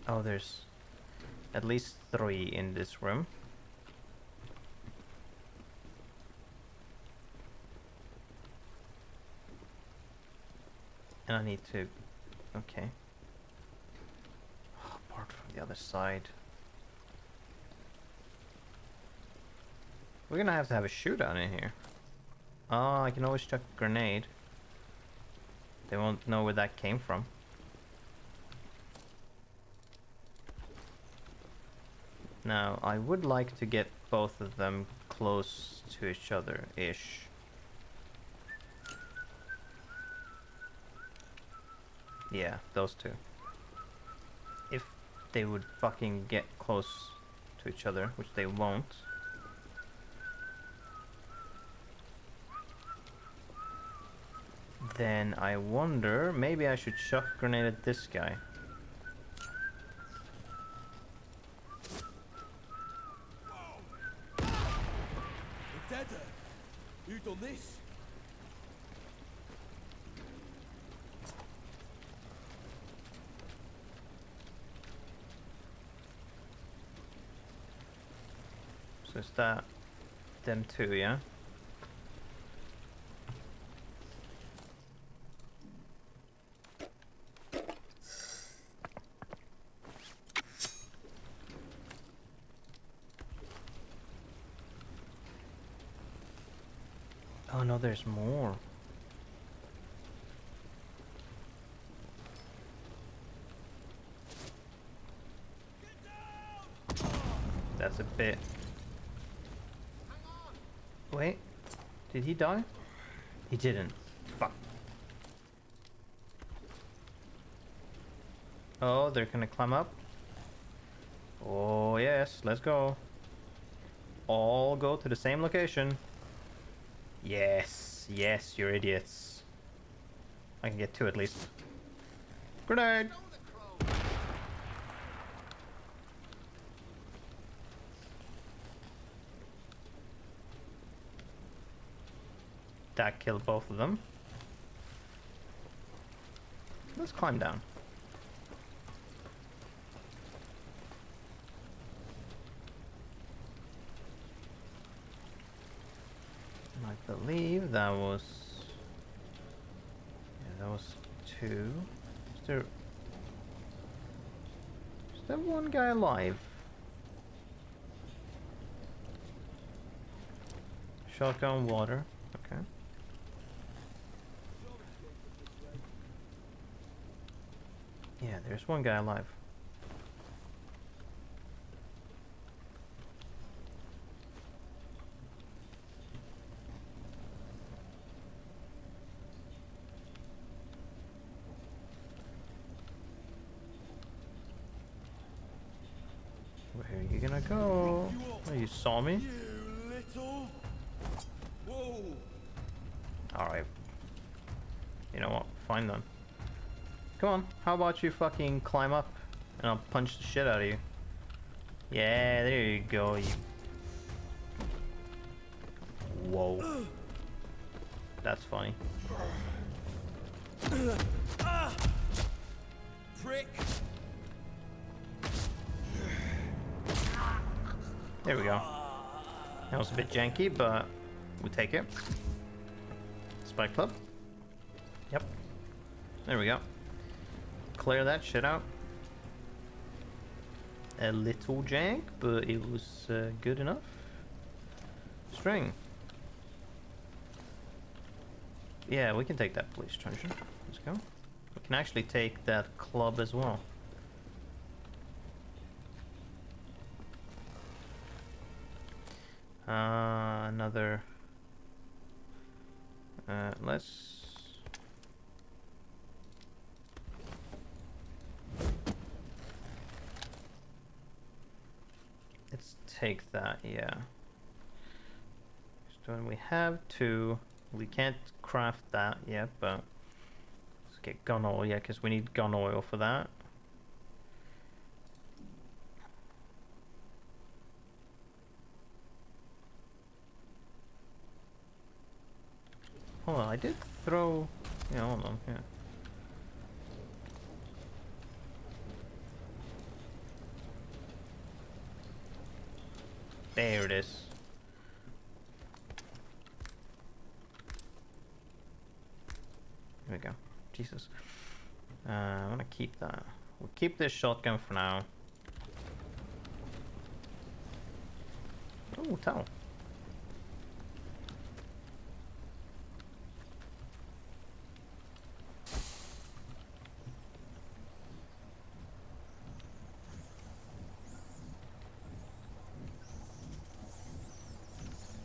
Oh, there's at least 3 in this room. And I need to... Okay. Apart from the other side. We're gonna have to have a shootout in here. Oh, I can always chuck a grenade. They won't know where that came from. Now, I would like to get both of them close to each other-ish. Yeah, those two. If they would fucking get close to each other, which they won't. Then I wonder, maybe I should chuck a grenade at this guy. Dada, who done this? So is that them two, yeah? Oh no, there's more. That's a bit... Wait, did he die? He didn't. Fuck. Oh, they're gonna climb up. Oh yes, let's go. All go to the same location. Yes, yes, you're idiots. I can get 2 at least. Grenade! That killed both of them. Let's climb down. I believe that was... Yeah, that was 2. Is there... Is there one guy alive? Shotgun water. Okay. Yeah, there's one guy alive. Where are you gonna go? Oh, you saw me? You little... Whoa! Alright. You know what? Fine then. Come on, how about you fucking climb up and I'll punch the shit out of you. Yeah, there you go, you... Whoa. That's funny. Prick! There we go. That was a bit janky, but we'll take it. Spike Club. Yep. There we go. Clear that shit out. A little jank, but it was good enough. String. Yeah, we can take that police truncheon. Let's go. We can actually take that club as well. Another... let's... Let's take that, yeah. So we have 2. We can't craft that yet, but let's get gun oil, yeah, because we need gun oil for that. hold on, I did throw... Yeah, hold on, yeah. There it is. Here we go. Jesus. I want to keep that. We'll keep this shotgun for now. Oh, towel.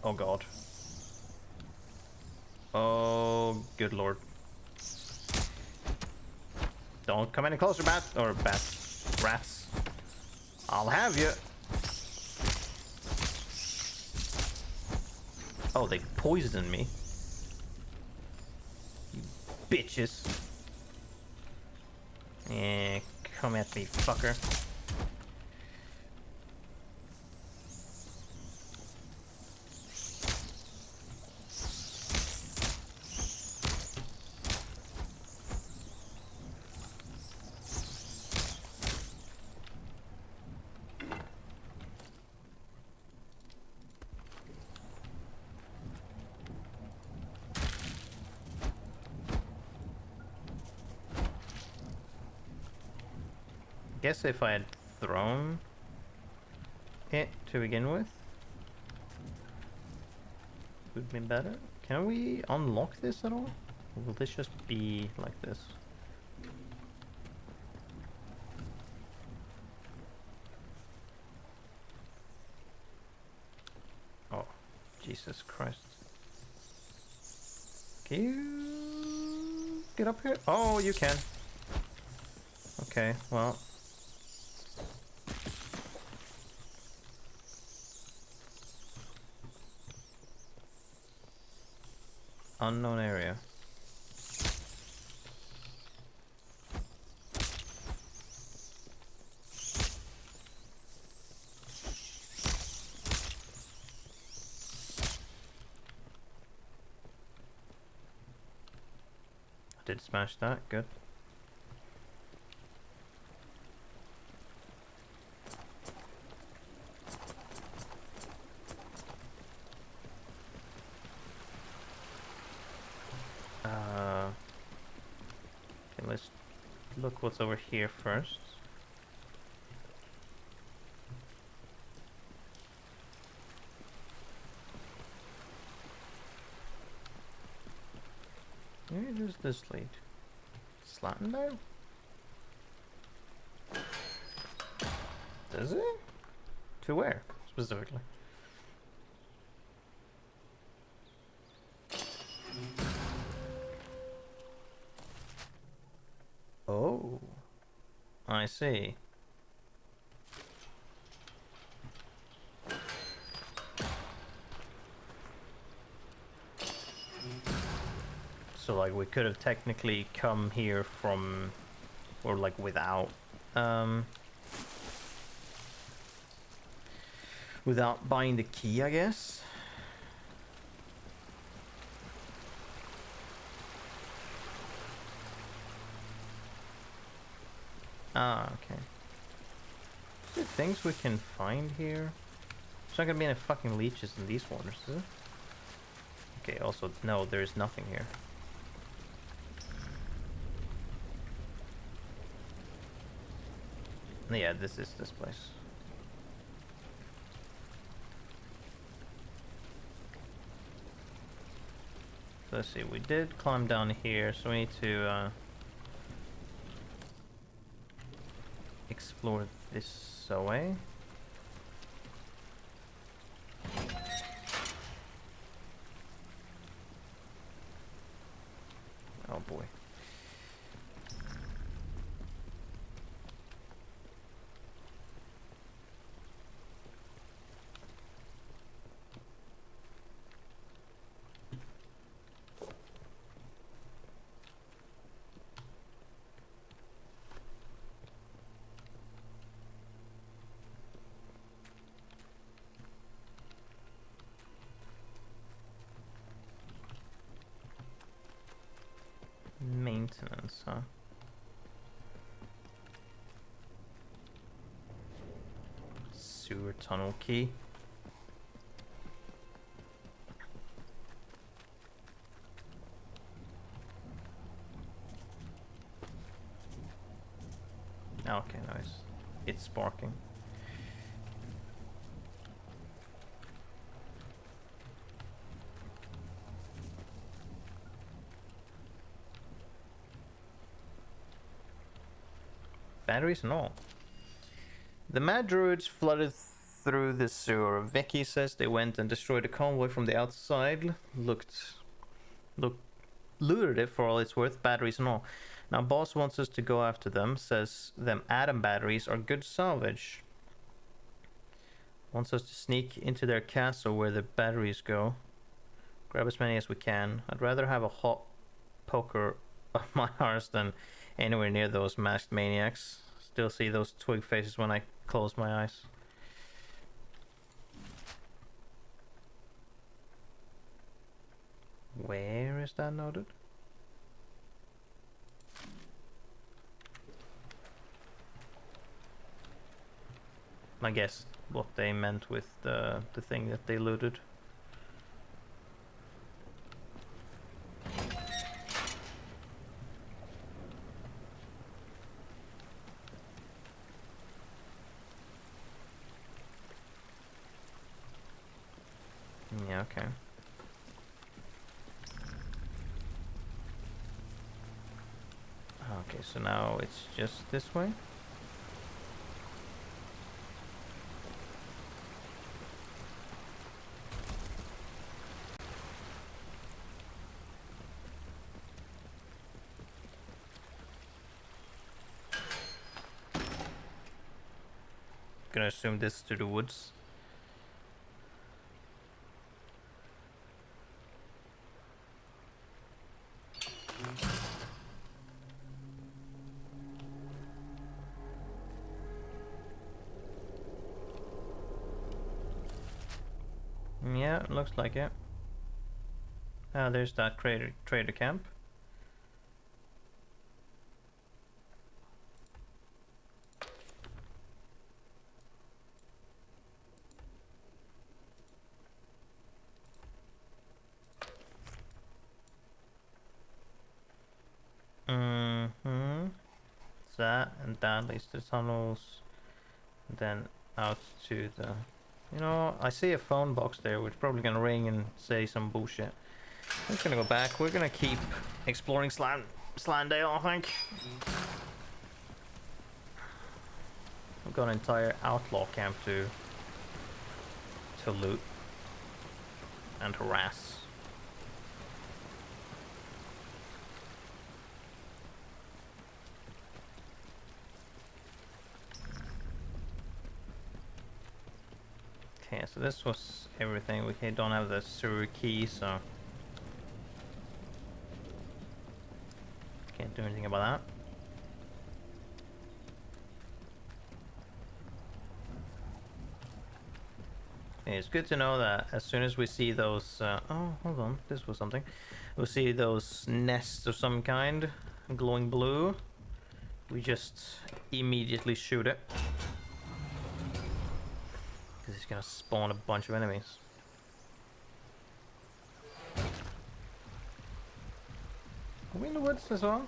Oh god. Oh, good lord. Don't come any closer, bat. Or bats. Rats. I'll have you. Oh, they poisoned me. You bitches. Yeah, come at me, fucker. Guess if I had thrown it to begin with, would have been better. Can we unlock this at all? Or will this just be like this? Oh, Jesus Christ. Can you get up here? Oh, you can. Okay, well. Unknown area. I did smash that, good. Okay, let's look what's over here first. Where does this lead? Slatting down? Does it? To where, specifically? Oh, I see. So like we could have technically come here from, or like without, without buying the key, I guess. Ah, okay. Is there things we can find here? There's not gonna be any fucking leeches in these waters, is it? Okay, also, no, there's nothing here. Yeah, this is this place. So let's see, we did climb down here, so we need to explore this way. Oh boy. sense, huh? Sewer tunnel key. Okay, nice. It's sparking. Batteries and all. The mad druids flooded through the sewer. Vicky says they went and destroyed a convoy from the outside. Looted it for all it's worth, batteries and all. Now boss wants us to go after them, says them atom batteries are good salvage. Wants us to sneak into their castle where the batteries go. Grab as many as we can. I'd rather have a hot poker of my arse than anywhere near those masked maniacs. Still see those twig faces when I close my eyes. Where is that noted? I guess what they meant with the thing that they looted. Yeah, okay. Okay, so now it's just this way? Gonna assume this to the woods. Yeah, it looks like it. Ah, there's that trader camp. That and that leads to tunnels. Then out to the... You know, I see a phone box there which is probably gonna ring and say some bullshit. I'm just gonna go back. We're gonna keep exploring Slandale, I think. We've got an entire outlaw camp to loot and harass. Okay, so this was everything. We don't have the sewer key, so can't do anything about that. Okay, it's good to know that as soon as we see those... oh, hold on, this was something. We'll see those nests of some kind glowing blue. We just immediately shoot it. Because it's gonna spawn a bunch of enemies. Are we in the woods as well?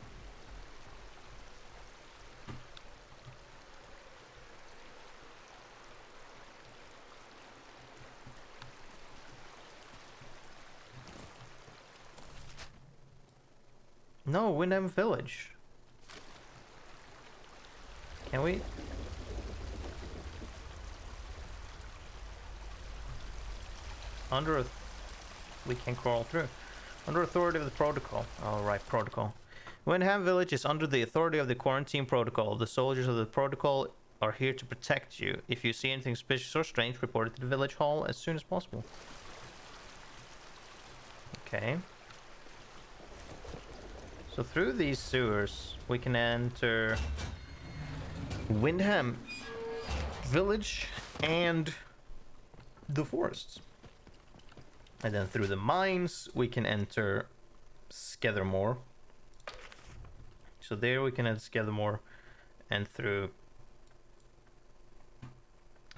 No, Windham Village. Can we? We can crawl through. Under authority of the protocol. Oh, right, protocol. Windham Village is under the authority of the quarantine protocol. The soldiers of the protocol are here to protect you. If you see anything suspicious or strange, report it to the village hall as soon as possible. Okay. So through these sewers, we can enter Windham Village and the forests. And then through the mines, we can enter Skethermore. So there we can head Skidmore, and through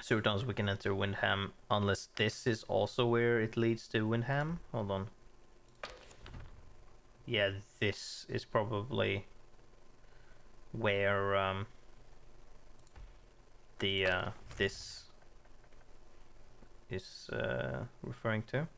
sewer tunnels we can enter Windham, unless this is also where it leads to Windham. Hold on. Yeah, this is probably where this is referring to.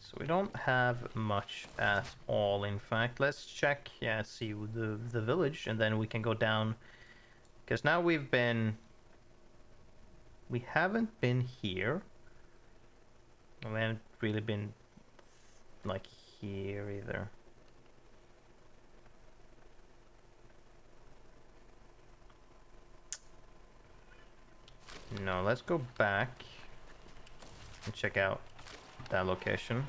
So we don't have much at all, in fact. Let's check, yeah, see the village, and then we can go down. Because now we haven't been here. We haven't really been, like, here either. No, let's go back and check out that location.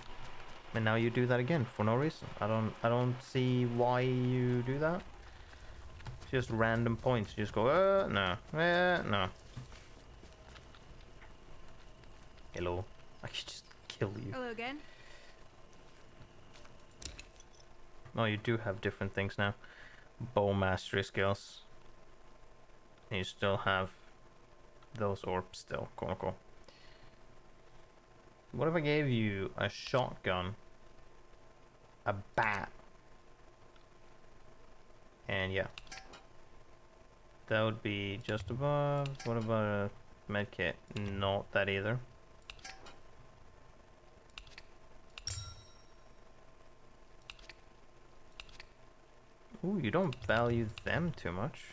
And now you do that again for no reason. I don't see why you do that. Just random points. You just go, no, no. Hello. I should just kill you. Hello again. Oh, you do have different things now. Bow mastery skills. And you still have those orbs still. Cool. What if I gave you a shotgun, a bat, and yeah, that would be just above. What about a medkit? Not that either. Ooh, you don't value them too much.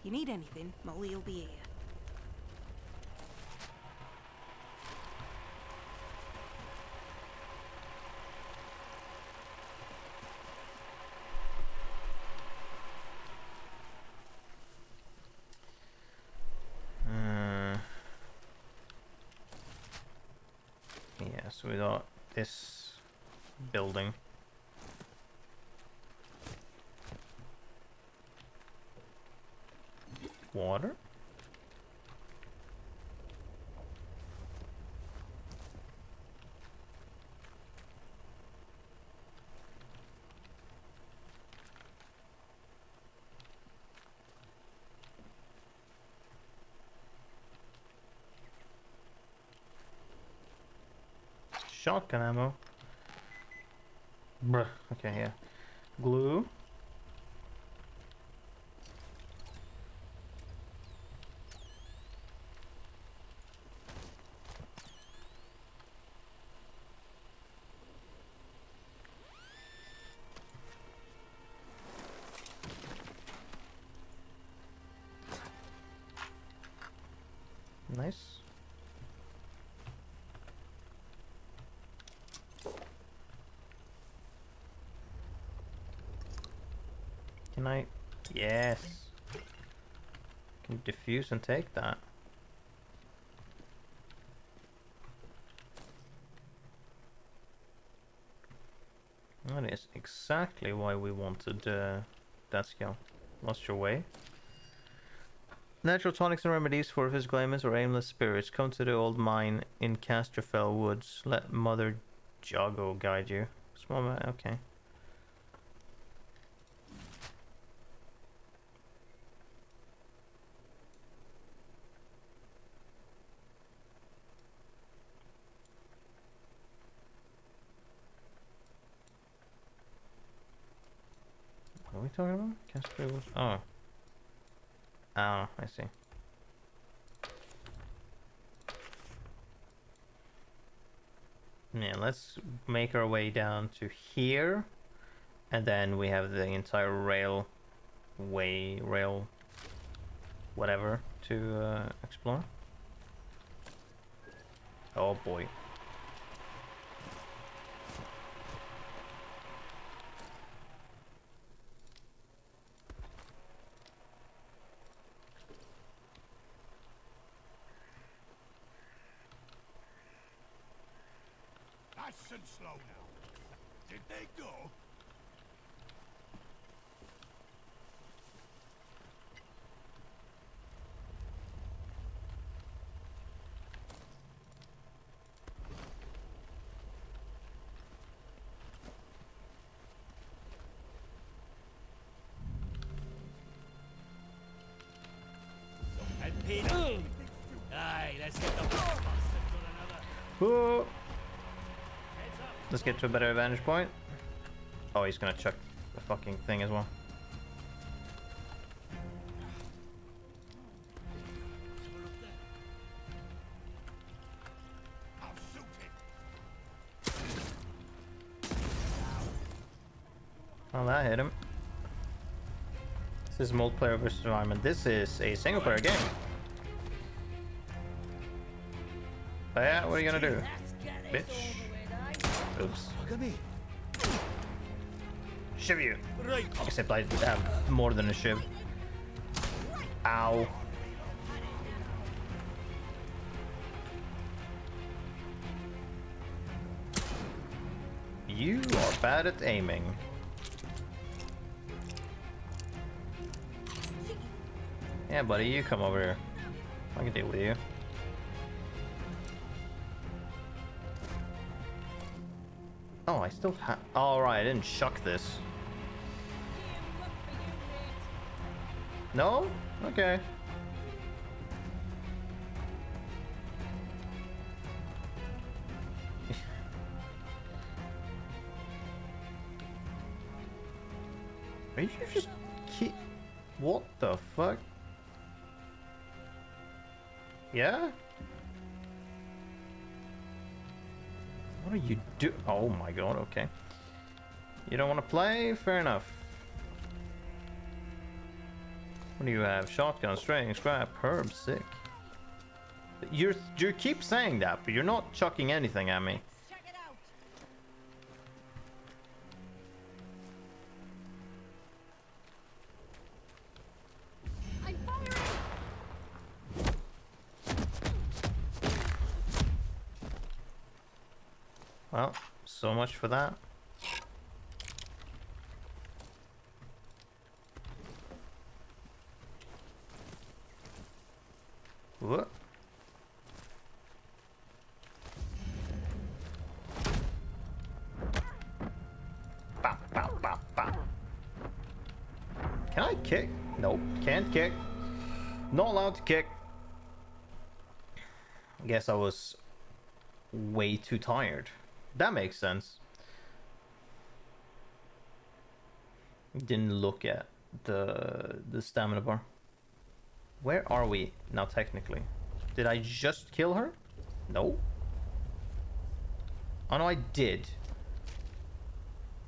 You need anything, Molly will be here. Yeah, so we got this building. Water? Shotgun ammo. Bruh. Okay, yeah. Glue. Nice. Can I? Yes. Can defuse and take that. That is exactly why we wanted that skill. Lost your way. Natural tonics and remedies for physical ailments or aimless spirits. Come to the old mine in Casterfell Woods. Let Mother Jago guide you. Small man, okay. What are we talking about? Casterfell Woods? Oh. Oh, I see. Yeah, let's make our way down to here. And then we have the entire rail whatever to explore. Oh boy. Nice and slow now. Did they go? And Peter. Aye, let's get the bastard to another. Whoa. Let's get to a better vantage point. Oh, he's gonna chuck the fucking thing as well. Well, that hit him. This is multiplayer versus environment. This is a single player game. But yeah, what are you gonna do? Bitch. Oops. Look at me. Shiv you. Right. Except I have more than a shiv. Ow. You are bad at aiming. Yeah, buddy, you come over here. I can deal with you. Oh, I still have. Oh, right, I didn't shuck this. No? Okay. Are you just what the fuck? Yeah? What are you do? Oh my god, okay. You don't want to play? Fair enough. What do you have? Shotgun, string, scrap, herb, sick. You keep saying that, but you're not chucking anything at me. Well, so much for that. What? Bow, bow, bow, bow. Can I kick? Nope, can't kick. Not allowed to kick. I guess I was way too tired. That makes sense. Didn't look at the stamina bar. Where are we now technically? Did I just kill her? No. Oh no, I did.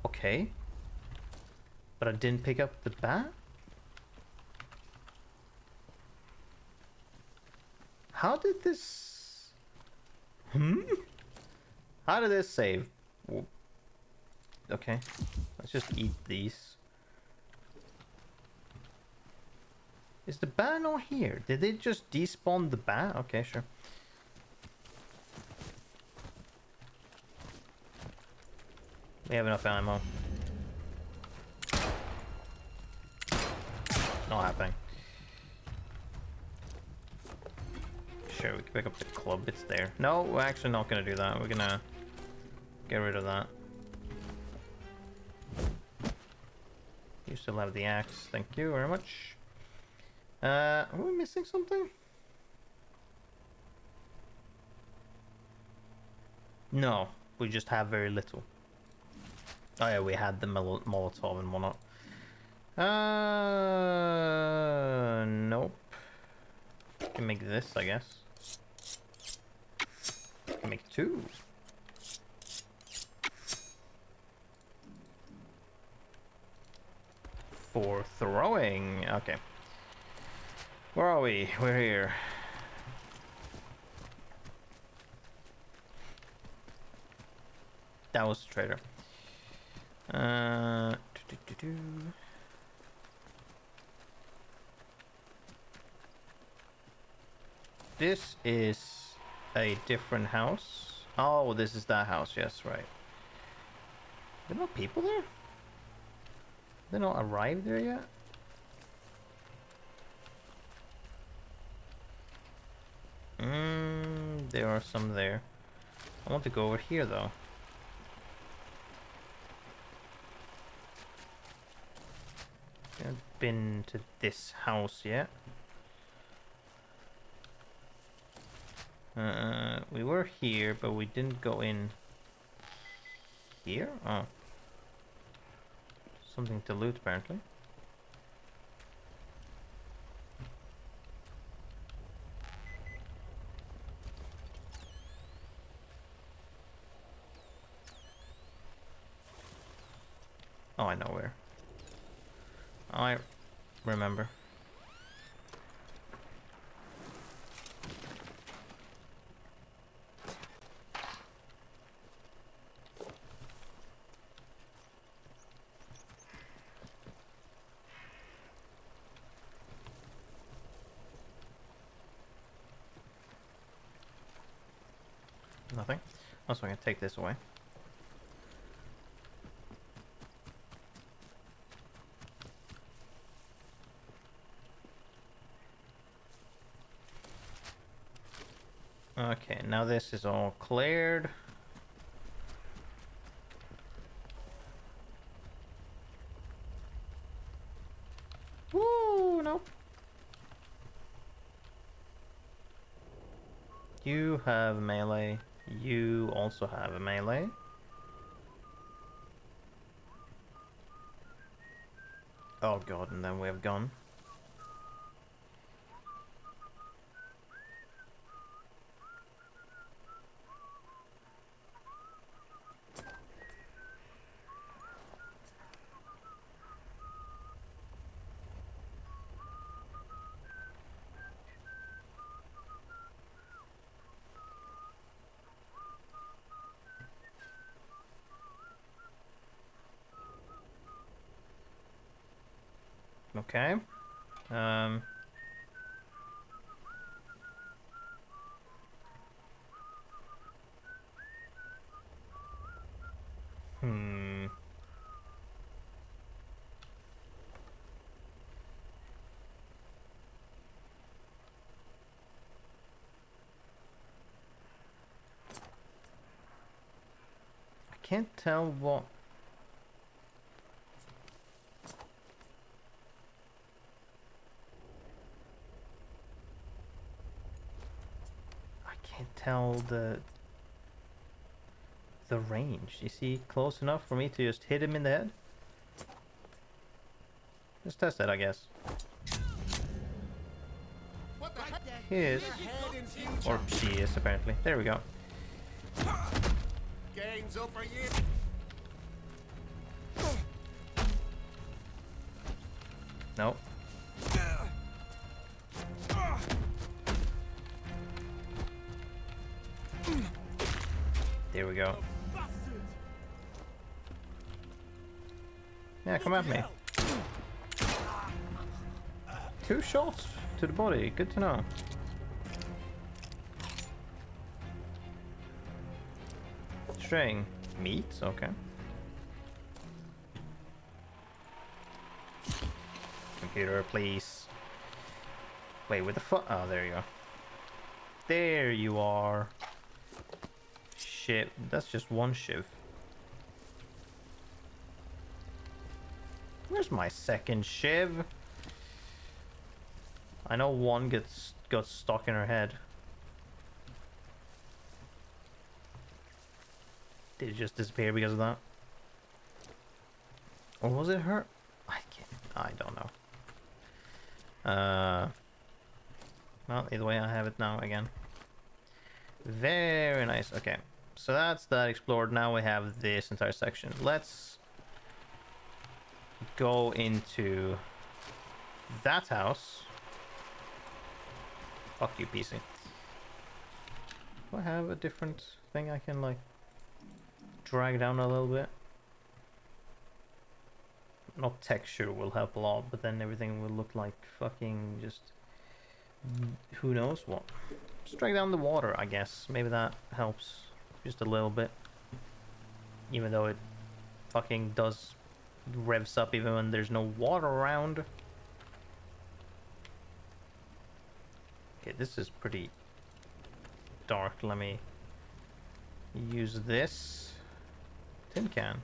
Okay. But I didn't pick up the bat? How did this... How did this save? Okay. Let's just eat these. Is the bat not here? Did they just despawn the bat? Okay, sure. We have enough ammo. Not happening. Sure, we can pick up the club. It's there. No, we're actually not gonna do that. We're gonna get rid of that. You still have the axe. Thank you very much. Are we missing something? No, we just have very little. Oh yeah, we had the Molotov and whatnot. Nope. Can make this, I guess. Can make two. for throwing. Okay. Where are we? We're here. That was the trader. This is a different house. Oh, this is that house. Yes, right. There are no people there? They not arrived there yet? There are some there. I want to go over here though. I haven't been to this house yet. We were here, but we didn't go in here? Oh. Something to loot, apparently. Oh, I know where. I remember. Nothing. Also, I can take this away. Okay, now this is all cleared. Woo, nope. You have melee. You also have a melee. Oh god, and then we have gun. Okay. I can't tell what... I can't tell the range. Is he close enough for me to just hit him in the head? Let's test it, I guess. He is. Or she is, apparently. There we go. Game's over you. Nope. There we go. Yeah, come at me. 2 shots to the body. Good to know. String. Meat? Okay. Computer, please. Wait, where the fuck? Oh, there you go. There you are. Shit, that's just one shiv. Where's my second shiv? I know one got stuck in her head. Did it just disappear because of that? Or was it her? I don't know. Well, either way, I have it now again. Very nice. Okay, so that's that explored. Now we have this entire section. Let's go into that house. Fuck you, PC. Do I have a different thing I can, like, drag down a little bit? Not texture will help a lot, but then everything will look like fucking just... who knows what. Just drag down the water, I guess. Maybe that helps just a little bit. Even though it fucking does revs up even when there's no water around. Okay, this is pretty dark. Let me use this tin can.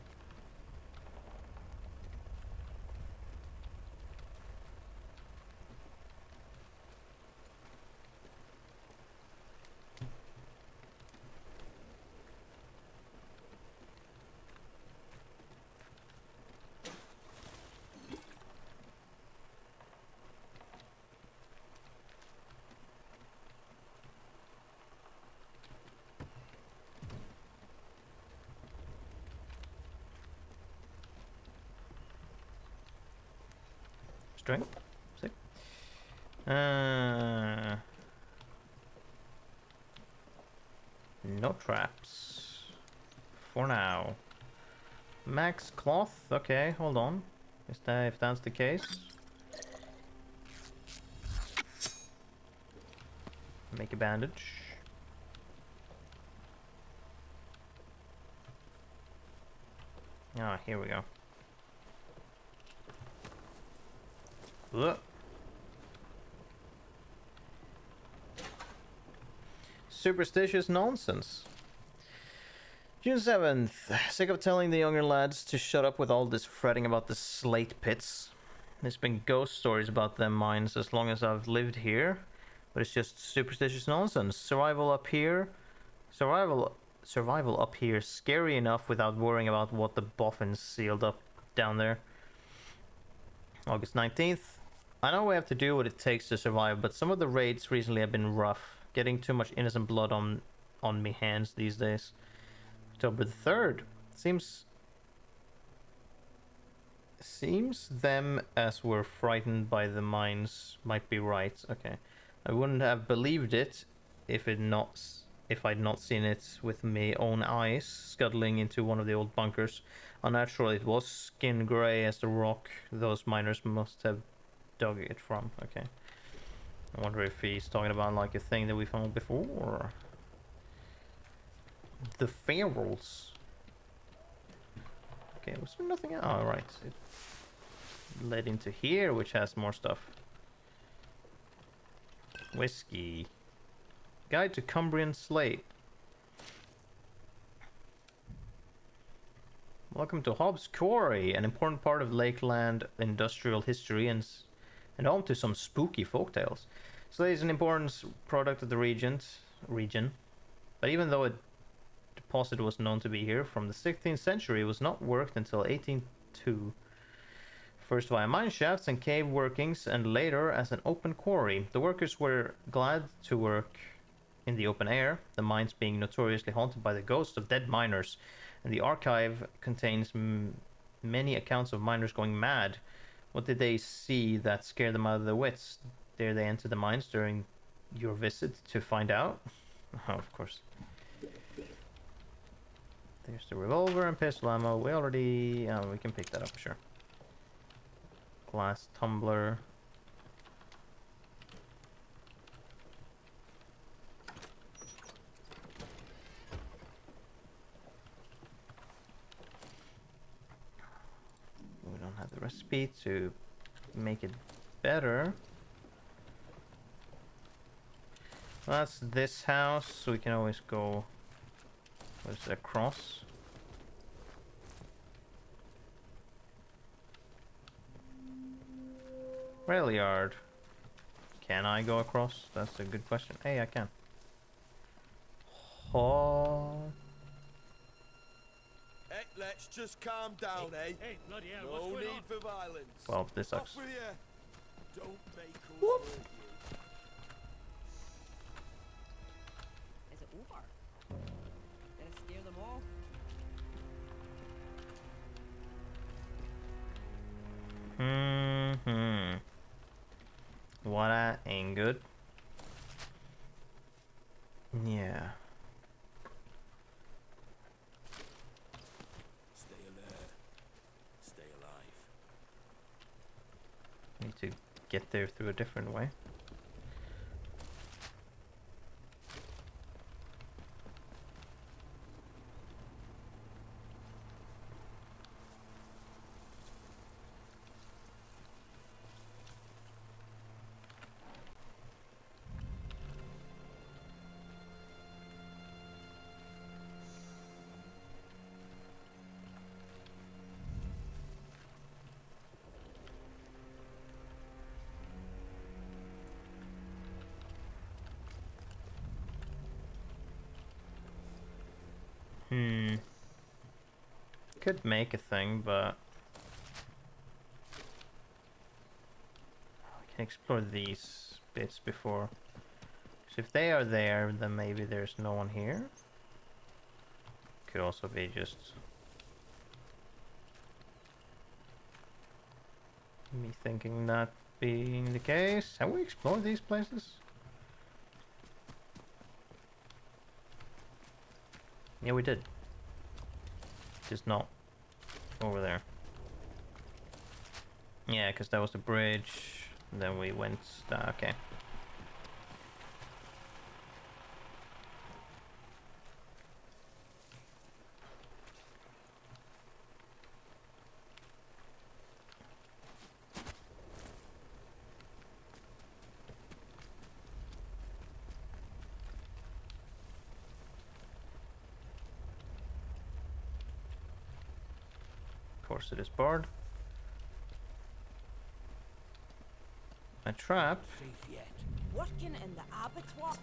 String. Sick. No traps. For now. Max cloth. Okay, hold on. If that's the case. Make a bandage. Ah, here we go. Ugh. Superstitious nonsense. June 7th. Sick of telling the younger lads to shut up with all this fretting about the slate pits. There's been ghost stories about them mines as long as I've lived here, but it's just superstitious nonsense. Survival up here, scary enough without worrying about what the boffins sealed up down there. August 19th. I know we have to do what it takes to survive, but some of the raids recently have been rough. Getting too much innocent blood on me hands these days. October the 3rd. Seems them as were frightened by the mines might be right. Okay. I wouldn't have believed it if I'd not seen it with my own eyes, scuttling into one of the old bunkers. Unnatural it was, skin grey as the rock those miners must have dug it from. Okay. I wonder if he's talking about like a thing that we found before, or the ferals. Okay, was there nothing else? Oh, right. It led into here, which has more stuff. Whiskey. Guide to Cumbrian Slate. Welcome to Hobbs Quarry, an important part of Lakeland industrial history and home to some spooky folktales. Slate is an important product of the region, but even though a deposit was known to be here from the 16th century, it was not worked until 1802. First via mine shafts and cave workings, and later as an open quarry. The workers were glad to work in the open air, the mines being notoriously haunted by the ghosts of dead miners, and the archive contains many accounts of miners going mad. What did they see that scared them out of their wits? Dare they enter the mines during your visit to find out? Oh, of course. There's the revolver and pistol ammo. We already... we can pick that up, sure. Glass tumbler. We don't have the recipe to make it better. That's this house, so we can always go across. Rail yard. Can I go across? That's a good question. Hey, I can. Oh. Hey, let's just calm down, eh? Hey, bloody hell, no what's going need on? for violence. Well, this sucks. Off with you. Don't make us Whoop. hurt you. Is it over? Did it scare them off? What ain't good. Yeah. Stay alert. Stay alive. Need to get there through a different way. Could make a thing, but we can explore these bits before. So if they are there, then maybe there's no one here. Could also be just me thinking that being the case. Have we explored these places? Yeah, we did. Just not over there. Yeah, because that was the bridge. Then we went. Okay. Of course, it is barred. A trap. Safe yet. Working in the abattoir.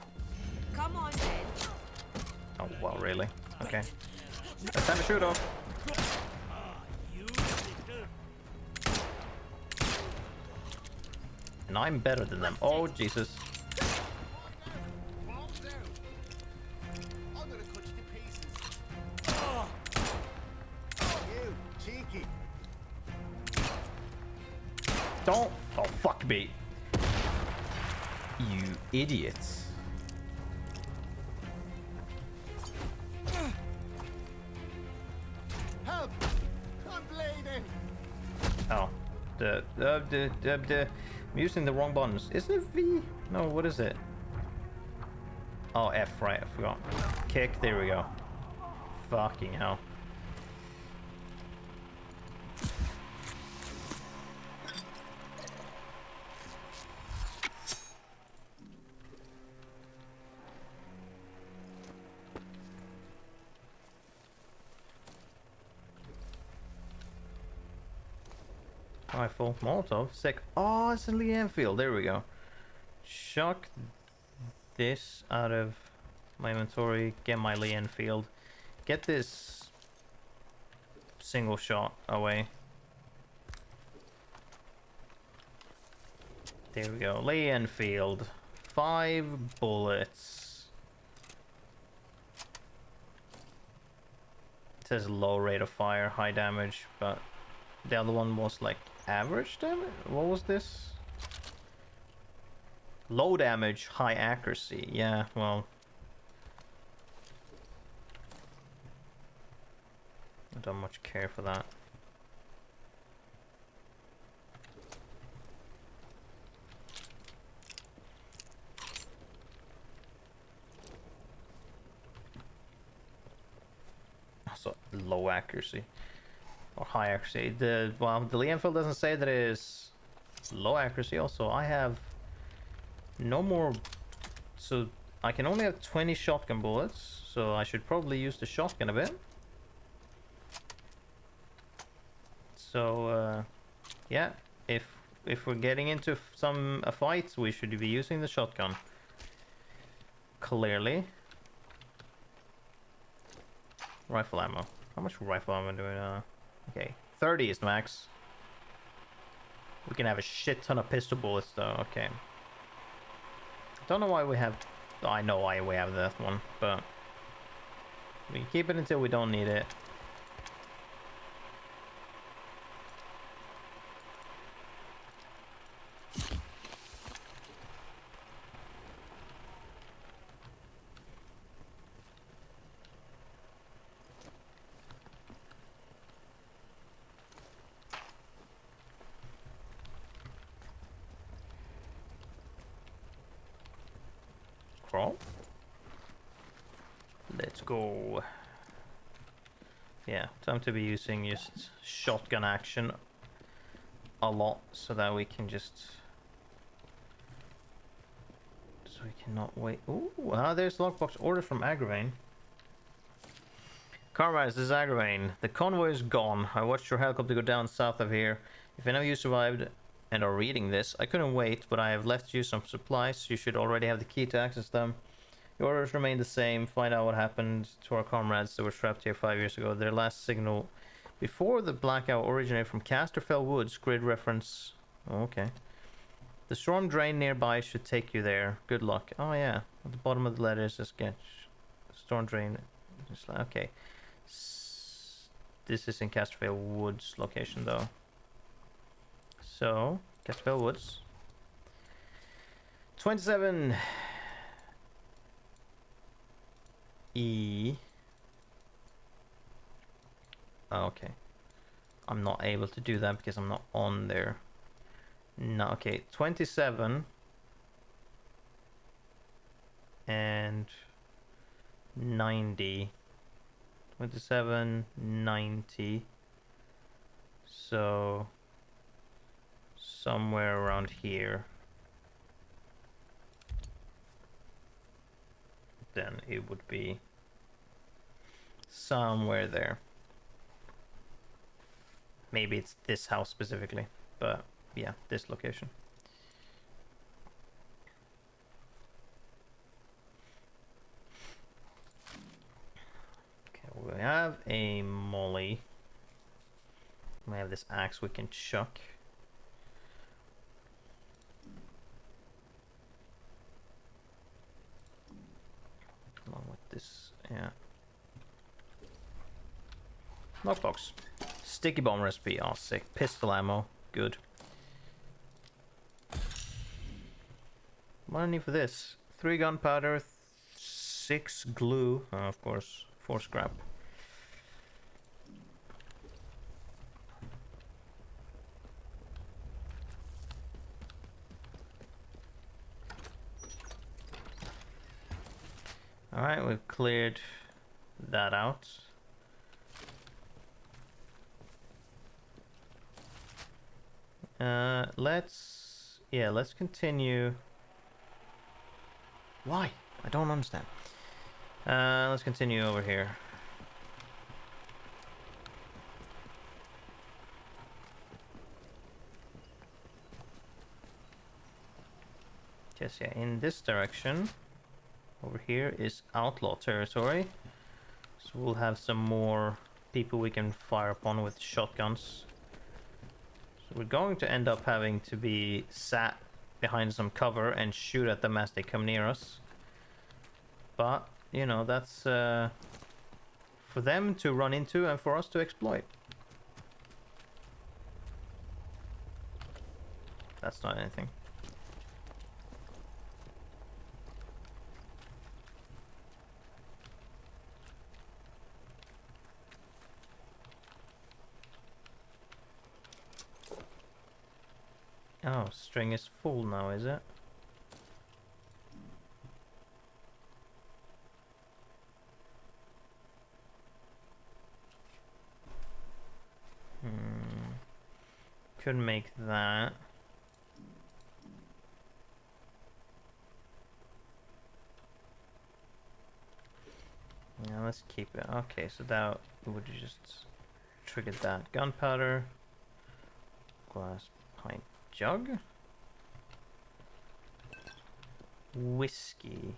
Come on then. Oh well, really? Okay. Let's have a shoot off. And I'm better than them. Oh Jesus. I'm gonna cut you to pieces. Oh, you cheeky. Don't. Oh fuck me. You idiots. Help! I'm bleeding. Oh. I'm using the wrong buttons. Isn't it V? No, what is it? Oh, F, right, I forgot. Kick, there we go. Fucking hell. Rifle, Molotov, sick. Oh, it's a Lee Enfield. There we go. Chuck this out of my inventory. Get my Lee Enfield. Get this single shot away. There we go. Lee Enfield. 5 bullets. It says low rate of fire, high damage, but the other one was like average damage? What was this? Low damage, high accuracy. Yeah, well. I don't much care for that. So low accuracy. Or high accuracy. The Lee Enfield doesn't say that it is low accuracy. Also, I have no more. So I can only have 20 shotgun bullets. So I should probably use the shotgun a bit. So yeah, if we're getting into a fight, we should be using the shotgun. Clearly. Rifle ammo. How much rifle ammo do we know? Okay, 30 is max. We can have a shit ton of pistol bullets though, okay. Don't know why we have... I know why we have that one, but... we can keep it until we don't need it. Crawl. Let's go. Yeah, time to be using just shotgun action a lot so that we can just... So we cannot wait. Ooh, there's lockbox order from Agravain. Comrades, this is Agravain. The convoy is gone. I watched your helicopter go down south of here. If any of you survived and are reading this, I couldn't wait, but I have left you some supplies. You should already have the key to access them. The orders remain the same. Find out what happened to our comrades that were trapped here 5 years ago. Their last signal before the blackout originated from Casterfell Woods. Grid reference. Oh, okay. The storm drain nearby should take you there. Good luck. Oh yeah. At the bottom of the letter is a sketch. Storm drain. Okay. This is in Casterfell Woods location though. So, Casterfell Woods. 27 E. Oh, okay. I'm not able to do that because I'm not on there. No, okay. 27 and 90. 27, 90. So somewhere around here. Then it would be somewhere there. Maybe it's this house specifically, but yeah, this location. Okay, we have a molly. We have this axe we can chuck. Along with this, yeah. Lockbox. Sticky bomb recipe. Oh, sick. Pistol ammo. Good. What do I need for this? 3 gunpowder, 6 glue. Oh, of course, 4 scrap. Alright, we've cleared that out. Let's continue. Why? I don't understand. Let's continue over here. Yes, yeah, in this direction. Over here is outlaw territory. So we'll have some more people we can fire upon with shotguns. So we're going to end up having to be sat behind some cover and shoot at them as they come near us. But, you know, that's for them to run into and for us to exploit. That's not anything. Oh, string is full now, is it? Could make that. Yeah, let's keep it. Okay, so that would just trigger that. Gunpowder. Glass pint jug. Whiskey.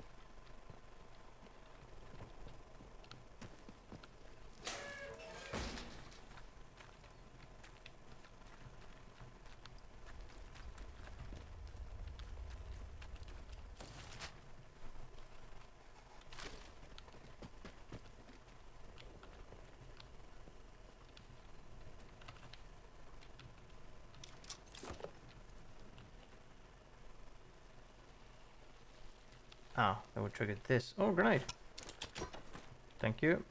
Ah, that would trigger this. Oh, grenade. Thank you.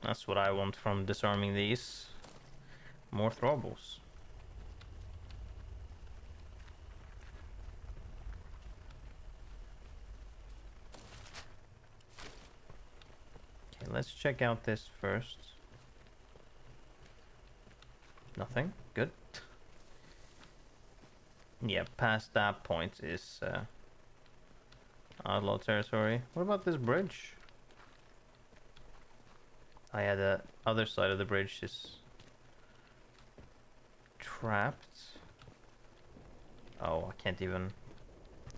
That's what I want from disarming these. More throwables. let's check out this first. Nothing. Good. Yeah, past that point is outlaw territory. What about this bridge? Oh yeah, the other side of the bridge is trapped. Oh, I can't even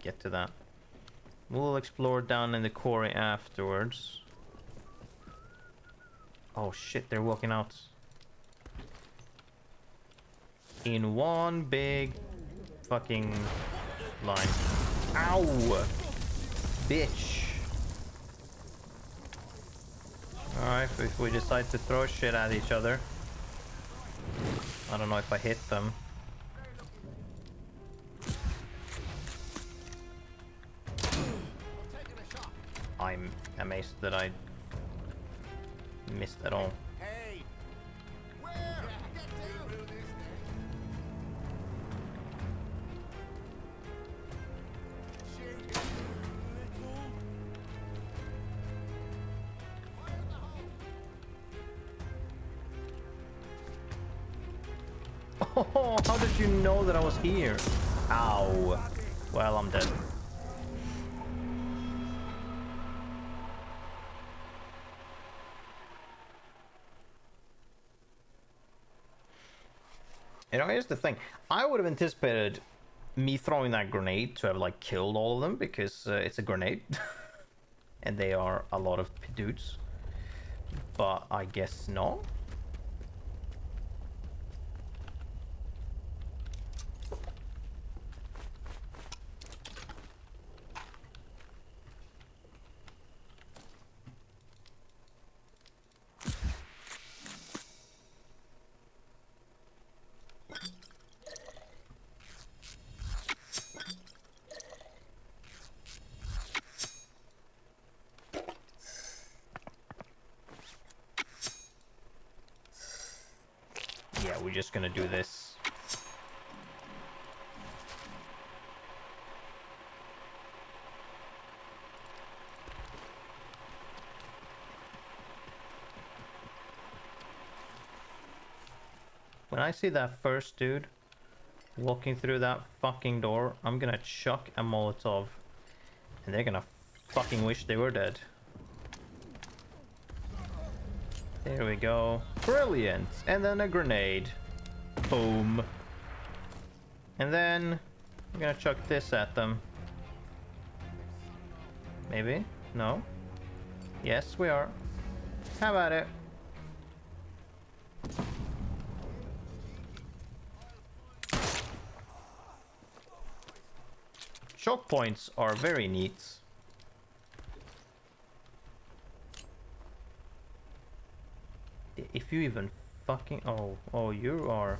get to that. We'll explore down in the quarry afterwards. Oh shit, they're walking out. In one big fucking line. Ow! Bitch! Alright, if we decide to throw shit at each other. I don't know if I hit them. I'm amazed that I missed at all. Hey! Where? Get down! Oh, how did you know that I was here? Ow. Well, I'm dead. You know, here's the thing. I would have anticipated me throwing that grenade to have, like, killed all of them, because it's a grenade. And they are a lot of dudes. But I guess not. Yeah, we're just gonna do this. When I see that first dude walking through that fucking door, I'm gonna chuck a Molotov. And they're gonna fucking wish they were dead. There we go. Brilliant. And then a grenade. Boom. And then I'm gonna chuck this at them. Maybe? No? Yes, we are. How about it? Choke points are very neat. If you even fucking... Oh, you are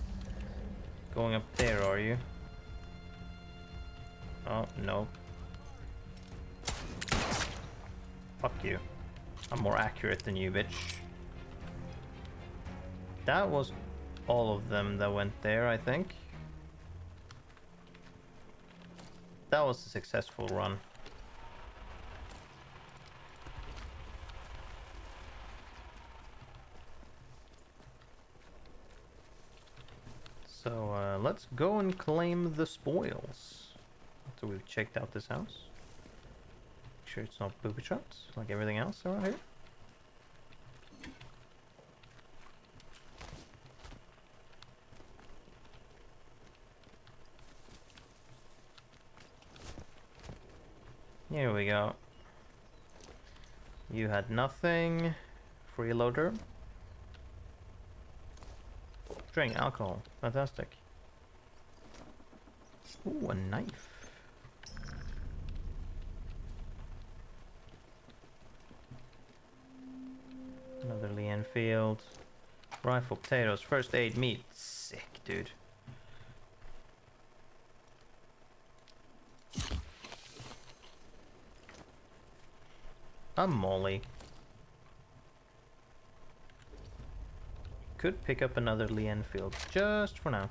going up there, are you? Oh, no. Fuck you. I'm more accurate than you, bitch. That was all of them that went there, I think. That was a successful run. So let's go and claim the spoils. After we've checked out this house. Make sure it's not booby trapped like everything else around here. Here we go. You had nothing. Freeloader. Drink alcohol. Fantastic. Ooh, a knife. Another Lee Enfield. Rifle, potatoes, first aid, meat. Sick, dude. A molly. Could pick up another Lee Enfield just for now.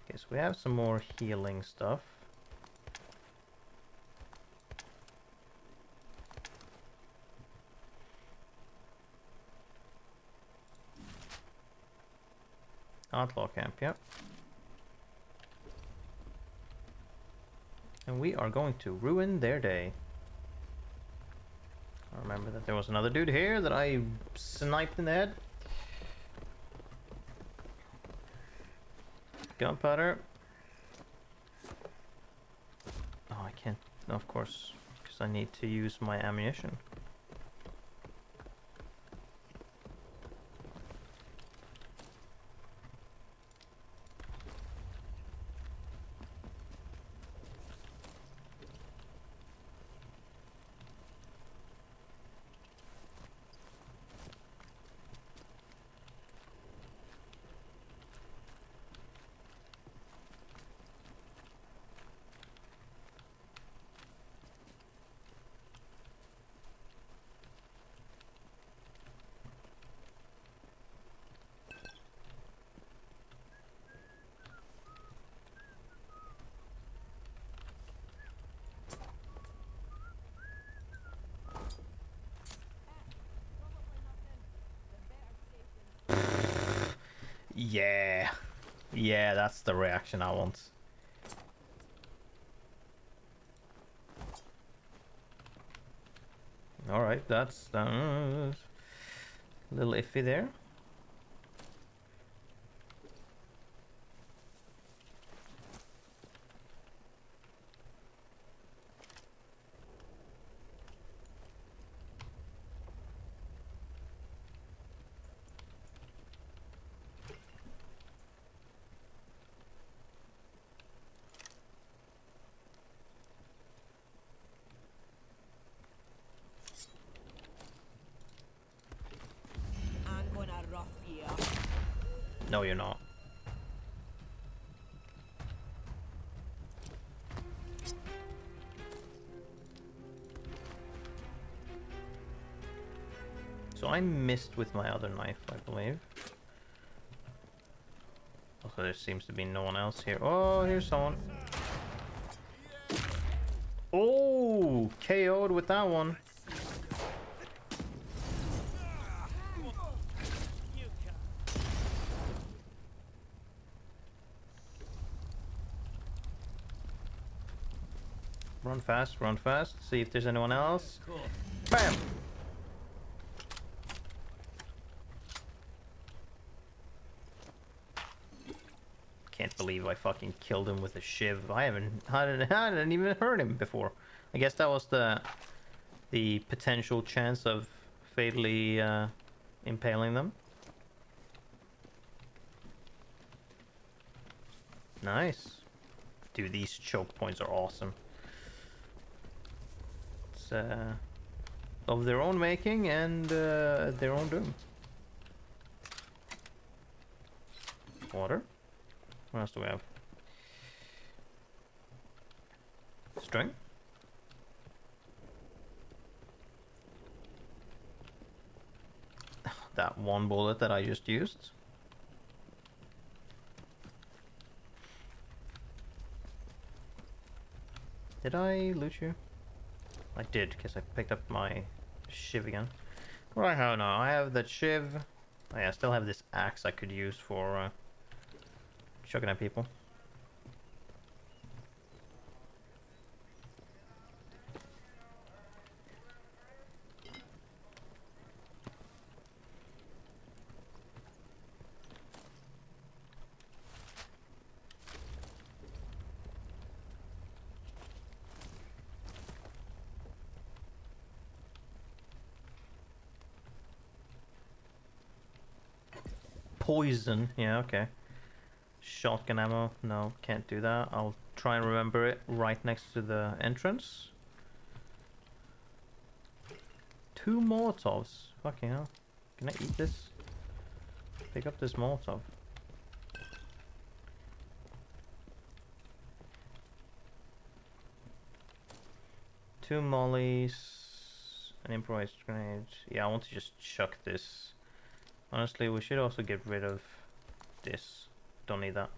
Okay, so we have some more healing stuff. outlaw camp, yep. And we are going to ruin their day. I remember that there was another dude here that I sniped in the head. Gunpowder. Oh, I can't, of course, because I need to use my ammunition. Yeah. Yeah, that's the reaction I want. Alright, that's a little iffy there. I'm gonna rough you up. No, you're not. So I missed with my other knife, I believe. Also, there seems to be no one else here. Oh, here's someone. Oh, KO'd with that one. Run fast, see if there's anyone else. Bam! Can't believe I fucking killed him with a shiv. I hadn't even heard him before. I guess that was the potential chance of fatally impaling them. Nice. Dude, these choke points are awesome. It's of their own making and their own doom. Water. What else do we have? String. That one bullet that I just used. Did I loot you? I did, because I picked up my shiv again. What do I have now? I have that shiv. Oh, yeah, I still have this axe I could use for chucking at people. Poison, yeah, okay. Shotgun ammo, no, can't do that. I'll try and remember it right next to the entrance. 2 Molotovs, fucking hell. Can I eat this? Pick up this Molotov. Two mollies, an improvised grenade. Yeah, I want to just chuck this. Honestly, we should also get rid of this. Don't need that.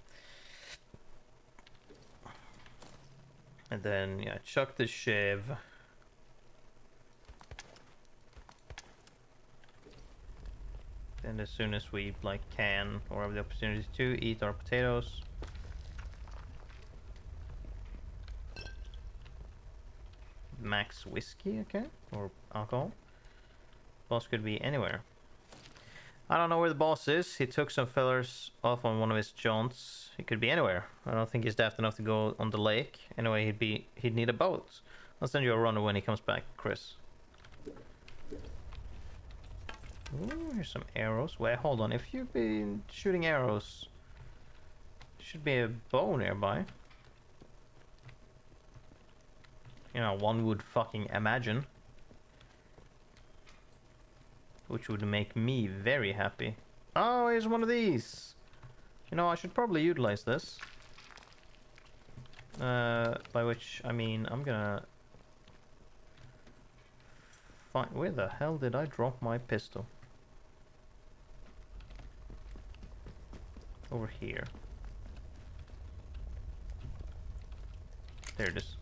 And then, yeah, chuck the shiv. And as soon as we like can or have the opportunity to eat our potatoes. Max whiskey, okay, or alcohol. Boss could be anywhere. I don't know where the boss is. He took some fellers off on one of his jaunts. He could be anywhere. I don't think he's daft enough to go on the lake. Anyway, he'd need a boat. I'll send you a runner when he comes back, Chris. Ooh, here's some arrows. Wait, hold on. If you've been shooting arrows, there should be a bow nearby. You know, one would fucking imagine. Which would make me very happy. Oh, here's one of these. You know, I should probably utilize this. By which, I mean, I'm gonna... find... Where the hell did I drop my pistol? Over here. There it is.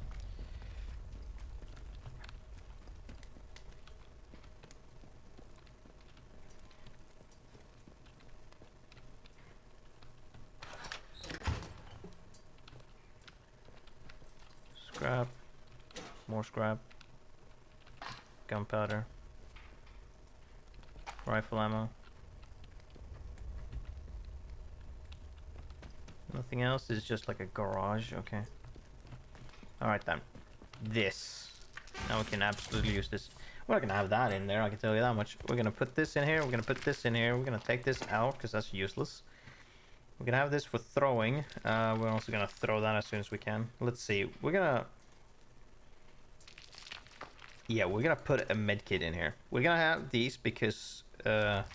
Scrap. More scrap. Gunpowder. Rifle ammo. Nothing else. It's just like a garage. Okay. Alright then. This. Now we can absolutely use this. We're not gonna have that in there, I can tell you that much. We're gonna put this in here. We're gonna put this in here. We're gonna take this out because that's useless. We're gonna have this for throwing. We're also gonna throw that as soon as we can. Let's see. We're gonna... Yeah, we're gonna put a medkit in here. We're gonna have these because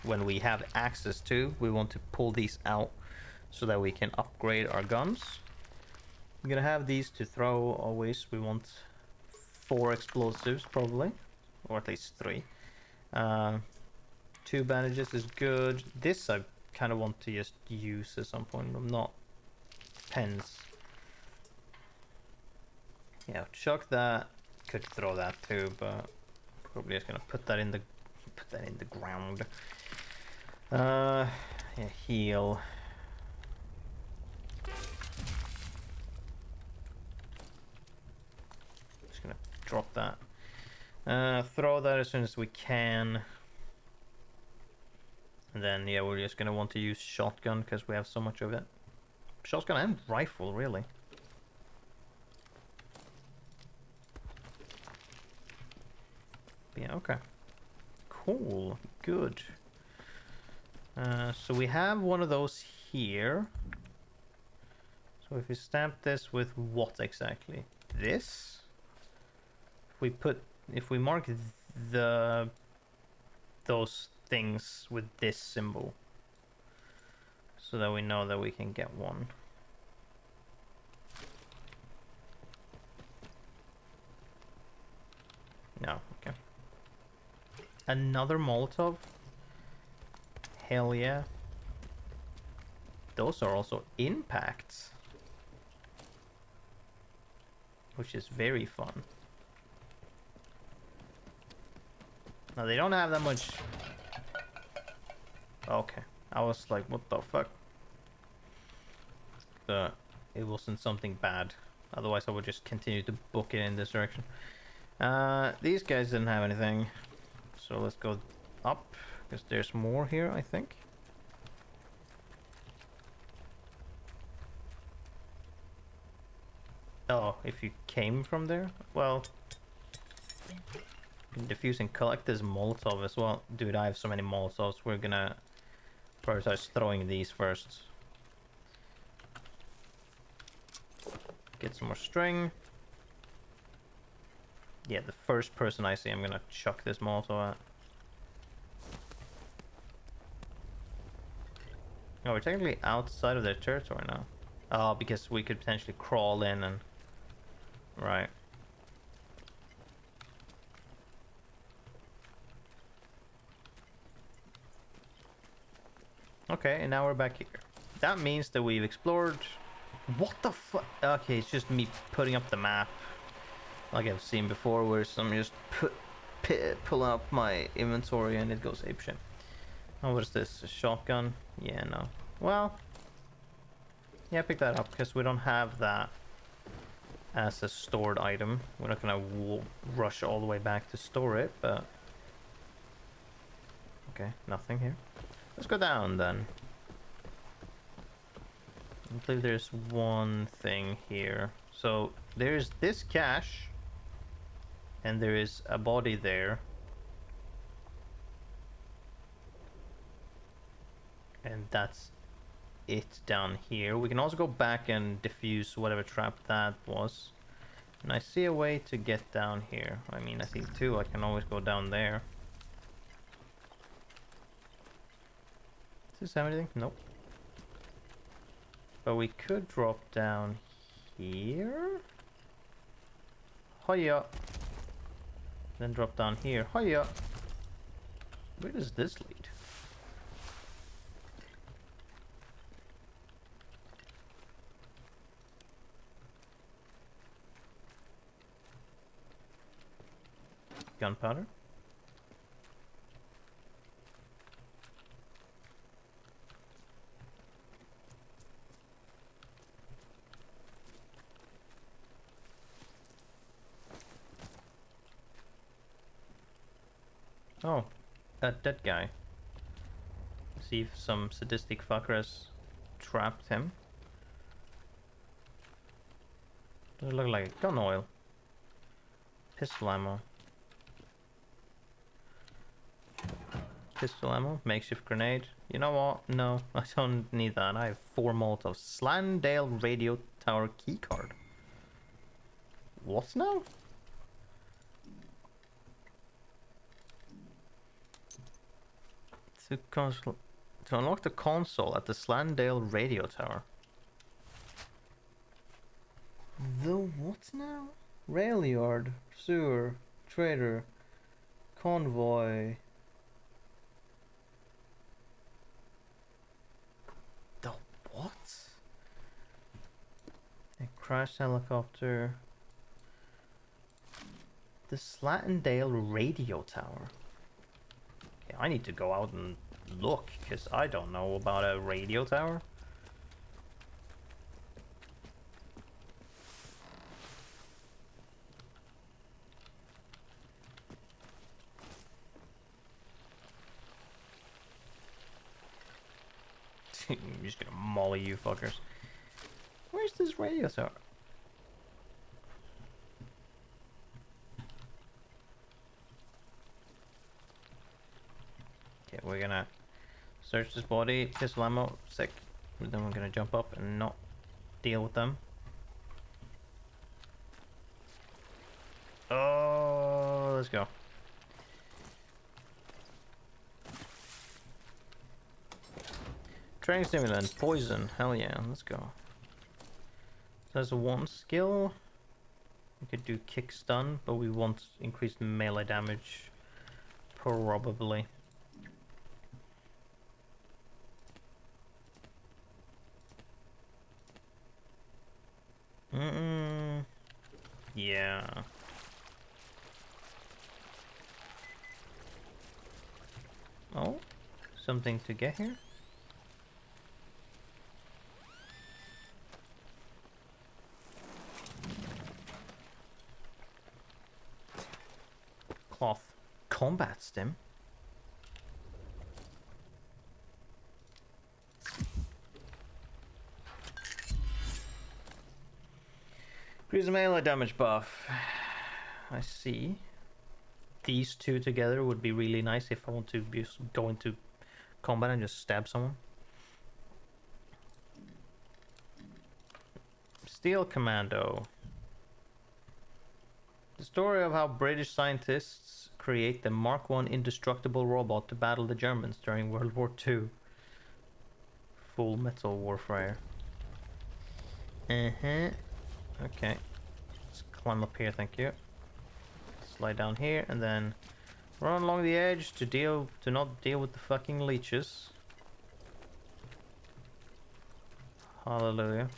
when we have access to, we want to pull these out so that we can upgrade our guns. We're gonna have these to throw always. We want 4 explosives probably, or at least 3. 2 bandages is good. This I kind of want to just use at some point. I'm not pens. Yeah, chuck that. Could throw that too, but probably just gonna put that in the ground. Yeah, heal. Just gonna drop that. Throw that as soon as we can. And then yeah, we're just gonna want to use shotgun because we have so much of it. Shotgun and rifle, really. Yeah, okay. Cool. Good. So we have one of those here. So if we stamp this with what exactly? This? If we mark those things with this symbol, so that we know that we can get one. No, okay. Another Molotov? Hell yeah. Those are also impacts, which is very fun. Now they don't have that much. Okay, I was like, what the fuck? It wasn't something bad. Otherwise I would just continue to book it in this direction. These guys didn't have anything. So let's go up, because there's more here, I think. Oh, if you came from there? Well, diffuse and collect this Molotov as well. Dude, I have so many Molotovs. We're gonna prioritize throwing these first. Get some more string. Yeah, the first person I see, I'm gonna chuck this Molotov at. Oh, we're technically outside of their territory now. Oh, because we could potentially crawl in and... Right. Okay, and now we're back here. That means that we've explored... What the fuck? Okay, it's just me putting up the map. Like I've seen before, where some just pull up my inventory and it goes apeshit. Oh, what is this? A shotgun? Yeah, no. Well, yeah, pick that up because we don't have that as a stored item. We're not gonna rush all the way back to store it, but okay, nothing here. Let's go down then. I believe there's one thing here. So there's this cache, and there is a body there. And that's it down here. We can also go back and defuse whatever trap that was. And I see a way to get down here. I mean, I see two. I can always go down there. Does this have anything? Nope. But we could drop down here. Hiya. Then drop down here. Hiya. Where does this lead? Gunpowder. Oh, that dead guy. See if some sadistic fucker has trapped him. Does it look like gun oil? Pistol ammo. Pistol ammo, makeshift grenade. You know what? No, I don't need that. I have 4 Molotovs. Slandale radio tower keycard. What now? To unlock the console at the Slandale radio tower. The what now? Rail yard, sewer, trader, convoy. The what? A crashed helicopter. The Slatendale radio tower. Okay, I need to go out and look, because I don't know about a radio tower. I'm just gonna molly you fuckers. Where's this radio tower? Okay, we're gonna search this body, pistol ammo, sick. And then we're gonna jump up and not deal with them. Oh, let's go. Training stimulant, poison, hell yeah, let's go. There's one skill. We could do kick stun, but we want increased melee damage. Probably. Yeah. Oh, something to get here? Cloth. Combat stim? Increase the melee damage buff. I see. These two together would be really nice if I want to go into combat and just stab someone. Steel Commando. The story of how British scientists create the Mark I indestructible robot to battle the Germans during World War II. Full Metal Warfare. Okay. Let's climb up here, thank you. Slide down here and then run along the edge to not deal with the fucking leeches. Hallelujah.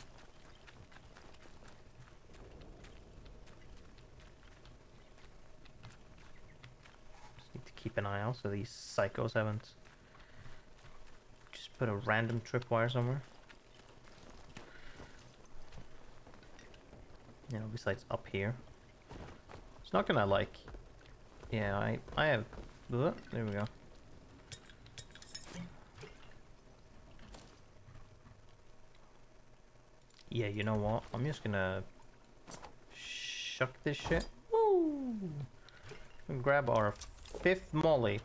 Just need to keep an eye out so these psychos haven't Put a random tripwire somewhere. You know, besides up here. It's not gonna like... Yeah, I have... There we go. Yeah, you know what? I'm just gonna... Shuck this shit. Woo! And grab our 5th molly.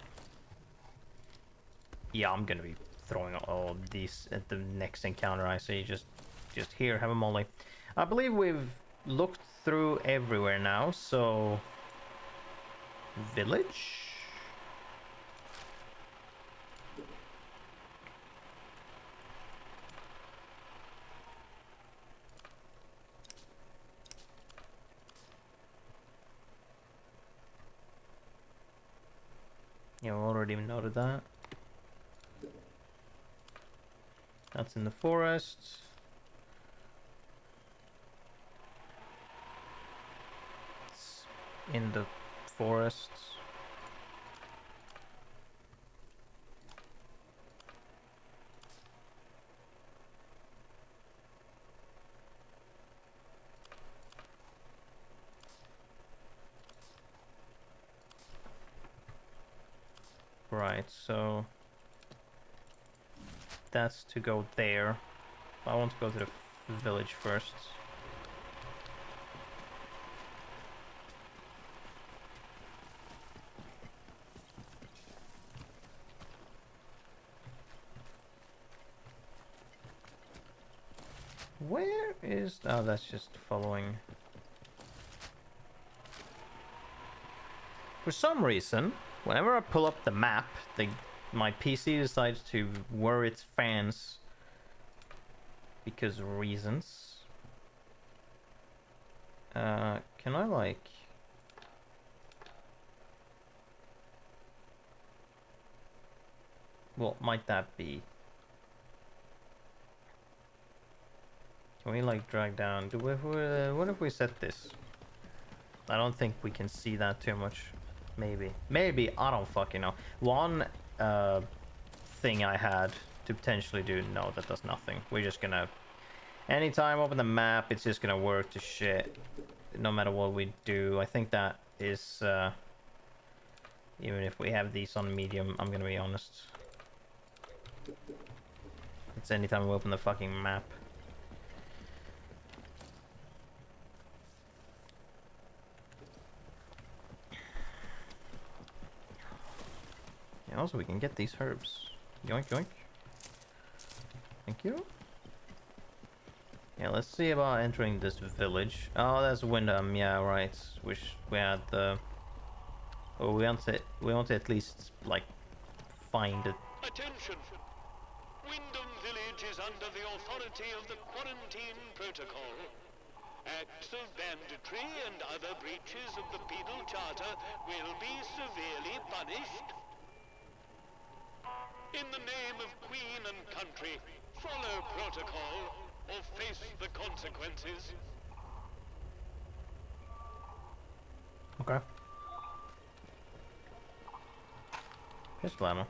Yeah, I'm gonna be throwing all of these at the next encounter I see. Just here, have a molly. I believe we've looked through everywhere now, so... Village? Yeah, we already noted that. That's in the forest. It's in the forest. Right, so that's to go there. I want to go to the village first. Where is... Oh, that's just following. For some reason, whenever I pull up the map, my PC decides to worry its fans because of reasons. Can I like... What might that be? Can we like drag down? What if we set this? I don't think we can see that too much. Maybe, I don't fucking know. One thing I had to potentially do, no, that does nothing. We're just gonna... Anytime open the map, it's just gonna work to shit. No matter what we do. I think that is... even if we have these on medium, I'm gonna be honest. It's anytime we open the fucking map. Yeah, also we can get these herbs. Yoink yoink. Thank you. Yeah, let's see about entering this village. Oh, that's Windham. Yeah, right. Wish we had the... Oh, we want to at least, like, find it. Attention! Windham Village is under the authority of the Quarantine Protocol. Acts of banditry and other breaches of the Penal Charter will be severely punished. In the name of Queen and country, follow protocol or face the consequences. Okay. Pistol ammo.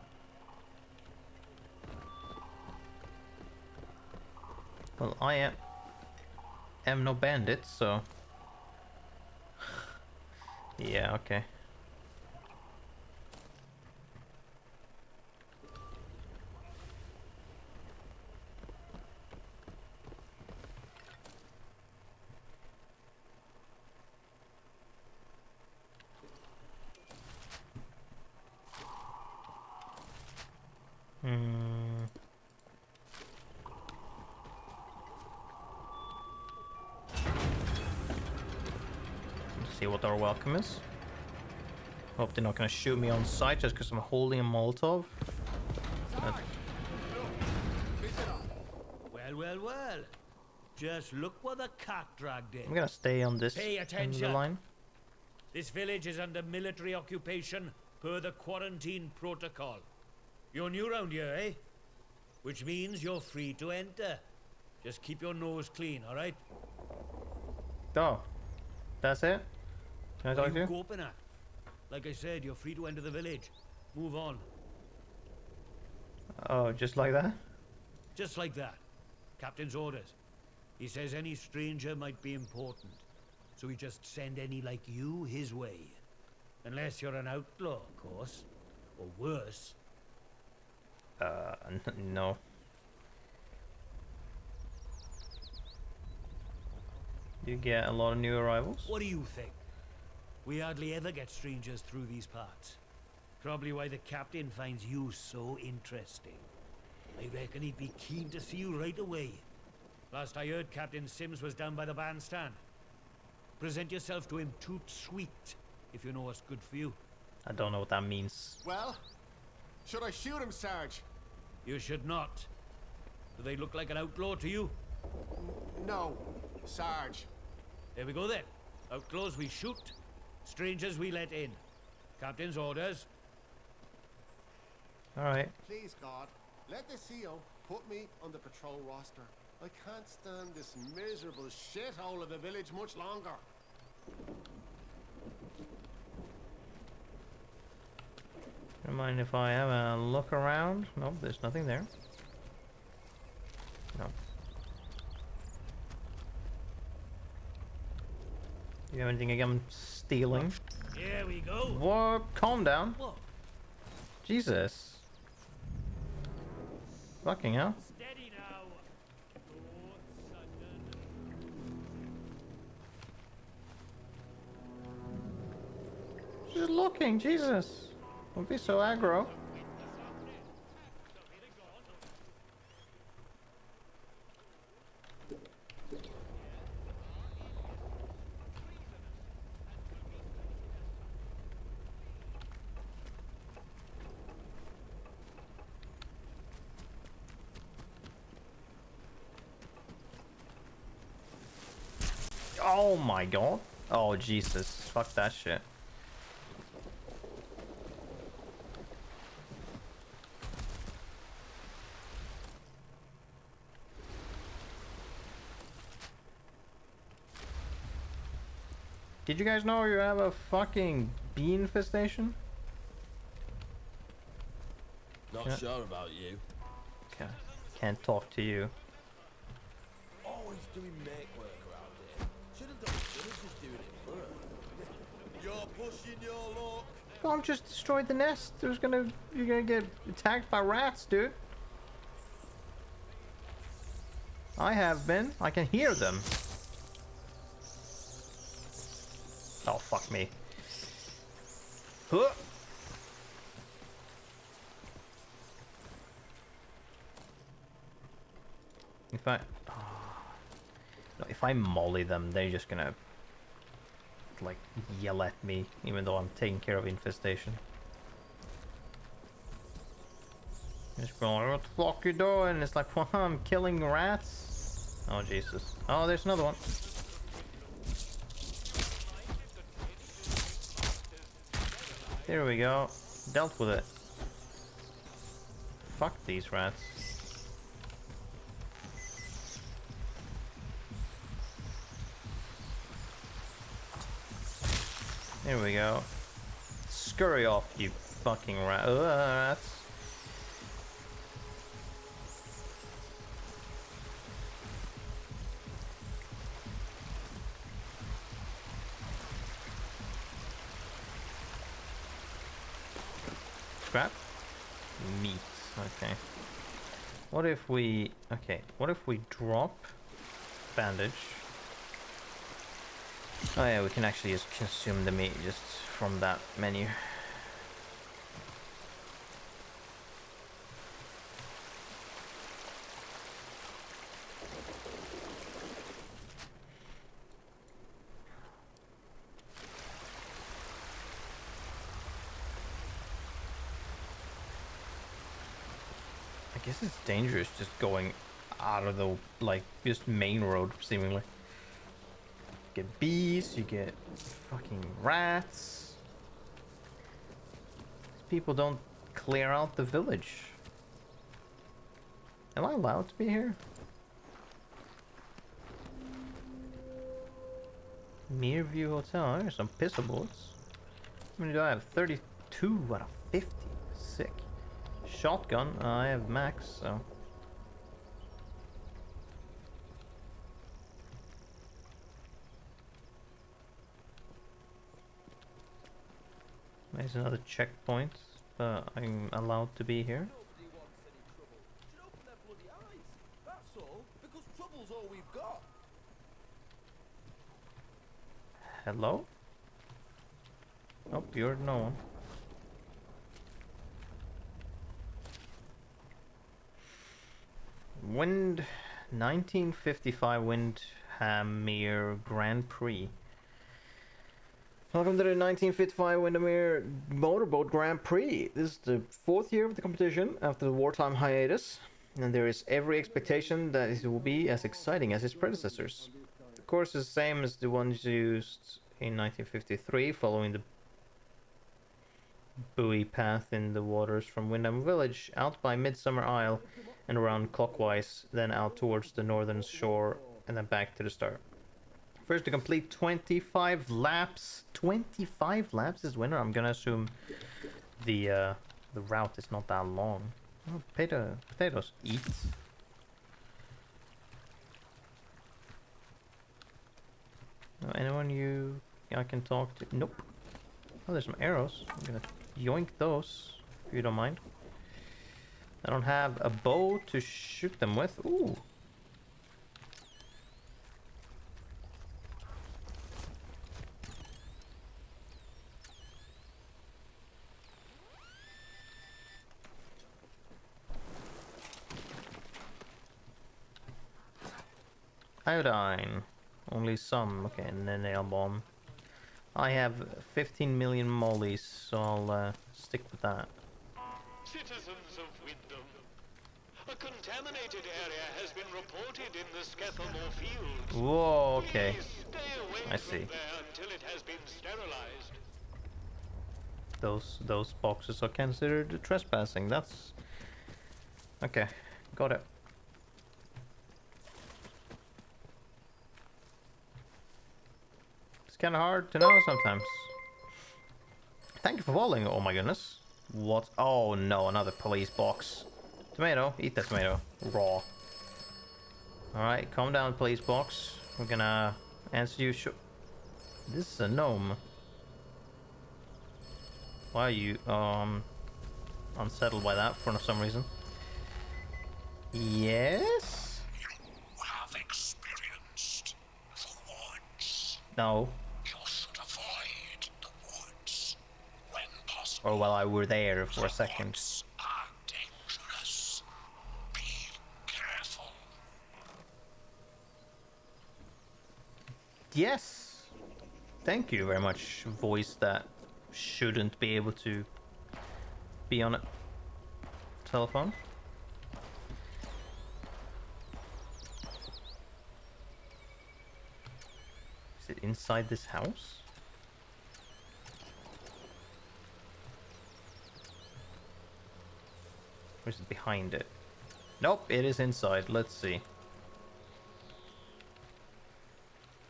Well, I am no bandit, so... Yeah, okay. Let's see what our welcome is. Hope they're not gonna shoot me on sight just because I'm holding a Molotov. Well. Just look what the cat dragged in. I'm gonna stay on this Pay end of the attention. line. This village is under military occupation per the Quarantine Protocol. You're new round here, eh? Which means you're free to enter. Just keep your nose clean, alright? Oh, that's it? Can I talk to you? Open at? Like I said, you're free to enter the village. Move on. Oh, just like that? Just like that. Captain's orders. He says any stranger might be important. So we just send any like you his way. Unless you're an outlaw, of course. Or worse. No. You get a lot of new arrivals? What do you think? We hardly ever get strangers through these parts. Probably why the captain finds you so interesting. I reckon he'd be keen to see you right away. Last I heard, Captain Sims was down by the bandstand. Present yourself to him toot sweet, if you know what's good for you. I don't know what that means. Well, should I shoot him, Sarge? You should not. Do they look like an outlaw to you? No, Sarge. There we go then. Outlaws we shoot, strangers we let in. Captain's orders. Alright. Please, God, let the CO put me on the patrol roster. I can't stand this miserable shithole of a village much longer. Don't mind if I have a look around? Nope, there's nothing there. No. You have anything again stealing? Here we go. What? Calm down. Whoa. Jesus. Fucking hell. Steady now. Just looking, Jesus. Don't be so aggro. Oh my god. Oh Jesus. Fuck that shit. Did you guys know you have a fucking bee infestation? Not Yeah. sure about you. Okay. Can't talk to you. Always doing make work around here. Should have done villagers doing it first. You're pushing your luck. Well, just destroyed the nest. You're gonna get attacked by rats, dude. I have been. I can hear them. Oh, fuck me. Huh. If I... No, if I molly them, they're just gonna... like, yell at me, even though I'm taking care of infestation. Just going, what the fuck you doing? It's like, well, I'm killing rats. Oh, Jesus. Oh, there's another one. There we go. Dealt with it. Fuck these rats. There we go. Scurry off, you fucking rats. Scrap? Meat. Okay. What if we... Okay, what if we drop bandage? Oh yeah, we can actually just consume the meat just from that menu. I guess it's dangerous just going out of the, like, just main road, seemingly. You get bees, you get fucking rats. These people don't clear out the village. Am I allowed to be here? Mirview Hotel, oh, there's some pistol bullets. How many do I have? 32 out of 50. Sick. Shotgun, I have max, so... There's another checkpoint, but I'm allowed to be here. Nobody wants any trouble. Should open their bloody eyes. That's all. Because trouble's all we've got. Hello? Oh, you're no one. Wind 1955 Windhammer Grand Prix. Welcome to the 1955 Windermere Motorboat Grand Prix. This is the 4th year of the competition after the wartime hiatus, and there is every expectation that it will be as exciting as its predecessors. The course is the same as the ones used in 1953, following the buoy path in the waters from Windham Village out by Midsummer Isle and around clockwise, then out towards the northern shore and then back to the start. First to complete 25 laps. 25 laps is winner. I'm gonna assume the route is not that long. Oh, potatoes. Eat. Anyone I can talk to? Nope. Oh, there's some arrows. I'm gonna yoink those, if you don't mind. I don't have a bow to shoot them with. Ooh. Iodine. Only some. Okay, and then nail bomb. I have 15 million mollies, so I'll stick with that. Citizens of Wyndham, a contaminated area has been reported in the Skethelmore fields. Whoa, okay. Please stay away I from see. there until it has been sterilized. Those boxes are considered trespassing. That's okay. Got it. It's kind of hard to know sometimes. Thank you for following. Oh my goodness. What? Oh no, another police box. Tomato. Eat that tomato. Raw. Alright, calm down, police box. We're gonna answer you. This is a gnome. Why are you unsettled by that for some reason? Yes? You have experienced the woods. No. You should avoid the woods when possible. Or while I were there for a second. Woods are dangerous. Be careful. Yes. Thank you very much, voice that shouldn't be able to be on a telephone. Is it inside this house? Or is it behind it? Nope, it is inside. Let's see.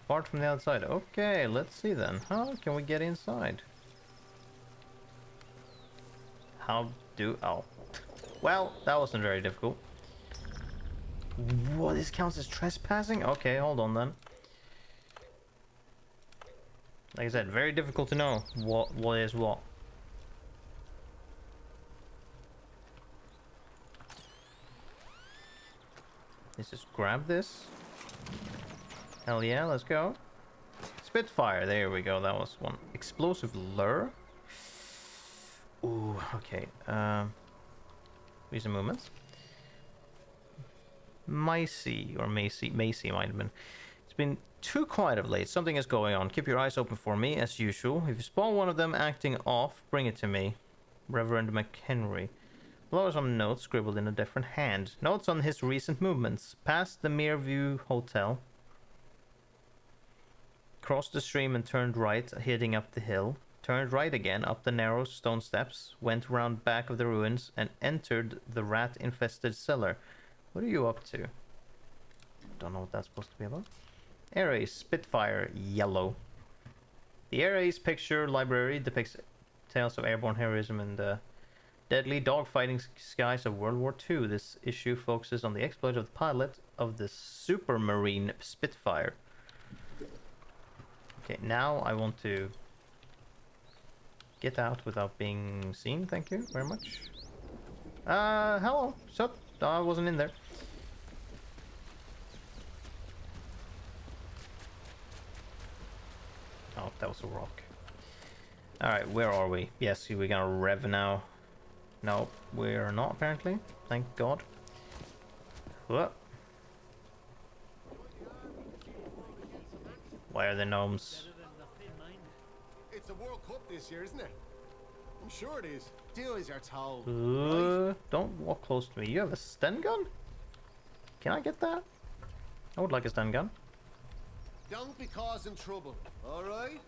Apart from the outside. Okay, let's see then. How can we get inside? How do... Oh. Well, that wasn't very difficult. What, this counts as trespassing? Okay, hold on then. Like I said, very difficult to know what is what. Let's just grab this. Hell yeah, let's go. Spitfire, there we go, that was one. Explosive lure. Ooh, okay. Recent movements. Macy might have been. It's been too quiet of late. Something is going on. Keep your eyes open for me, as usual. If you spawn one of them acting off, bring it to me. Reverend McHenry. Below are some notes scribbled in a different hand. Notes on his recent movements. Past the Mireview Hotel. Crossed the stream and turned right, heading up the hill. Turned right again, up the narrow stone steps. Went round back of the ruins and entered the rat-infested cellar. What are you up to? Don't know what that's supposed to be about. Ares, Spitfire, yellow. The Ares picture library depicts tales of airborne heroism and the deadly dogfighting skies of World War II. This issue focuses on the exploit of the pilot of the Supermarine Spitfire. Okay, now I want to Get out without being seen, thank you very much. Hello. So, I wasn't in there. Oh, that was a rock. Alright, where are we? Yes, we're gonna rev now. No, we're not apparently. Thank God. What? Why are the gnomes? It's the World Cup this year, isn't it? I'm sure it is. Do as you're told. Don't walk close to me. You have a stun gun? Can I get that? I would like a stun gun. Don't be causing trouble, alright?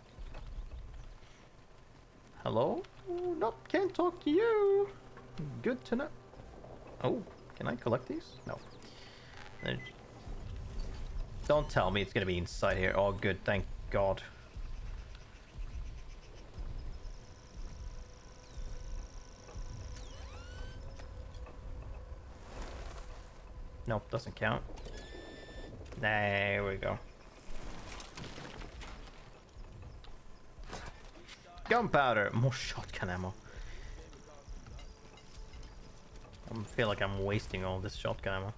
Hello? No, can't talk to you. Good to know. Oh, can I collect these? No. Don't tell me it's gonna be inside here. Oh, good. Thank God. Nope, doesn't count. There we go. Gunpowder! More shotgun ammo. I feel like I'm wasting all this shotgun ammo.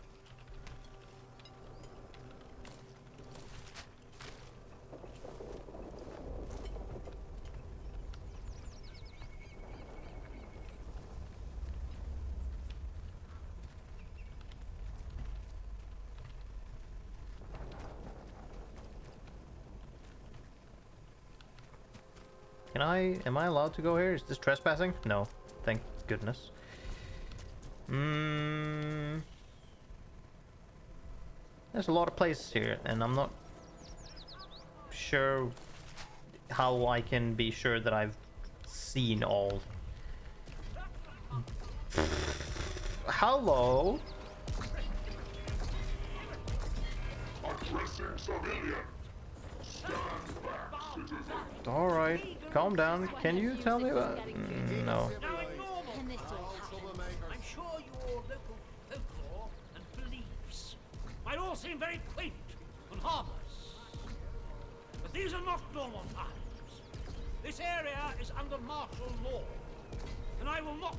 Am I allowed to go here? Is this trespassing? No. Thank goodness. There's a lot of places here, and I'm not sure how I can be sure that I've seen all. Hello? Aggressive civilian. Stand back, citizen. Alright, calm down. Can you tell me what? No. I'm sure your local folklore and beliefs might all seem very quaint and harmless. But these are not normal times. This area is under martial law, and I will not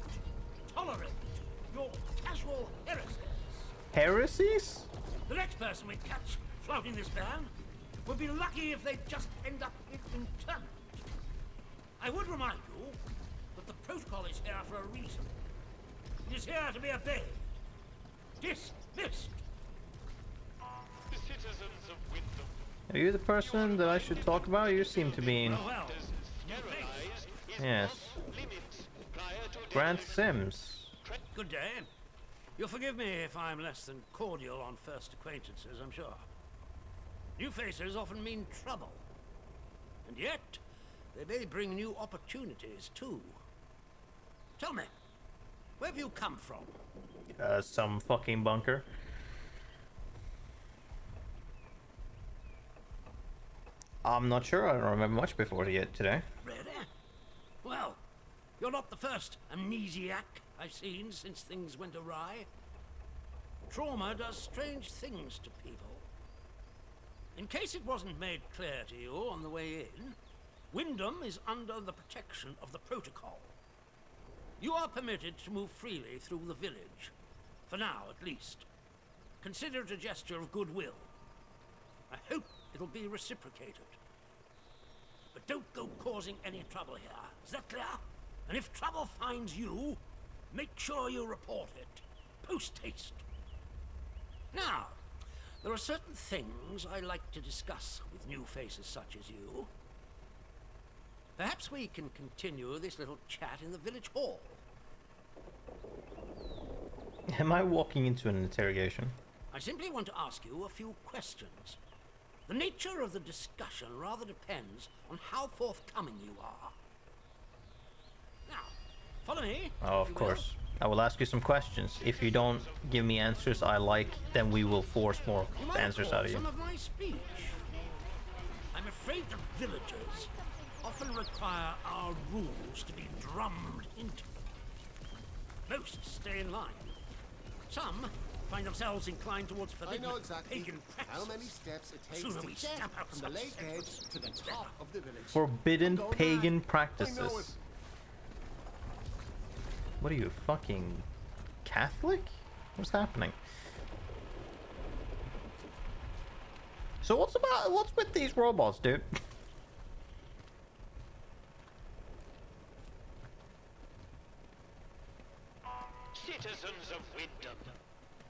tolerate your casual heresies. Heresies? The next person we catch flouting this ban will be lucky if they just end up internment. I would remind you that the protocol is here for a reason. It is here to be obeyed. Dismissed. The citizens of Wyndham. Are you the person that I should talk about? You seem to be in... Yes. Grant Sims. Good day. You'll forgive me if I'm less than cordial on first acquaintances, I'm sure. New faces often mean trouble. And yet, they may bring new opportunities, too. Tell me, where have you come from? Some fucking bunker. I'm not sure. I don't remember much before today. Really? Well, you're not the first amnesiac I've seen since things went awry. Trauma does strange things to people. In case it wasn't made clear to you on the way in, Wyndham is under the protection of the protocol. You are permitted to move freely through the village. For now, at least. Consider it a gesture of goodwill. I hope it'll be reciprocated. But don't go causing any trouble here. Is that clear? And if trouble finds you, make sure you report it. Post haste. Now, there are certain things I like to discuss with new faces such as you. Perhaps we can continue this little chat in the village hall. Am I walking into an interrogation? I simply want to ask you a few questions. The nature of the discussion rather depends on how forthcoming you are. Now, follow me. Oh, of course. I will ask you some questions. If you don't give me answers I like, then we will force more answers out of you. Some of my speech. I'm afraid that villagers often require our rules to be drummed into them. Most stay in line. Some find themselves inclined towards forbidden pagan practices. How many steps it takes Sooner to we get step out from the lake edge to the top of the village. Forbidden pagan practices. What are you, fucking Catholic? What's happening? So what's with these robots, dude? Citizens of Wyndham,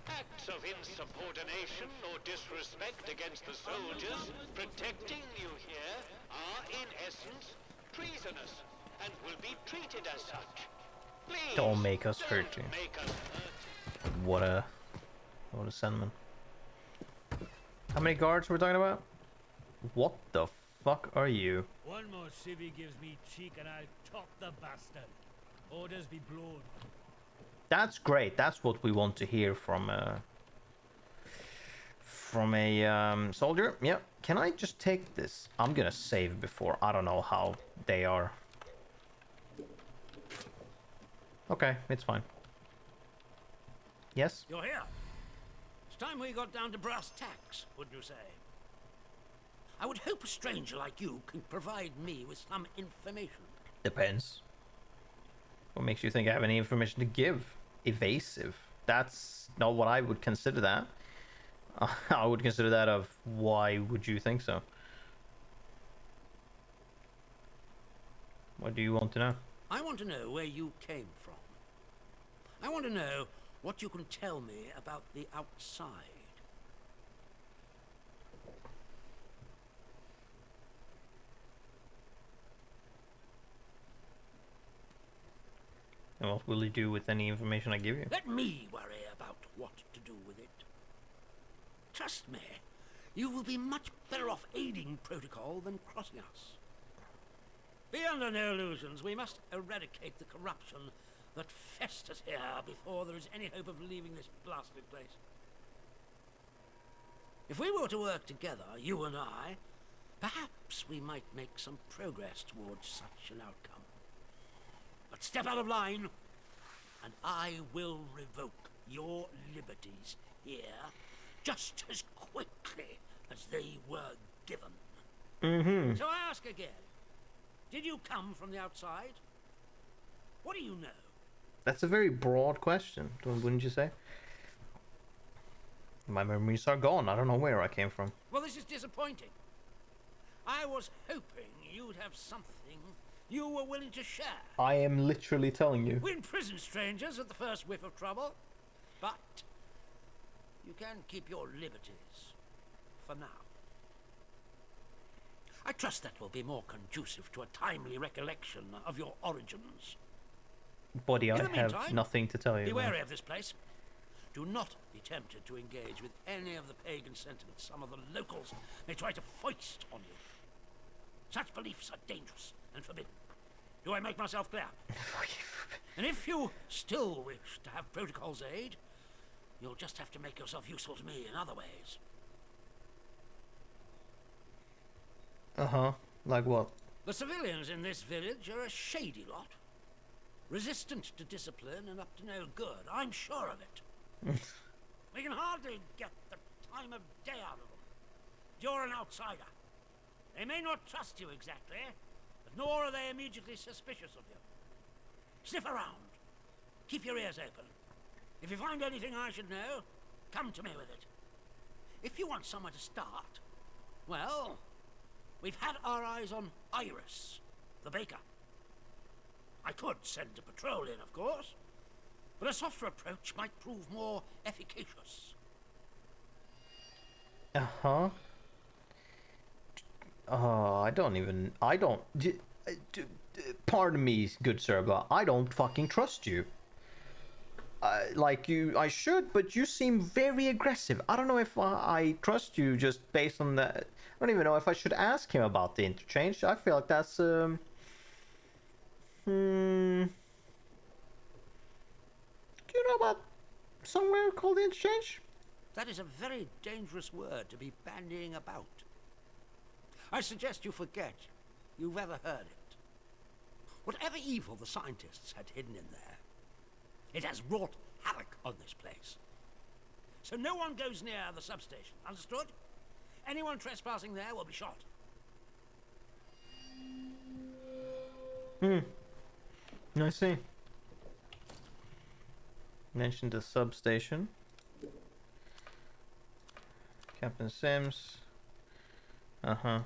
acts of insubordination or disrespect against the soldiers protecting you here are, in essence, treasonous and will be treated as such. Please, Don't make us hurt you. make us hurt. What a sentiment. How many guards we're talking about? What the fuck are you? One more civvy gives me cheek and I'll top the bastard. Orders be blown. That's great. That's what we want to hear from a soldier. Yep. Can I just take this? I'm gonna save before. I don't know how they are. Okay, it's fine. Yes? You're here. It's time we got down to brass tacks, wouldn't you say? I would hope a stranger like you can provide me with some information. Depends. What makes you think I have any information to give? Evasive. That's not what I would consider that. I would consider that of why would you think so? What do you want to know? I want to know where you came from. I want to know what you can tell me about the outside. And what will you do with any information I give you? Let me worry about what to do with it. Trust me, you will be much better off aiding protocol than crossing us. Be under no illusions. We must eradicate the corruption that festers here before there is any hope of leaving this blasted place. If we were to work together, you and I, perhaps we might make some progress towards such an outcome. But step out of line, and I will revoke your liberties here just as quickly as they were given. Mm-hmm. So I ask again, did you come from the outside? What do you know? That's a very broad question, wouldn't you say? My memories are gone. I don't know where I came from. Well, this is disappointing. I was hoping you'd have something you were willing to share. I am literally telling you. We imprison strangers at the first whiff of trouble, but you can keep your liberties for now. I trust that will be more conducive to a timely recollection of your origins. Buddy, I meantime, have nothing to tell you. Be man. wary of this place. Do not be tempted to engage with any of the pagan sentiments some of the locals may try to foist on you. Such beliefs are dangerous and forbidden. Do I make myself clear? And if you still wish to have protocol's aid, you'll just have to make yourself useful to me in other ways. Uh-huh. Like what? The civilians in this village are a shady lot. Resistant to discipline and up to no good. I'm sure of it. We can hardly get the time of day out of them. You're an outsider. They may not trust you exactly, but nor are they immediately suspicious of you. Sniff around. Keep your ears open. If you find anything I should know, come to me with it. If you want somewhere to start, well, we've had our eyes on Iris, the baker. I could send a patrol in, of course, but a softer approach might prove more efficacious. Uh-huh. Pardon me, good sir, but I don't fucking trust you. Like you, I should, but you seem very aggressive. I don't know if I trust you just based on that. I don't even know if I should ask him about the interchange. I feel like that's, Do you know about somewhere called the interchange? That is a very dangerous word to be bandying about. I suggest you forget you've ever heard it. Whatever evil the scientists had hidden in there, it has wrought havoc on this place. So no one goes near the substation, understood? Anyone trespassing there will be shot. I see. Mention the substation. Captain Sims. Uh-huh.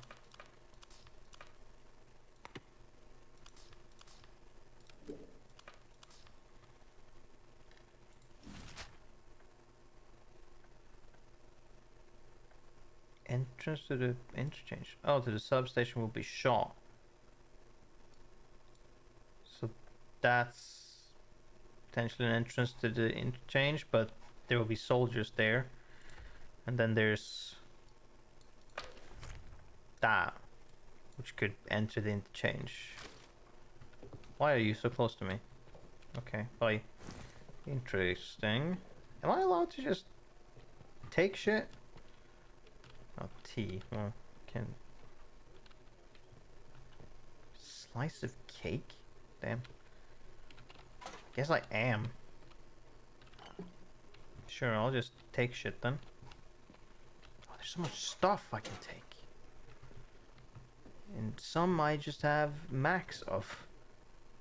Entrance to the interchange. Oh, to the substation will be shot. So that's potentially an entrance to the interchange, but there will be soldiers there. And then there's that, which could enter the interchange. Why are you so close to me? Okay, bye. Interesting. Am I allowed to just take shit? Oh, tea. Well, can... Slice of cake? Damn. Guess I am. Sure, I'll just take shit then. Oh, there's so much stuff I can take. And some I just have max of.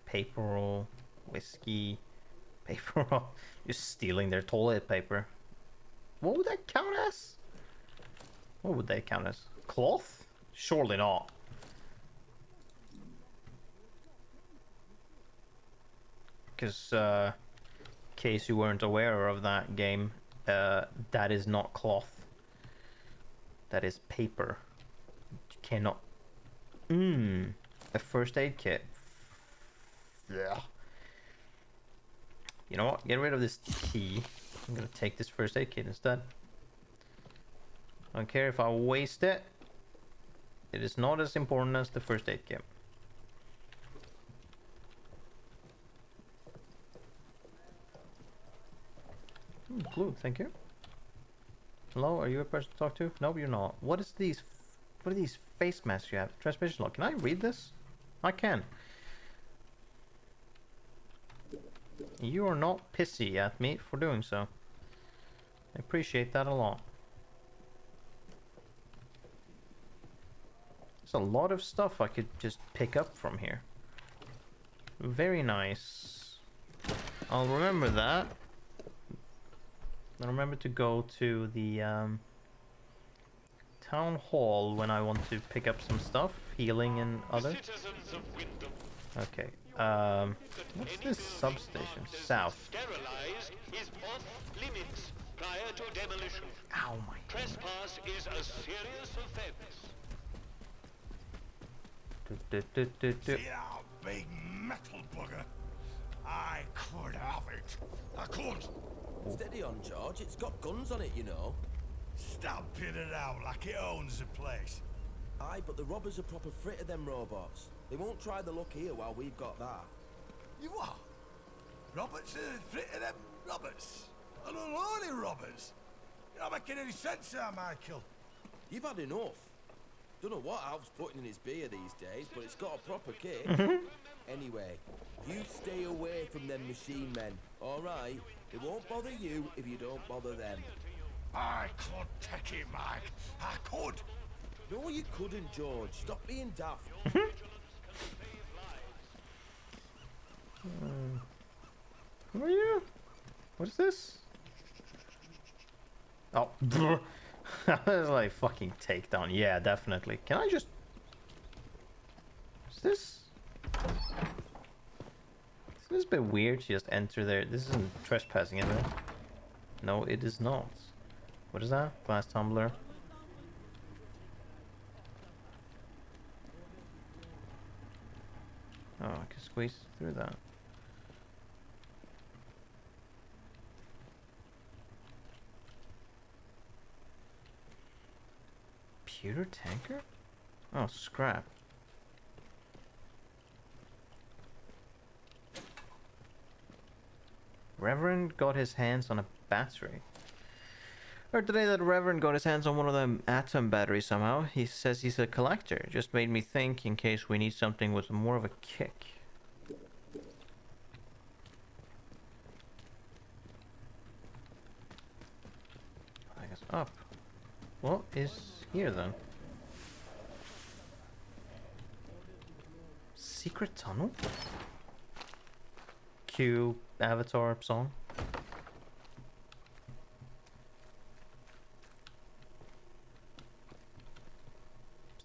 Paper roll, whiskey, paper roll. Just stealing their toilet paper. What would that count as? What would they count as? Cloth? Surely not. Because, in case you weren't aware of that game, that is not cloth. That is paper. You cannot... a first aid kit. Yeah. You know what? Get rid of this tea. I'm gonna take this first aid kit instead. I don't care if I waste it. It is not as important as the first aid kit. Blue, thank you. Hello, are you a person to talk to? No, you're not. What is these? What are these face masks you have? Transmission log. Can I read this? I can. You are not pissy at me for doing so. I appreciate that a lot. There's a lot of stuff I could just pick up from here. Very nice. I'll remember that. I'll remember to go to the town hall when I want to pick up some stuff, healing and other. Okay. What's this substation? South. Is off limits prior to demolition. Ow, my Trespass is a serious offense. See that big metal bugger? I could have it. I could. Steady on, George. It's got guns on it, you know. Stamping it out like it owns the place. Aye, but the robbers are proper frit of them robots. They won't try the luck here while we've got that. You what? Roberts are frit of them Roberts? Unholy robbers? You're not making any sense there, Michael. You've had enough. Don't know what Alf's putting in his beer these days, but it's got a proper kick. Anyway, you stay away from them machine men, alright? They won't bother you if you don't bother them. I could take it, Mike. I could. No, you couldn't, George. Stop being daft. Who are you? What is this? Oh, that was like fucking takedown. Yeah, definitely. Can I just... Is this... Isn't this a bit weird to just enter there? This isn't trespassing, is it? No, it is not. What is that? Glass tumbler. Oh, I can squeeze through that. Pewter tanker? Oh, scrap. Reverend got his hands on a battery. Heard today that Reverend got his hands on one of them atom batteries somehow. He says he's a collector. Just made me think in case we need something with more of a kick. I guess up. What is here then? Secret tunnel? Cue Avatar song.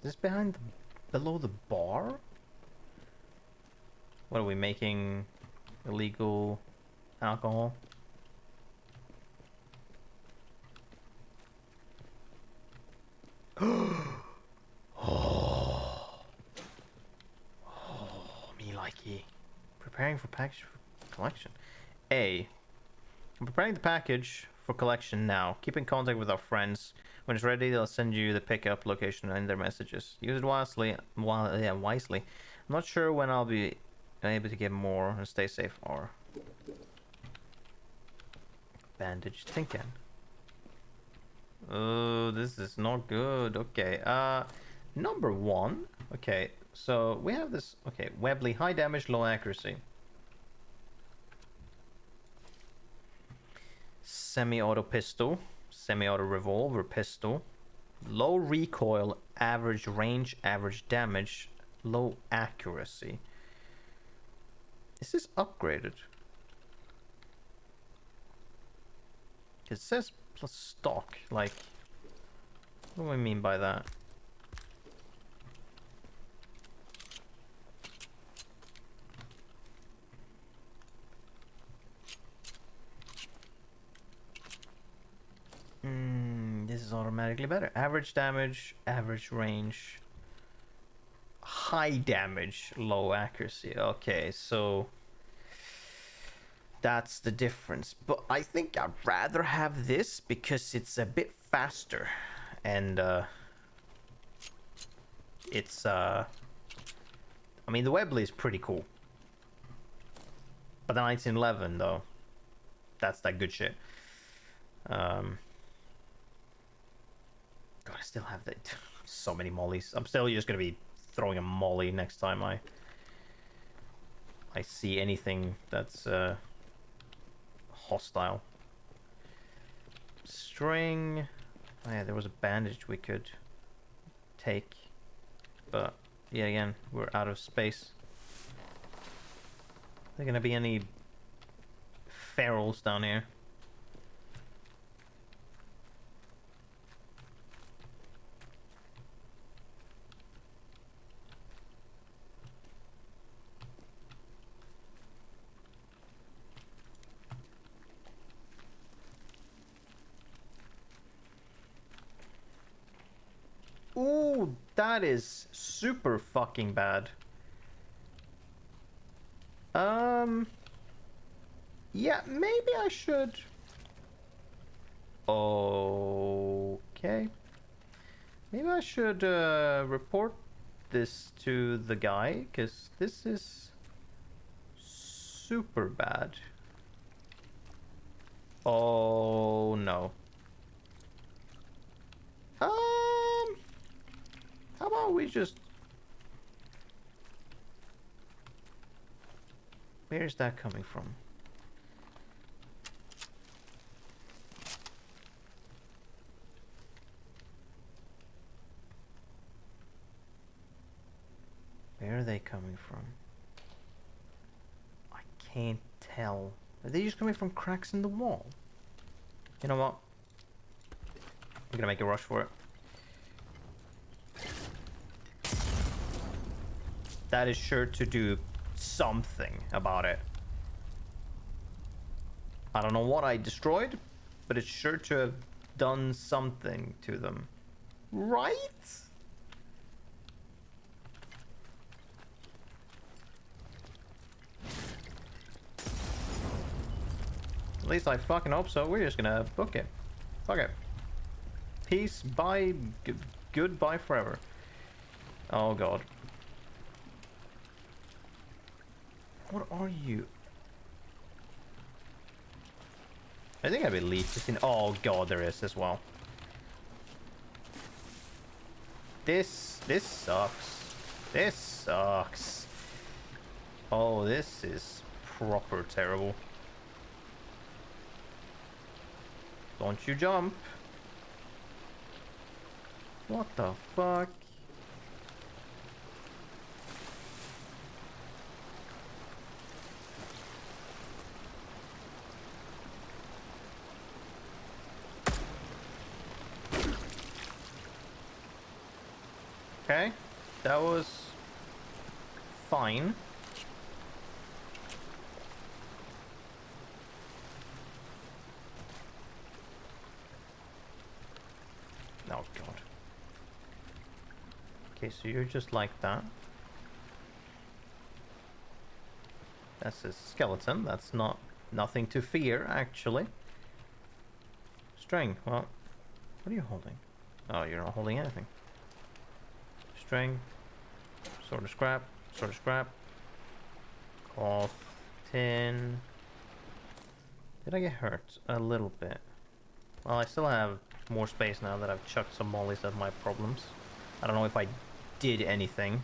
This behind the, below the bar? What are we making? Illegal alcohol? Oh, me likey. Preparing for package for collection. A. I'm preparing the package for collection now. Keep in contact with our friends. When it's ready, they'll send you the pickup location and their messages. Use it wisely. Wisely. I'm not sure when I'll be able to get more, and stay safe. Or bandage tin can. Oh, this is not good. Okay. Number 1. Okay. So we have this. Okay, Webley, high damage, low accuracy. Semi-auto pistol, semi-auto revolver pistol, low recoil, average range, average damage, low accuracy. Is this upgraded? It says plus stock, like, what do I mean by that? This is automatically better. Average damage, average range, high damage, low accuracy. Okay, so that's the difference. But I think I'd rather have this because it's a bit faster, and it's I mean, the Webley is pretty cool, but the 1911 though, that's that good shit. God, I still have that. So many mollies. I'm still just gonna be throwing a molly next time I see anything that's hostile. String. Oh yeah, there was a bandage we could take, but yeah, again, we're out of space. Are there gonna be any ferals down here? Ooh, that is super fucking bad. Yeah, maybe I should. Okay. Maybe I should report this to the guy, because this is super bad. Oh no. How about we just... Where's that coming from? Where are they coming from? I can't tell. Are they just coming from cracks in the wall? You know what? I'm gonna make a rush for it. That is sure to do something about it. I don't know what I destroyed, but it's sure to have done something to them. Right? At least I fucking hope so. We're just gonna book it. Fuck it. Peace, bye, goodbye forever. Oh god. What are you? I think I'd be least in. Oh god, there is as well. This sucks. This sucks. Oh, this is proper terrible. Don't you jump. What the fuck? Okay, that was fine. Oh god. Okay, so you're just like that. That's a skeleton. That's nothing to fear, actually. String. Well, what are you holding? Oh, you're not holding anything. String. Sort of scrap. Sort of scrap. Cloth. Tin. Did I get hurt? A little bit. Well, I still have more space now that I've chucked some mollies at my problems. I don't know if I did anything.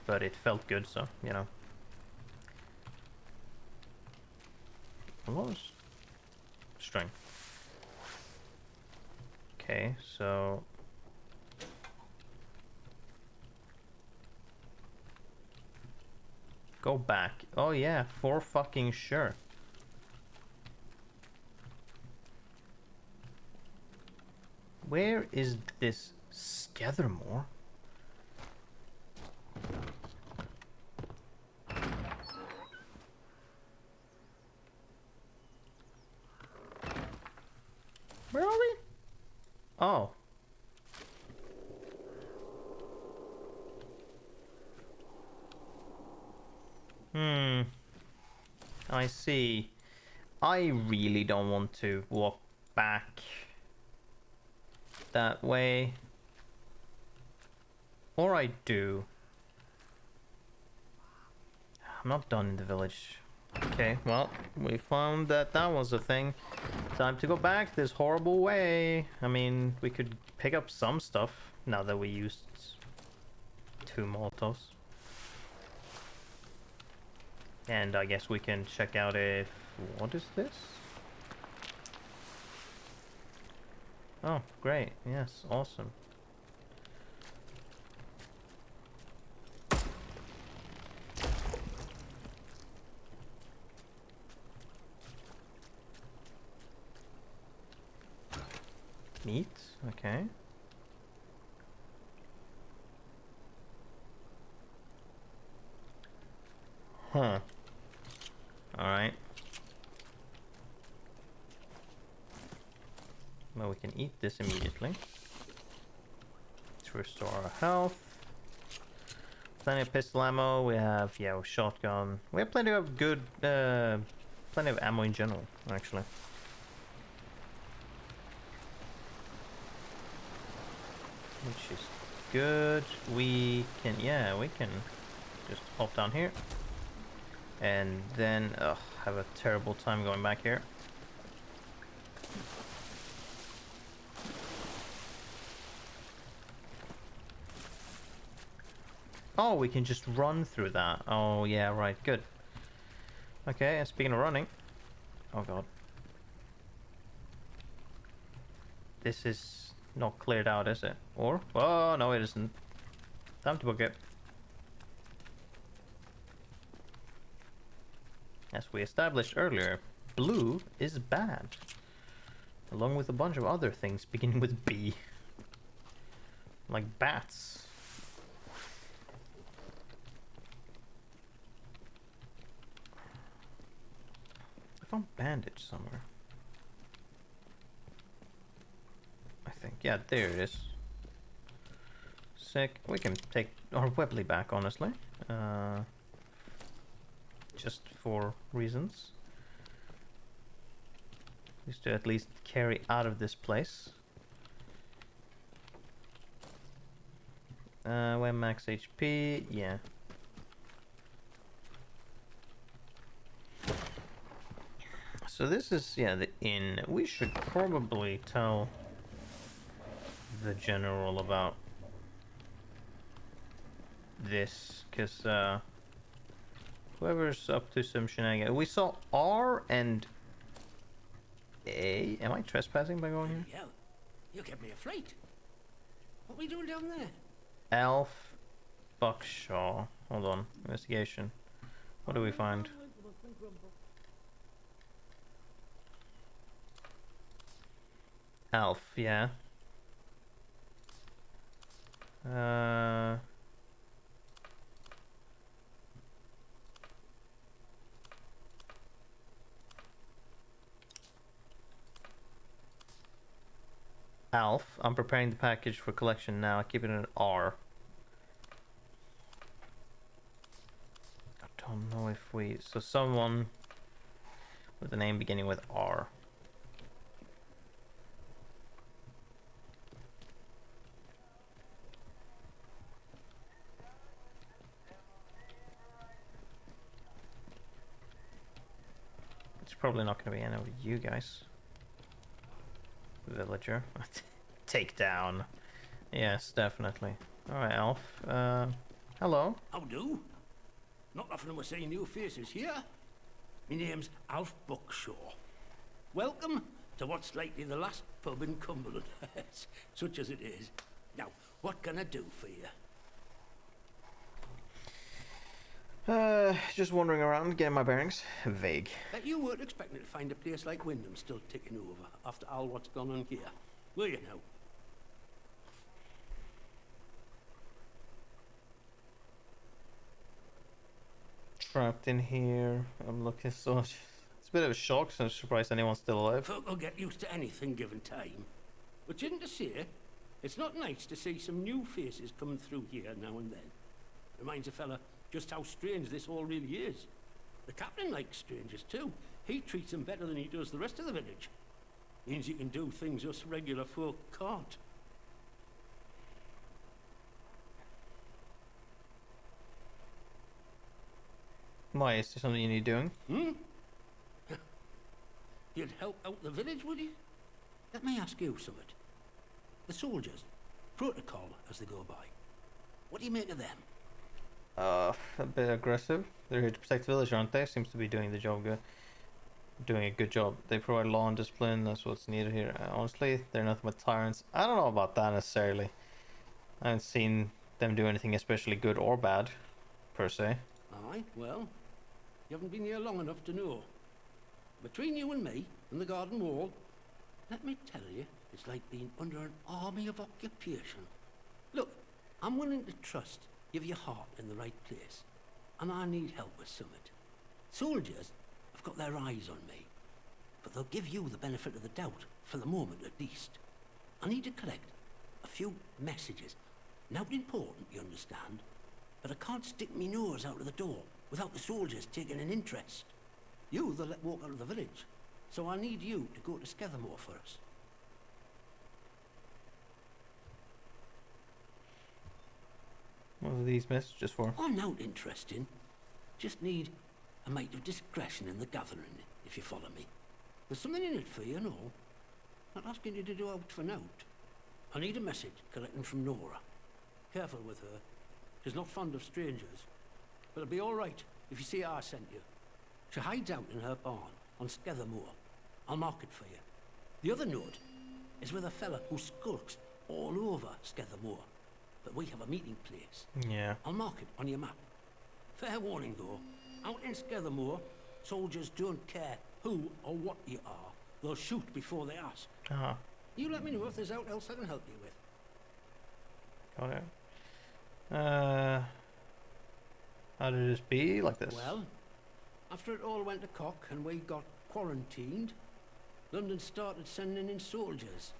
But it felt good, so, you know. What was... String. Okay, so... Go back. Oh yeah, for fucking sure. Where is this Skethermore? Where are we? Oh. I see. I really don't want to walk back that way. Or I do. I'm not done in the village. Okay, well, we found that that was a thing. Time to go back this horrible way. I mean, we could pick up some stuff now that we used 2 Molotovs. And I guess we can check out if... What is this? Oh, great. Yes, awesome. Meat, okay. Huh. Alright. Well, we can eat this immediately. To restore our health. Plenty of pistol ammo. We have, yeah, a shotgun. We have plenty of good, plenty of ammo in general, actually. Which is good. We can, yeah, we can just hop down here. And then, have a terrible time going back here. Oh, we can just run through that. Oh, yeah, right, good. Okay, and speaking of running... Oh, God. This is not cleared out, is it? Or? Oh, no, it isn't. Time to book it. As we established earlier, blue is bad. Along with a bunch of other things beginning with B. Like bats. I found bandage somewhere. I think. Yeah, there it is. Sick. We can take our Webley back, honestly. Just for reasons. Just to at least carry out of this place. When max HP, yeah. So this is, yeah, the inn. We should probably tell the general about this, because whoever's up to some shenanigans. We saw R and A. Am I trespassing by going here? Yeah, you get me a fright. What are we doing down there? Alf Buckshaw. Hold on. Investigation. What do we find? Alf, yeah. Alf, I'm preparing the package for collection now. Keep it in R. I don't know if we... So someone with a name beginning with R. It's probably not going to be any of you guys. Villager. Take down. Yes, definitely. Alright, Alf. Hello. How do? Not often we're seeing new faces here. My name's Alf Buckshaw. Welcome to what's likely the last pub in Cumberland, such as it is. Now, what can I do for you? Just wandering around, getting my bearings. Vague. Bet you weren't expecting to find a place like Wyndham still ticking over after all what's gone on here, were you now? Trapped in here. I'm looking so much. It's a bit of a shock, so I'm surprised anyone's still alive. Folk will get used to anything given time. Which isn't to say, it's not nice to see some new faces coming through here now and then. Reminds a fella just how strange this all really is. The captain likes strangers too. He treats them better than he does the rest of the village. Means you can do things us regular folk can't. Why, is there something you need doing? Hmm? You'd help out the village, would you? Let me ask you something. The soldiers, protocol as they go by. What do you make of them? A bit aggressive. They're here to protect the village, aren't they? Seems to be doing the job good. Doing a good job. They provide law and discipline. That's what's needed here. Honestly, they're nothing but tyrants. I don't know about that necessarily. I haven't seen them do anything especially good or bad, per se. Aye, well, you haven't been here long enough to know. Between you and me and the garden wall, let me tell you, it's like being under an army of occupation. Look, I'm willing to trust you've your heart in the right place, and I need help with something. Soldiers have got their eyes on me, but they'll give you the benefit of the doubt, for the moment at least. I need to collect a few messages. Not important, you understand, but I can't stick me nose out of the door without the soldiers taking an interest. You they'll let walk out of the village, so I need you to go to Skethermore for us. What are these messages for? I'm not interesting. Just need a mite of discretion in the gathering, if you follow me. There's something in it for you and all. Not asking you to do out for nout. I need a message collecting from Nora. Careful with her. She's not fond of strangers. But it'll be all right if you see I sent you. She hides out in her barn on Skethermore. I'll mark it for you. The other note is with a fella who skulks all over Skethermore. But we have a meeting place. Yeah. I'll mark it on your map. Fair warning though, out in Skethermore, soldiers don't care who or what you are. They'll shoot before they ask. Ah. You let me know if there's out else I can help you with. Got it. How did this be like this? Well, after it all went to cock and we got quarantined, London started sending in soldiers.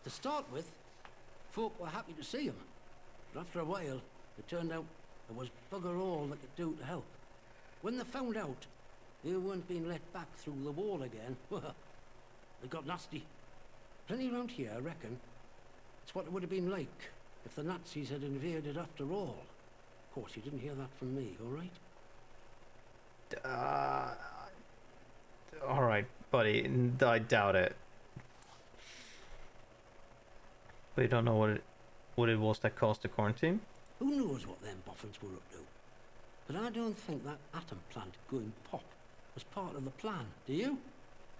To start with, folk were happy to see them. But after a while, it turned out there was bugger all they could do to help. When they found out they weren't being let back through the wall again, well, they got nasty. Plenty round here, I reckon. It's what it would have been like if the Nazis had invaded after all. Of course, you didn't hear that from me, all right? Alright, buddy. I doubt it. But you don't know what it was that caused the quarantine? Who knows what them boffins were up to? But I don't think that atom plant going pop was part of the plan, do you?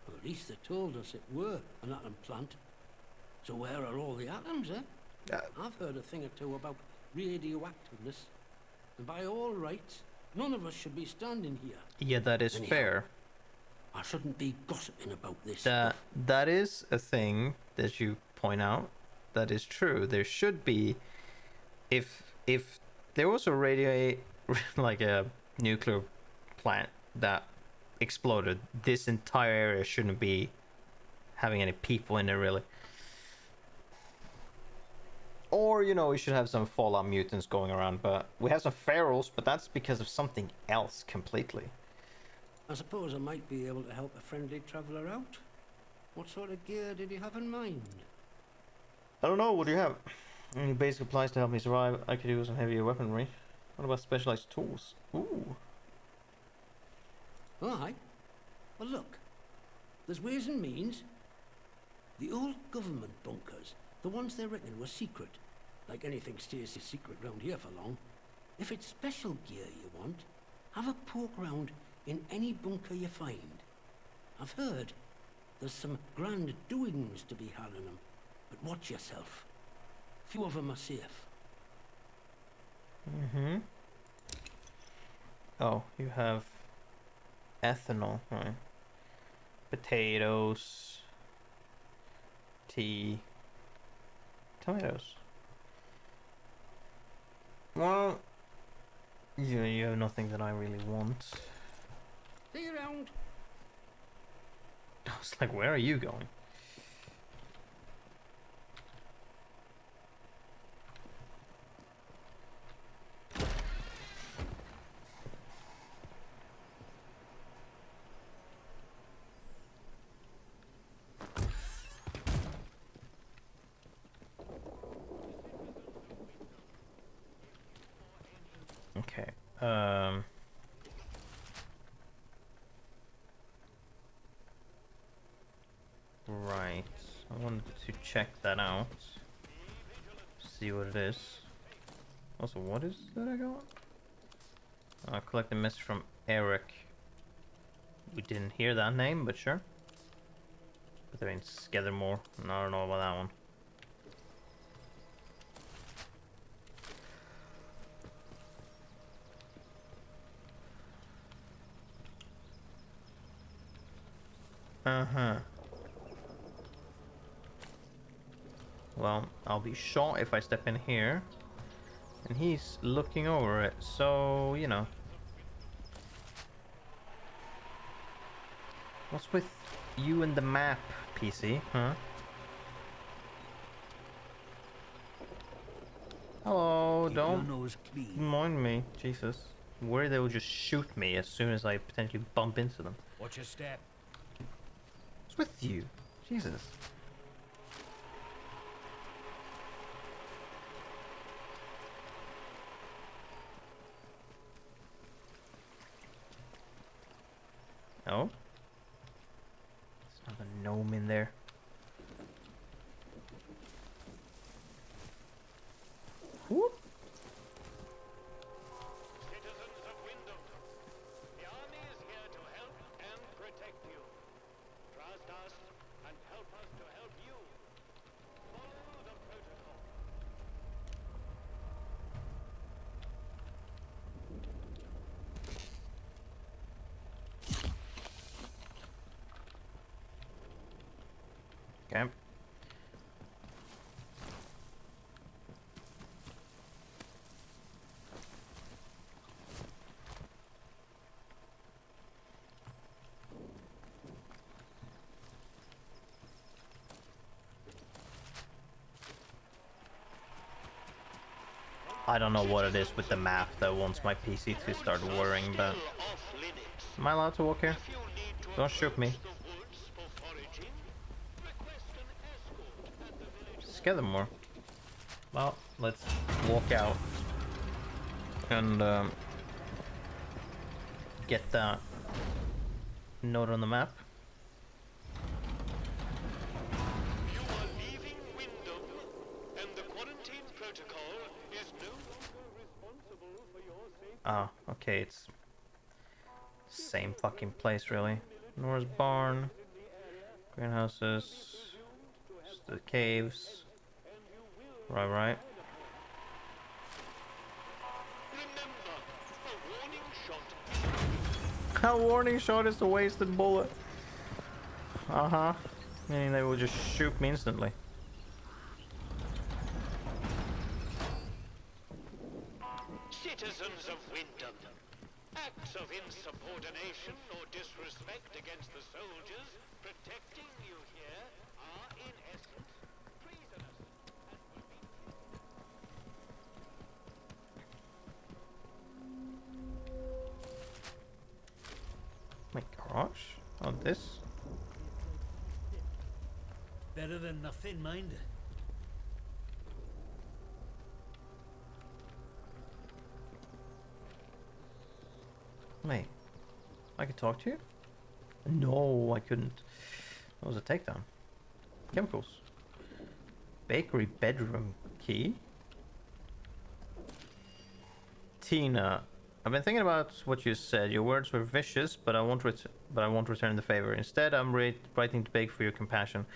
Or at least they told us it were an atom plant. So where are all the atoms, eh? I've heard a thing or two about radioactiveness. And by all rights, none of us should be standing here. Yeah, that is Anyhow, fair. I shouldn't be gossiping about this That is a thing that you point out. That is true. There should be if there was a like a nuclear plant that exploded, this entire area shouldn't be having any people in there really. Or, you know, we should have some Fallout mutants going around, but we have some ferals, but that's because of something else completely. I suppose I might be able to help a friendly traveller out. What sort of gear did you have in mind? I don't know, what do you have? Any basic supplies to help me survive? I could use some heavier weaponry. What about specialized tools? Ooh. Aye. Well, look. There's ways and means. The old government bunkers, the ones they reckon were secret, like anything stays a secret round here for long. If it's special gear you want, have a poke round in any bunker you find. I've heard there's some grand doings to be had in them, but watch yourself. Few of them are safe. Mm-hmm. Oh, you have ethanol, right? Potatoes, tea, tomatoes. Well, you have nothing that I really want. See you around. I was like, where are you going? Okay. Right. I wanted to check that out. See what it is. Also, what is that I got? I collect a message from Eric. We didn't hear that name, but sure. But that means Skethermore. And I don't know about that one. Uh-huh. Well, I'll be shot if I step in here. And he's looking over it, so, you know. What's with you and the map, PC, huh? Hello, don't mind me, Jesus. Worry they will just shoot me as soon as I potentially bump into them. Watch your step. What's with you? Jesus. Oh? There's another gnome in there. Whoop. Citizens of Wyndham, the army is here to help and protect you. Trust us and help us to help you. Follow the protocol. Okay. I don't know what it is with the map that wants my PC to start worrying, but... Am I allowed to walk here? Don't shoot me. Scare them more. Well, let's walk out and get that note on the map. You are leaving Wyndham, and the quarantine protocol is no longer responsible for your safety. Ah, okay, it's same fucking place really. Nora's barn, greenhouses, the caves. Right. A warning shot is a wasted bullet. Uh-huh. Meaning they will just shoot me instantly. Citizens of Wyndham, acts of insubordination or disrespect against the soldiers protecting you here are in essence treasonous and will be... My gosh, on this. Better than nothing, mind. Wait, I could talk to you? No, I couldn't. That was a takedown. Chemicals. Bakery bedroom key. Tina, I've been thinking about what you said. Your words were vicious, but I won't return the favor. Instead, I'm writing to beg for your compassion.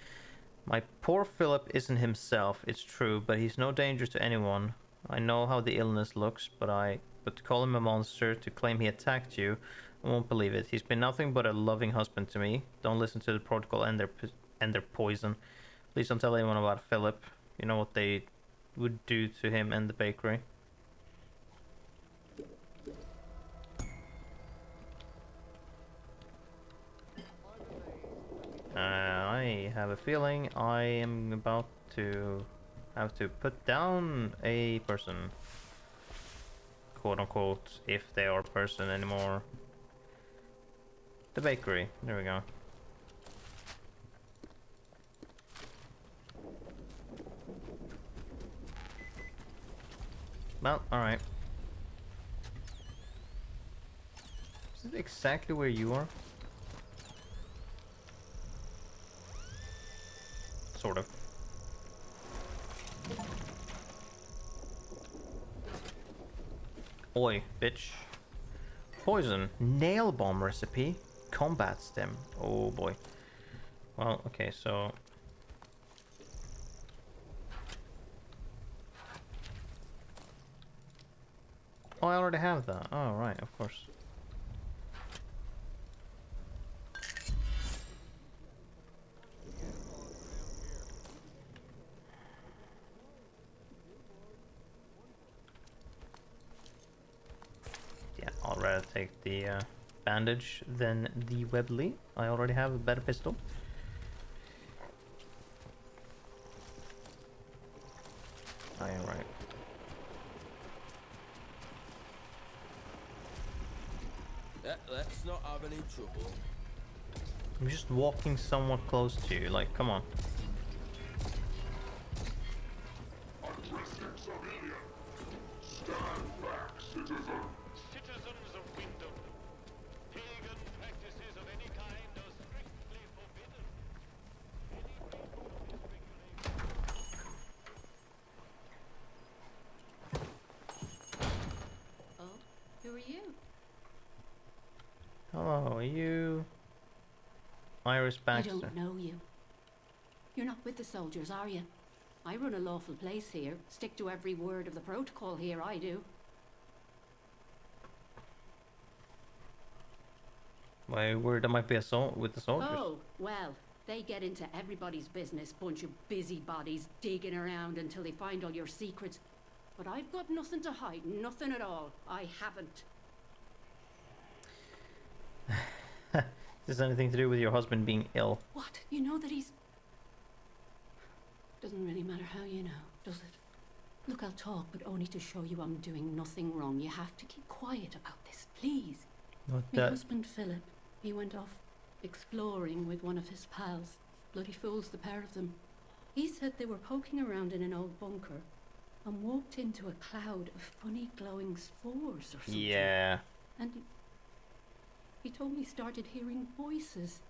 My poor Philip isn't himself, it's true, but he's no danger to anyone. I know how the illness looks, but to call him a monster, to claim he attacked you, I won't believe it. He's been nothing but a loving husband to me. Don't listen to the protocol and their poison. Please don't tell anyone about Philip. You know what they would do to him and the bakery. I have a feeling I am about to have to put down a person. Quote unquote, if they are a person anymore. The bakery, there we go. Well, alright. Is it exactly where you are? Sort of. Oi, bitch. Poison. Nail bomb recipe. Combat stem. Oh boy. Well, okay, so... Oh, I already have that. Oh, right, of course. Yeah, I'll rather take the bandage than the Webley. I already have a better pistol. I am right. Let's not have any trouble. I'm just walking somewhat close to you, like, come on. Stand back, citizen. Citizens of Wyndham, pagan practices of any kind are strictly forbidden. Oh, who are you? Hello, are you... Iris Baxter? I don't know you. You're not with the soldiers, are you? I run a lawful place here. Stick to every word of the protocol here, I do. Why, word there might be assault with the soldiers. Oh, well, they get into everybody's business, bunch of busybodies digging around until they find all your secrets. But I've got nothing to hide, nothing at all. I haven't. Is this anything to do with your husband being ill? What? You know that he's... Doesn't really matter how you know, does it? Look, I'll talk, but only to show you I'm doing nothing wrong. You have to keep quiet about this, please. What My that? husband, Philip, he went off exploring with one of his pals. Bloody fools, the pair of them. He said they were poking around in an old bunker and walked into a cloud of funny glowing spores or something. Yeah. And he told me he started hearing voices.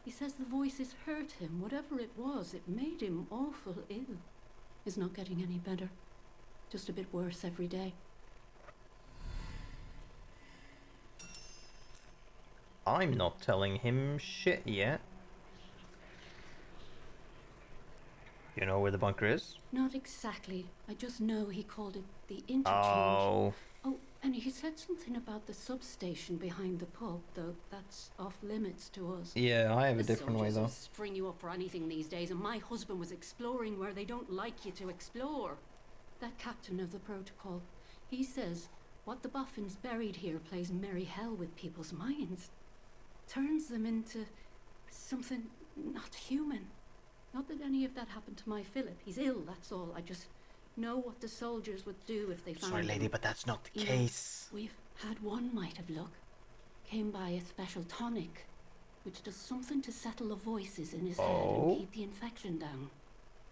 He says the voices hurt him. Whatever it was, it made him awful ill. He's not getting any better. Just a bit worse every day. I'm not telling him shit yet. You know where the bunker is? Not exactly. I just know he called it the interchange. Oh. Oh, and he said something about the substation behind the pub, though that's off limits to us. Yeah, I have a The different way soldiers though. will string you up for anything these days, and my husband was exploring where they don't like you to explore. That captain of the protocol, He says what the boffins buried here plays merry hell with people's minds. Turns them into something not human. Not that any of that happened to my Philip. He's ill, that's all. I just know what the soldiers would do if they found him. Sorry, lady, but that's not the You case. know, we've had one mite of luck. Came by a special tonic, which does something to settle the voices in his head and keep the infection down.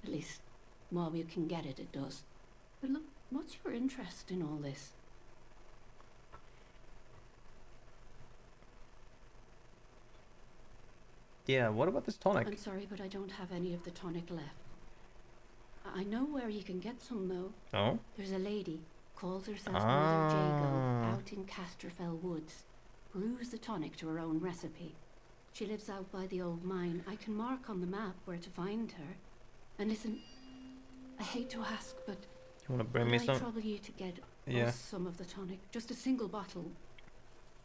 At least, while we can get it, it does. But look, what's your interest in all this? Yeah, what about this tonic? I'm sorry, but I don't have any of the tonic left. I know where you can get some, though. Oh? There's a lady, calls herself Mother Jago, out in Casterfell Woods. Brews the tonic to her own recipe. She lives out by the old mine. I can mark on the map where to find her. And listen, I hate to ask, but You want to bring me will I some? trouble you to get Yeah. us some of the tonic? Just a single bottle.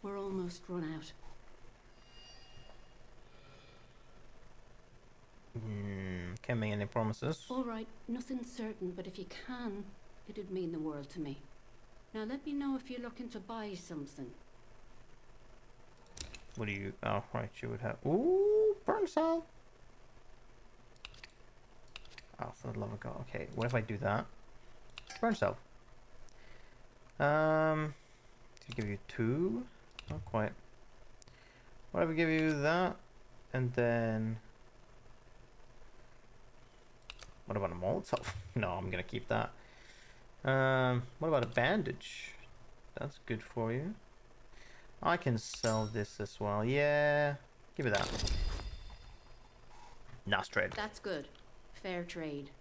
We're almost run out. Can't make any promises. All right, nothing certain, but if you can, it'd mean the world to me. Now let me know if you're looking to buy something. What do you... Oh, right, you would have... Ooh, burn cell! Oh, for the love of God. Okay, what if I do that? Burn cell. To give you 2? Not quite. What if I give you that? And then... What about a Molotov? No, I'm gonna keep that. What about a bandage? That's good for you. I can sell this as well. Yeah, give me that. Nice trade. That's good. Fair trade.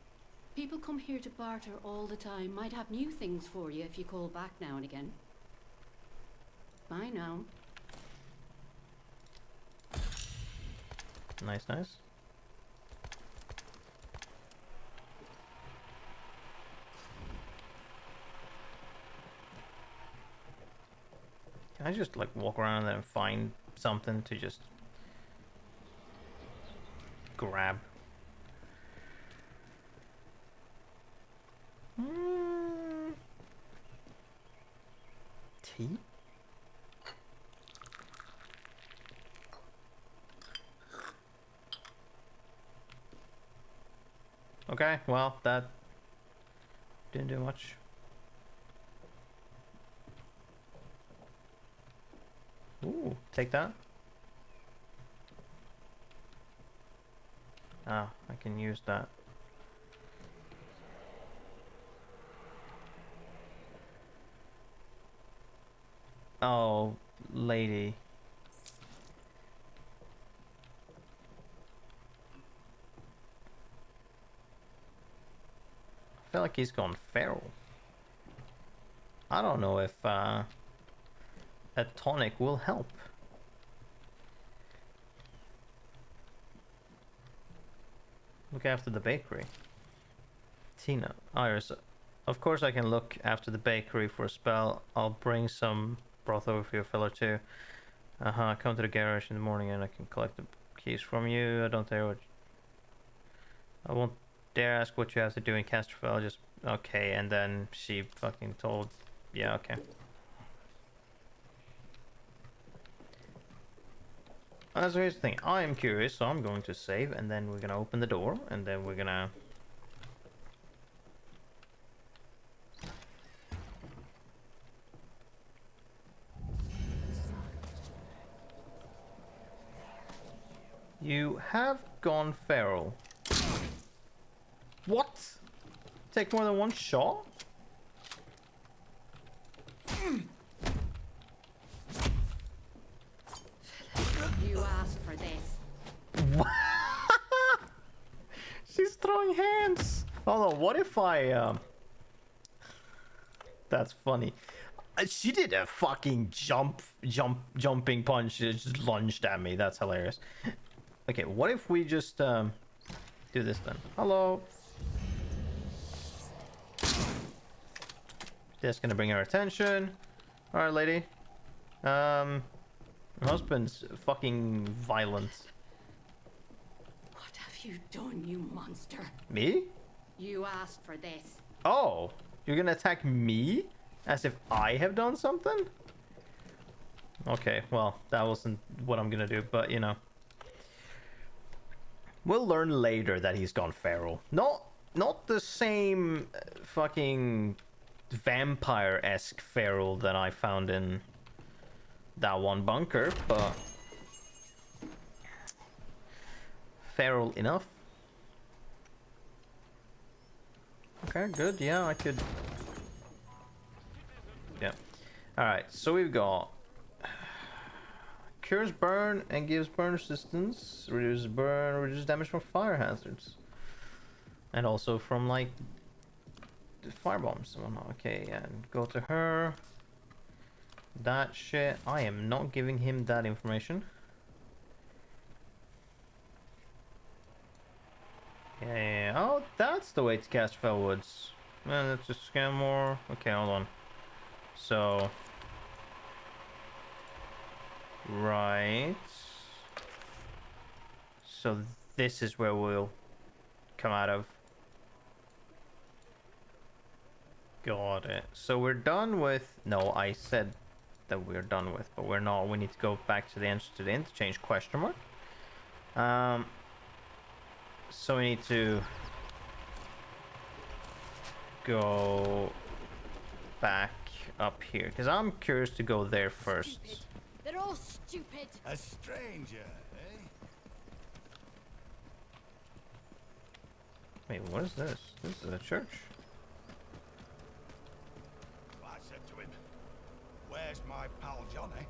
People come here to barter all the time. Might have new things for you if you call back now and again. Bye now. Nice, nice. Can I just like walk around and find something to just grab? Tea? Okay, well, that didn't do much. Ooh, take that. Ah, I can use that. Oh, lady. I feel like he's gone feral. I don't know if a tonic will help. Look after the bakery. Tina, Iris. Of course I can look after the bakery for a spell. I'll bring some broth over for your fella too. Come to the garage in the morning and I can collect the keys from you. I don't dare what... I won't dare ask what you have to do in Casterfell. Just... Okay, and then she fucking told... Yeah, okay. So here's the thing. I am curious, so I'm going to save, and then we're gonna open the door, and then we're gonna... You have gone feral. What? Take more than one shot? You asked for this. She's throwing hands. Hold on, what if I That's funny. She did a fucking jumping punch. She just lunged at me. That's hilarious. Okay, what if we just do this then? Hello. Just gonna bring her attention. All right, lady. Her husband's fucking violent. What have you done, you monster? Me? You asked for this. Oh, you're gonna attack me? As if I have done something? Okay, well, that wasn't what I'm gonna do, but you know. We'll learn later that he's gone feral. Not the same fucking vampire-esque feral that I found in that one bunker, but feral enough. Okay, good. Yeah, I could. Yeah. Alright, so we've got cures burn and gives burn resistance, reduces burn, reduces damage from fire hazards, and also from like the fire bombs and whatnot. Okay, and go to her. That shit, I am not giving him that information. Yeah, oh, that's the way to cast Fellwoods. Let's just scan more. Okay, hold on. So, right. So this is where we'll come out of. Got it. So we're done with... No, I said that we're done with, but we're not. We need to go back to the entrance to the interchange, question mark. So we need to go back up here, because I'm curious to go there first. Stupid. They're all stupid. A stranger, eh? Wait, what is this? This is a church. I said to him, "Where's my pal Johnny?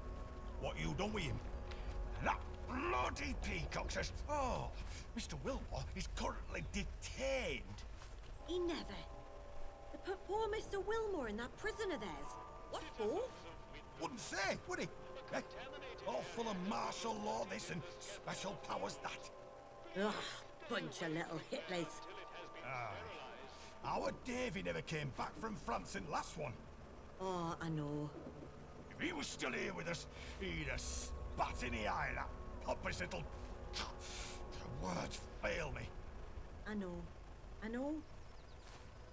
What you done with him?" And that bloody peacock says, "Oh, Mr. Wilmore is currently detained." He never. They put poor Mr. Wilmore in that prison of theirs. What for? Wouldn't say, would he? Eh? All full of martial law this and special powers that. Ugh, bunch of little Hitlers. Aye. Our Davy never came back from France in last one. Oh, I know. If he was still here with us, he'd have spat in the eye of that pompous little... The words fail me. I know.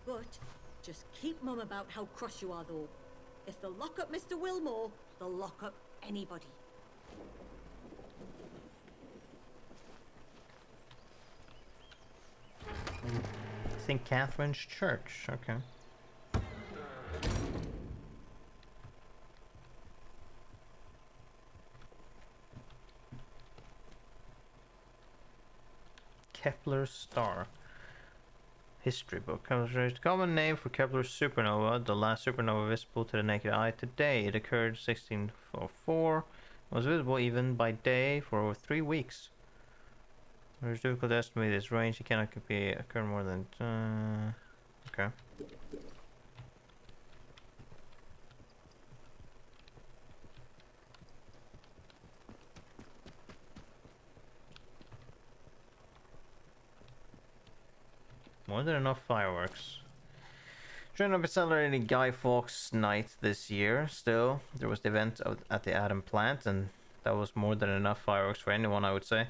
But just keep mum about how cross you are, though. If they'll lock up Mr. Wilmore, they'll lock up anybody. St. Catherine's Church, okay. Kepler's star. History book. Common name for Kepler's supernova, the last supernova visible to the naked eye today. It occurred 1604. Was visible even by day for over 3 weeks. It is difficult to estimate its range. It cannot occur more than... okay. More than enough fireworks. Trying to be celebrating Guy Fawkes Night this year. Still, there was the event at the Atom plant, and that was more than enough fireworks for anyone, I would say.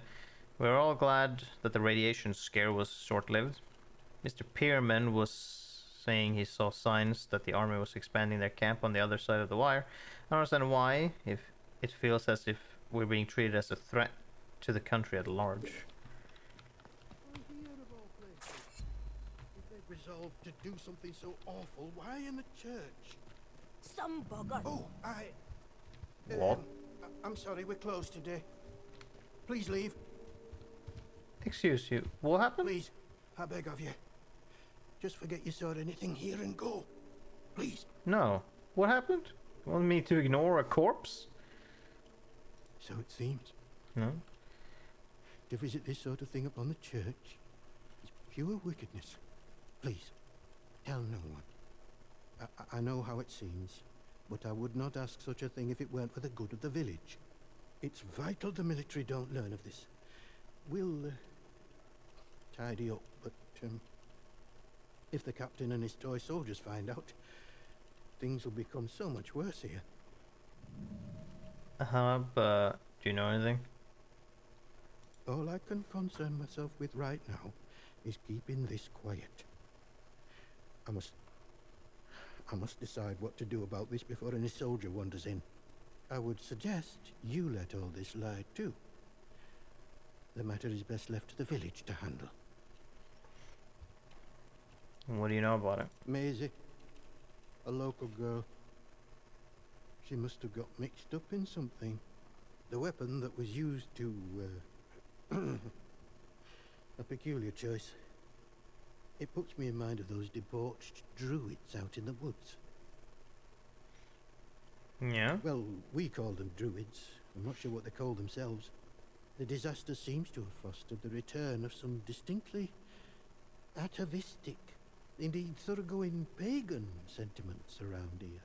We're all glad that the radiation scare was short-lived. Mr. Pearman was saying he saw signs that the army was expanding their camp on the other side of the wire. I don't understand why, if it feels as if we're being treated as a threat to the country at large. Resolved to do something so awful, why in the church? Some bugger. Oh, What? I'm sorry, we're closed today. Please leave. Excuse you, what happened? Please, I beg of you. Just forget you saw anything here and go. Please. No. What happened? You want me to ignore a corpse? So it seems. No. To visit this sort of thing upon the church is pure wickedness. Please, tell no one. I know how it seems, but I would not ask such a thing if it weren't for the good of the village. It's vital the military don't learn of this. We'll tidy up, but if the captain and his toy soldiers find out, things will become so much worse here. But do you know anything? All I can concern myself with right now is keeping this quiet. I must decide what to do about this before any soldier wanders in. I would suggest you let all this lie too. The matter is best left to the village to handle. What do you know about it? Maisie, a local girl. She must have got mixed up in something. The weapon that was used to, a peculiar choice. It puts me in mind of those debauched druids out in the woods. Yeah? Well, we call them druids. I'm not sure what they call themselves. The disaster seems to have fostered the return of some distinctly atavistic, indeed thoroughgoing pagan sentiments around here.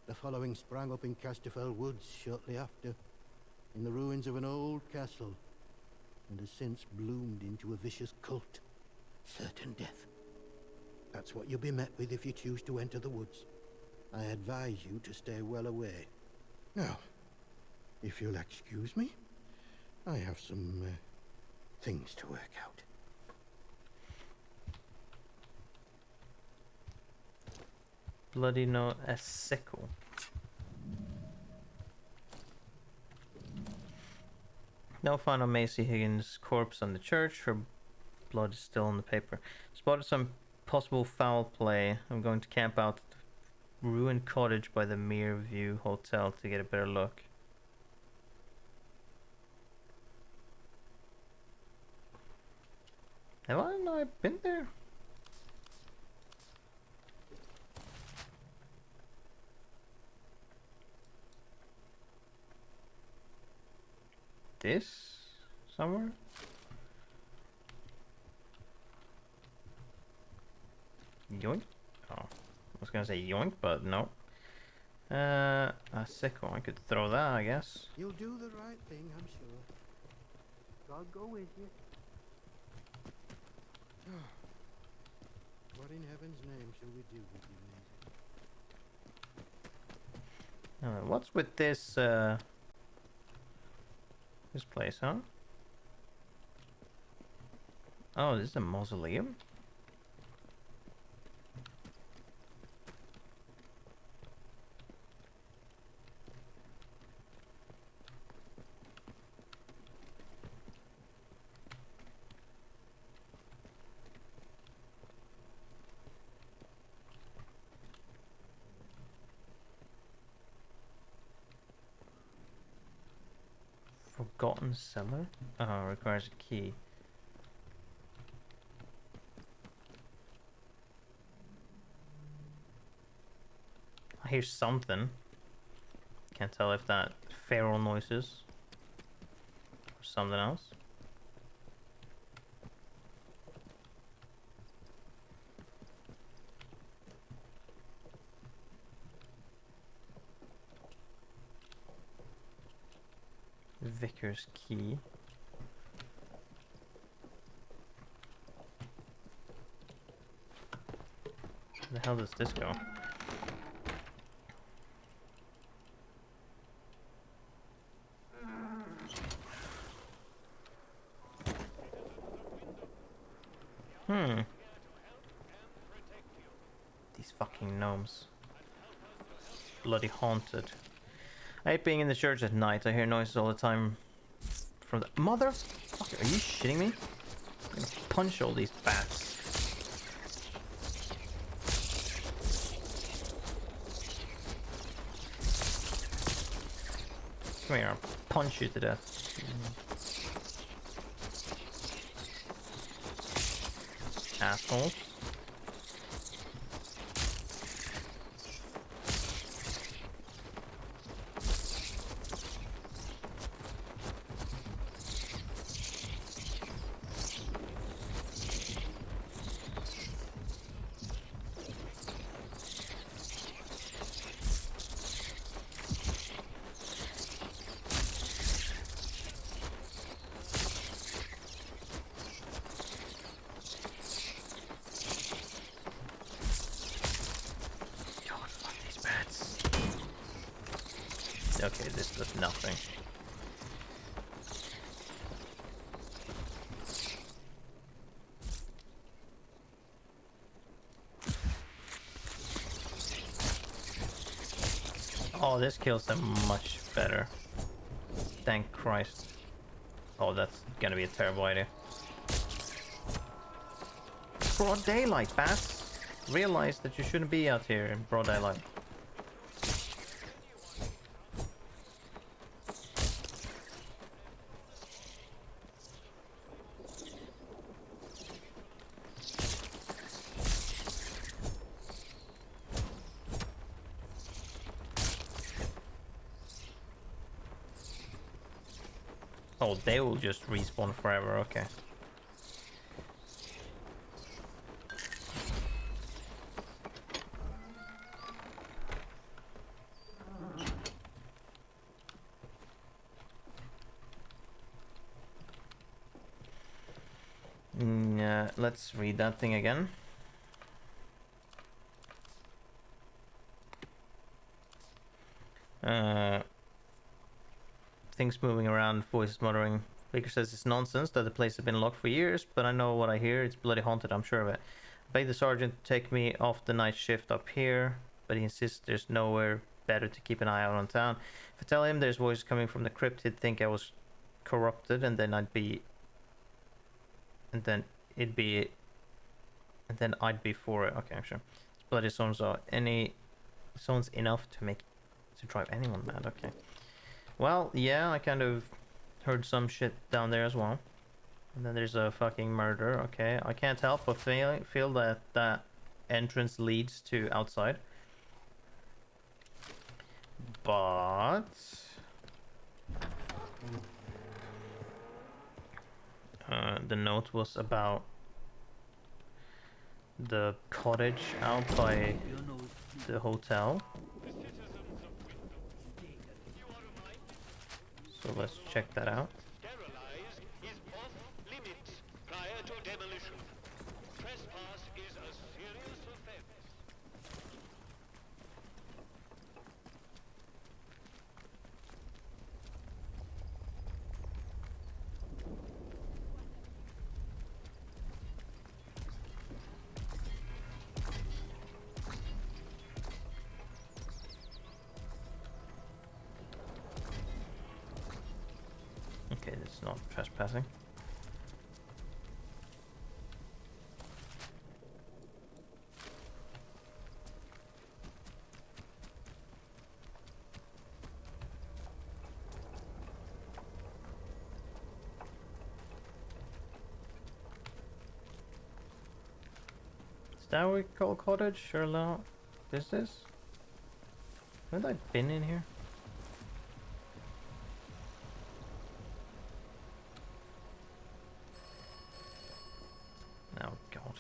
The following sprang up in Casterfell Woods shortly after, in the ruins of an old castle, and has since bloomed into a vicious cult. Certain death. That's what you'll be met with if you choose to enter the woods. I advise you to stay well away. Now, if you'll excuse me, I have some things to work out. Bloody no, a sickle. No find on Macy Higgins' corpse on the church. Her blood is still on the paper. Spotted some possible foul play. I'm going to camp out at the ruined cottage by the Mere View Hotel to get a better look. Have I not been there? This somewhere? Yoink? Oh, I was gonna say yoink, but no. A sickle. I could throw that, I guess. You'll do the right thing, I'm sure. God go with you. What in heaven's name shall we do with you, Maisie? What's with this, this place, huh? Oh, this is a mausoleum? Forgotten cellar? Oh, requires a key. I hear something. Can't tell if that feral noises or something else. Vicar's key. Where the hell does this go? These fucking gnomes. Bloody haunted. I hate being in the church at night. I hear noises all the time from the motherfucker. Are you shitting me? I'm gonna punch all these bats. Come here, I'll punch you to death. Assholes. Okay, this does nothing. Oh, this kills them much better. Thank Christ. Oh, that's gonna be a terrible idea. Broad daylight, bats. Realize that you shouldn't be out here in broad daylight. Oh, they will just respawn forever, okay. Let's read that thing again. Things moving around, voices muttering. Baker says it's nonsense that the place has been locked for years, but I know what I hear. It's bloody haunted, I'm sure of it. I begged the sergeant to take me off the night shift up here, but he insists there's nowhere better to keep an eye out on town. If I tell him there's voices coming from the crypt, he'd think I was corrupted, and then I'd be for it. Okay, I'm sure. It's bloody songs are songs enough to drive anyone mad. Okay. Well, yeah, I kind of heard some shit down there as well. And then there's a fucking murder. Okay, I can't help but feel that that entrance leads to outside. But the note was about the cottage out by the hotel. So let's check that out. Sterilized is off limits prior to demolition. Trespass is a serious offense. Okay, this is not trespassing. Is that what we call cottage? Sherlock? Is this? Haven't I been in here? Oh god.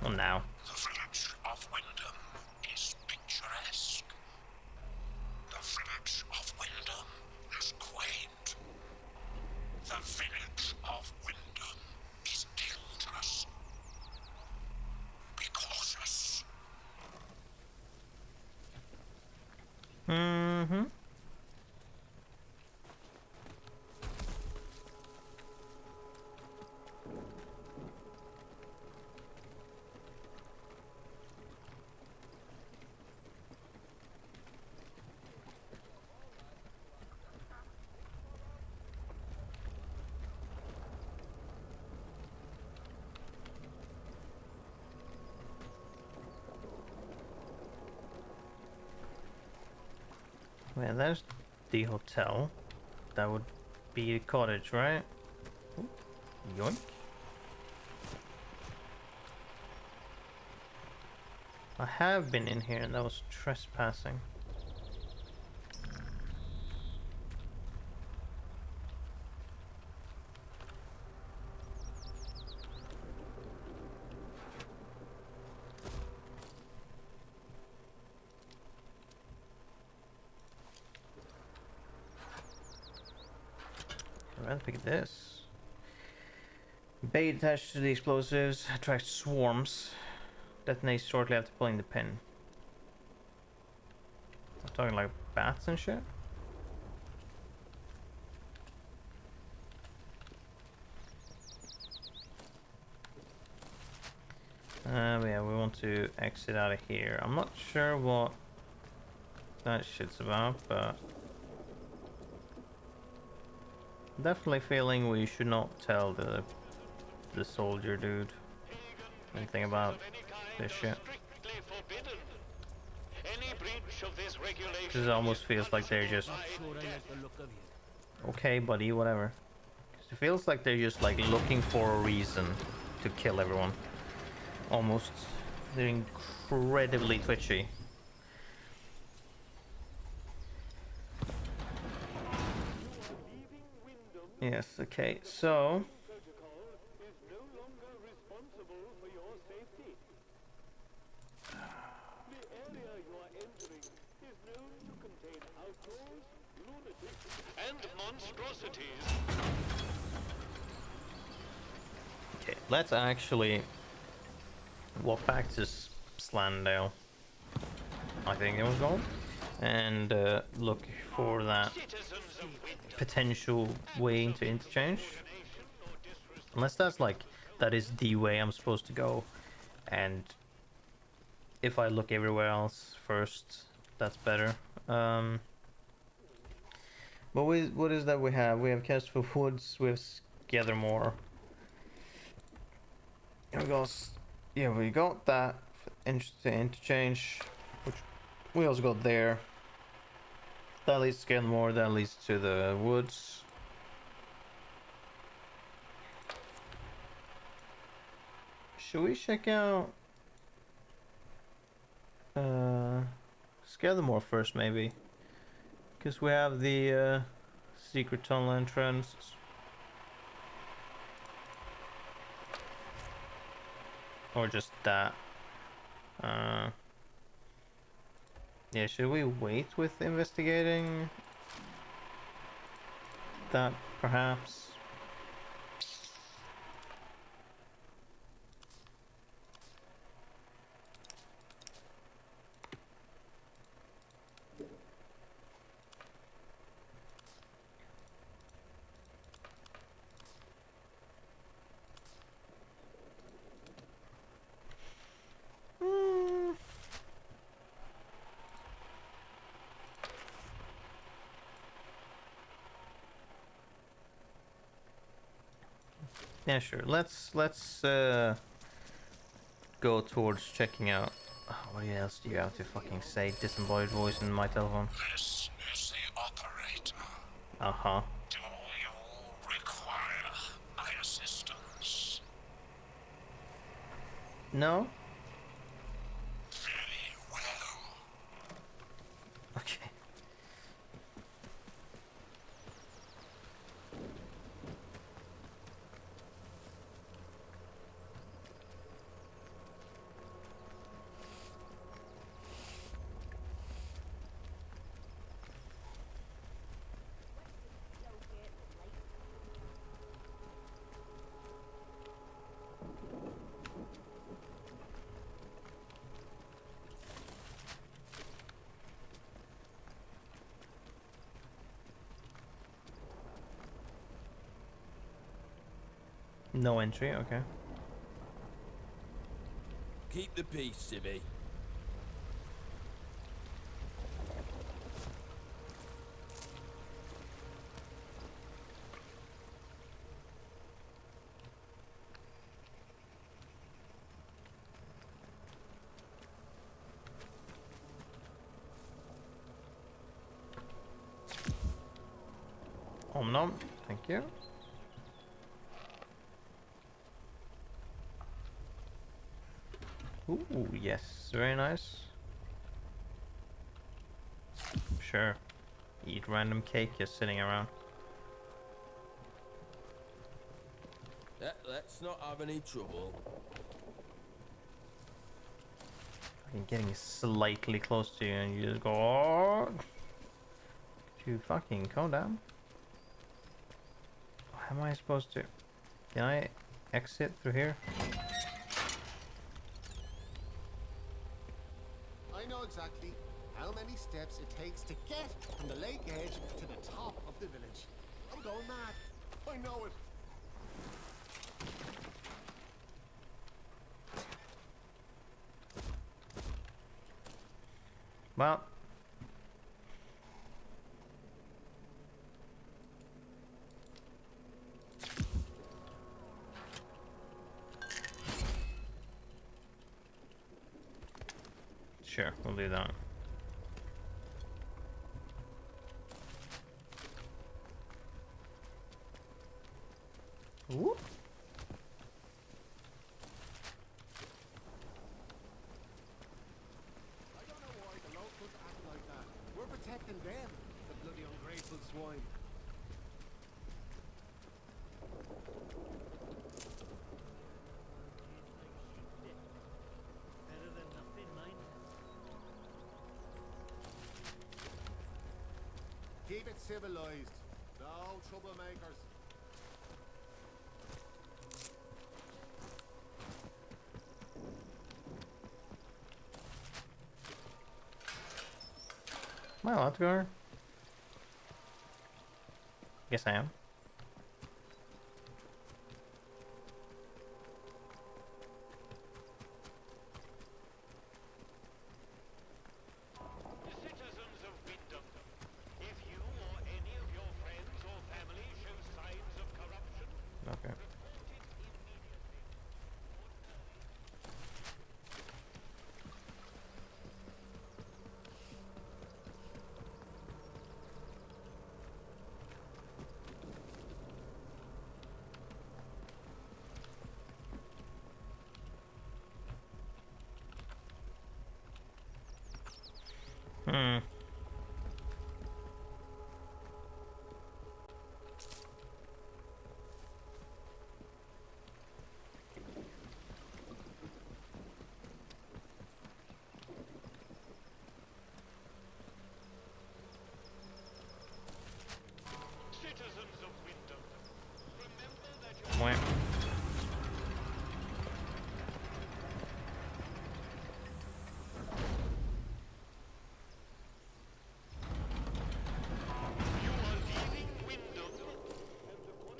Well now. The village of Wyndham is picturesque. The village of Wyndham is quaint. The village of Wyndham is dangerous. Be cautious. Mm-hmm. Well, there's the hotel. That would be a cottage, right? Ooh, yoink. I have been in here and that was trespassing. I'd pick this. Bait attached to the explosives attracts swarms. Detonates shortly after pulling the pin. I'm talking like bats and shit. Yeah, we want to exit out of here. I'm not sure what that shit's about, but definitely feeling we should not tell the soldier dude anything about this shit. Because it almost feels like they're just okay, buddy, whatever. 'Cause it feels like they're just like looking for a reason to kill everyone. Almost. They're incredibly twitchy. Yes, okay, so and monstrosities. okay, let's actually walk back to Slandale, I think it was called, and look for that potential way into interchange. Unless that's like, that is the way I'm supposed to go, and if I look everywhere else first, that's better. But what is that we have? We have Kestrel Woods, we have Scathermore. We got, yeah, we got that interchange, which we also got there. That leads to Scathermore, that leads to the woods. Should we check out Scathermore first, maybe? Because we have the secret tunnel entrance. Or just that. Yeah, should we wait with investigating that, perhaps? Yeah, sure. Let's go towards checking out. Oh, what else do you have to fucking say? Disembodied voice in my telephone. This is the operator. Uh-huh. Do you require my assistance? No? Very well. Okay. No entry, okay. Keep the peace, Civvy. Om nom, thank you. Ooh, yes, very nice. Sure. Eat random cake just sitting around. Let's not have any trouble. I'm getting slightly close to you and you just go, oh! You fucking calm down. How am I supposed to? Can I exit through here? I know exactly how many steps it takes to get from the lake edge to the top of the village. I'm going mad. I know it. Well, We'll do that. Whoop. I don't know why the locals act like that. We're protecting them, the bloody ungrateful swine. Better than nothing, mind. Keep it civilized. No troublemakers. Am I allowed to go here? Guess I am. Citizens of Wyndham, if you or any of your friends or family show signs of corruption, Okay. report it immediately. Hmm. Citizens of Wyndham, remember that your Wait.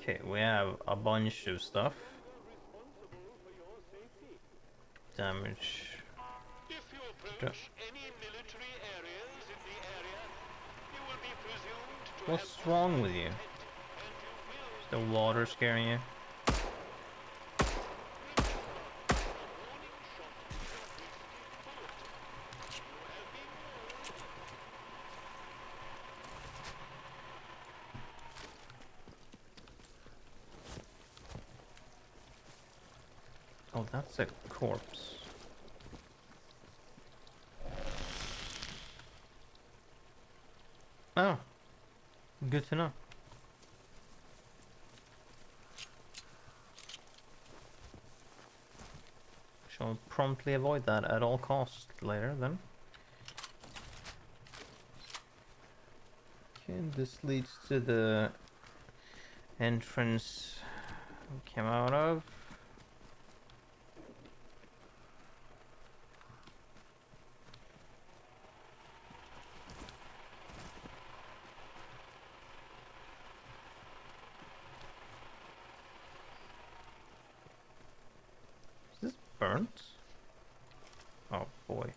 Okay, we have a bunch of stuff. Damage. If you approach any military areas in the area, you will be presumed to What's wrong with you? Is the water scaring you? Oh, that's a corpse. Oh, good to know. Shall promptly avoid that at all costs later then. Okay, this leads to the entrance we came out of. Is this burnt? Oh boy.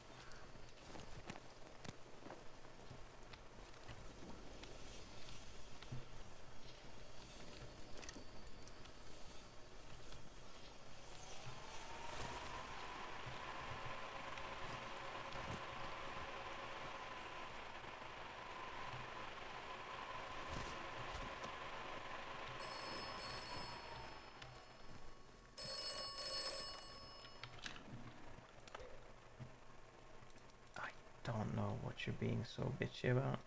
Don't know what you're being so bitchy about.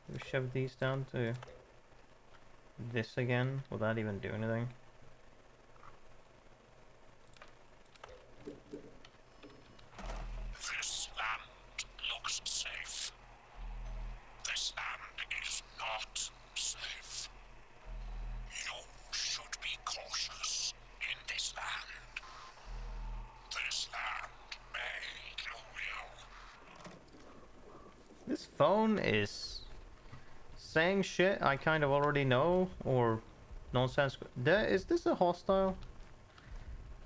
We shove these down to this again. Will that even do anything? This land looks safe. This land is not safe. You should be cautious in this land. This land may kill you. This phone is saying shit I kind of already know, or nonsense. Is this a hostile?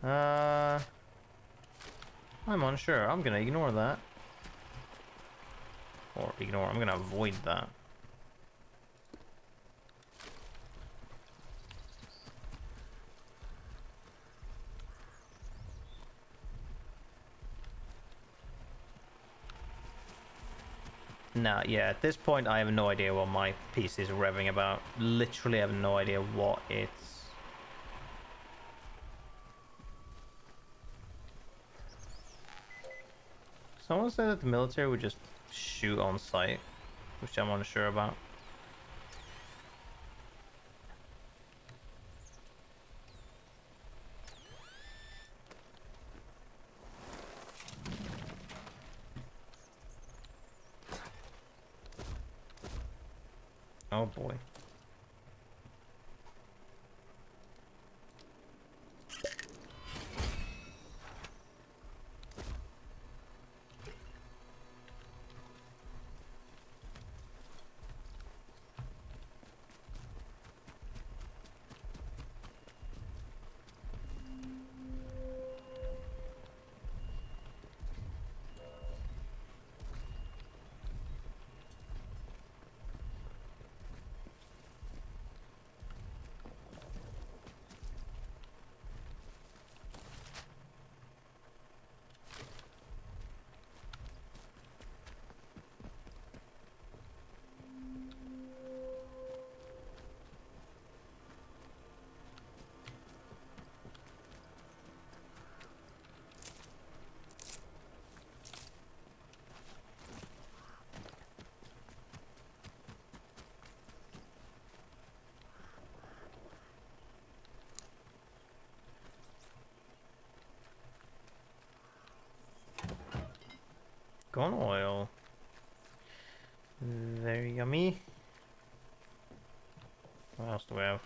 I'm unsure. I'm gonna ignore that. Or ignore, I'm gonna avoid that. Nah, yeah, at this point I have no idea what my PC is revving about. Literally have no idea what it's... Someone said that the military would just shoot on sight, which I'm unsure about. Oh boy. Gun oil. Very yummy. What else do we have?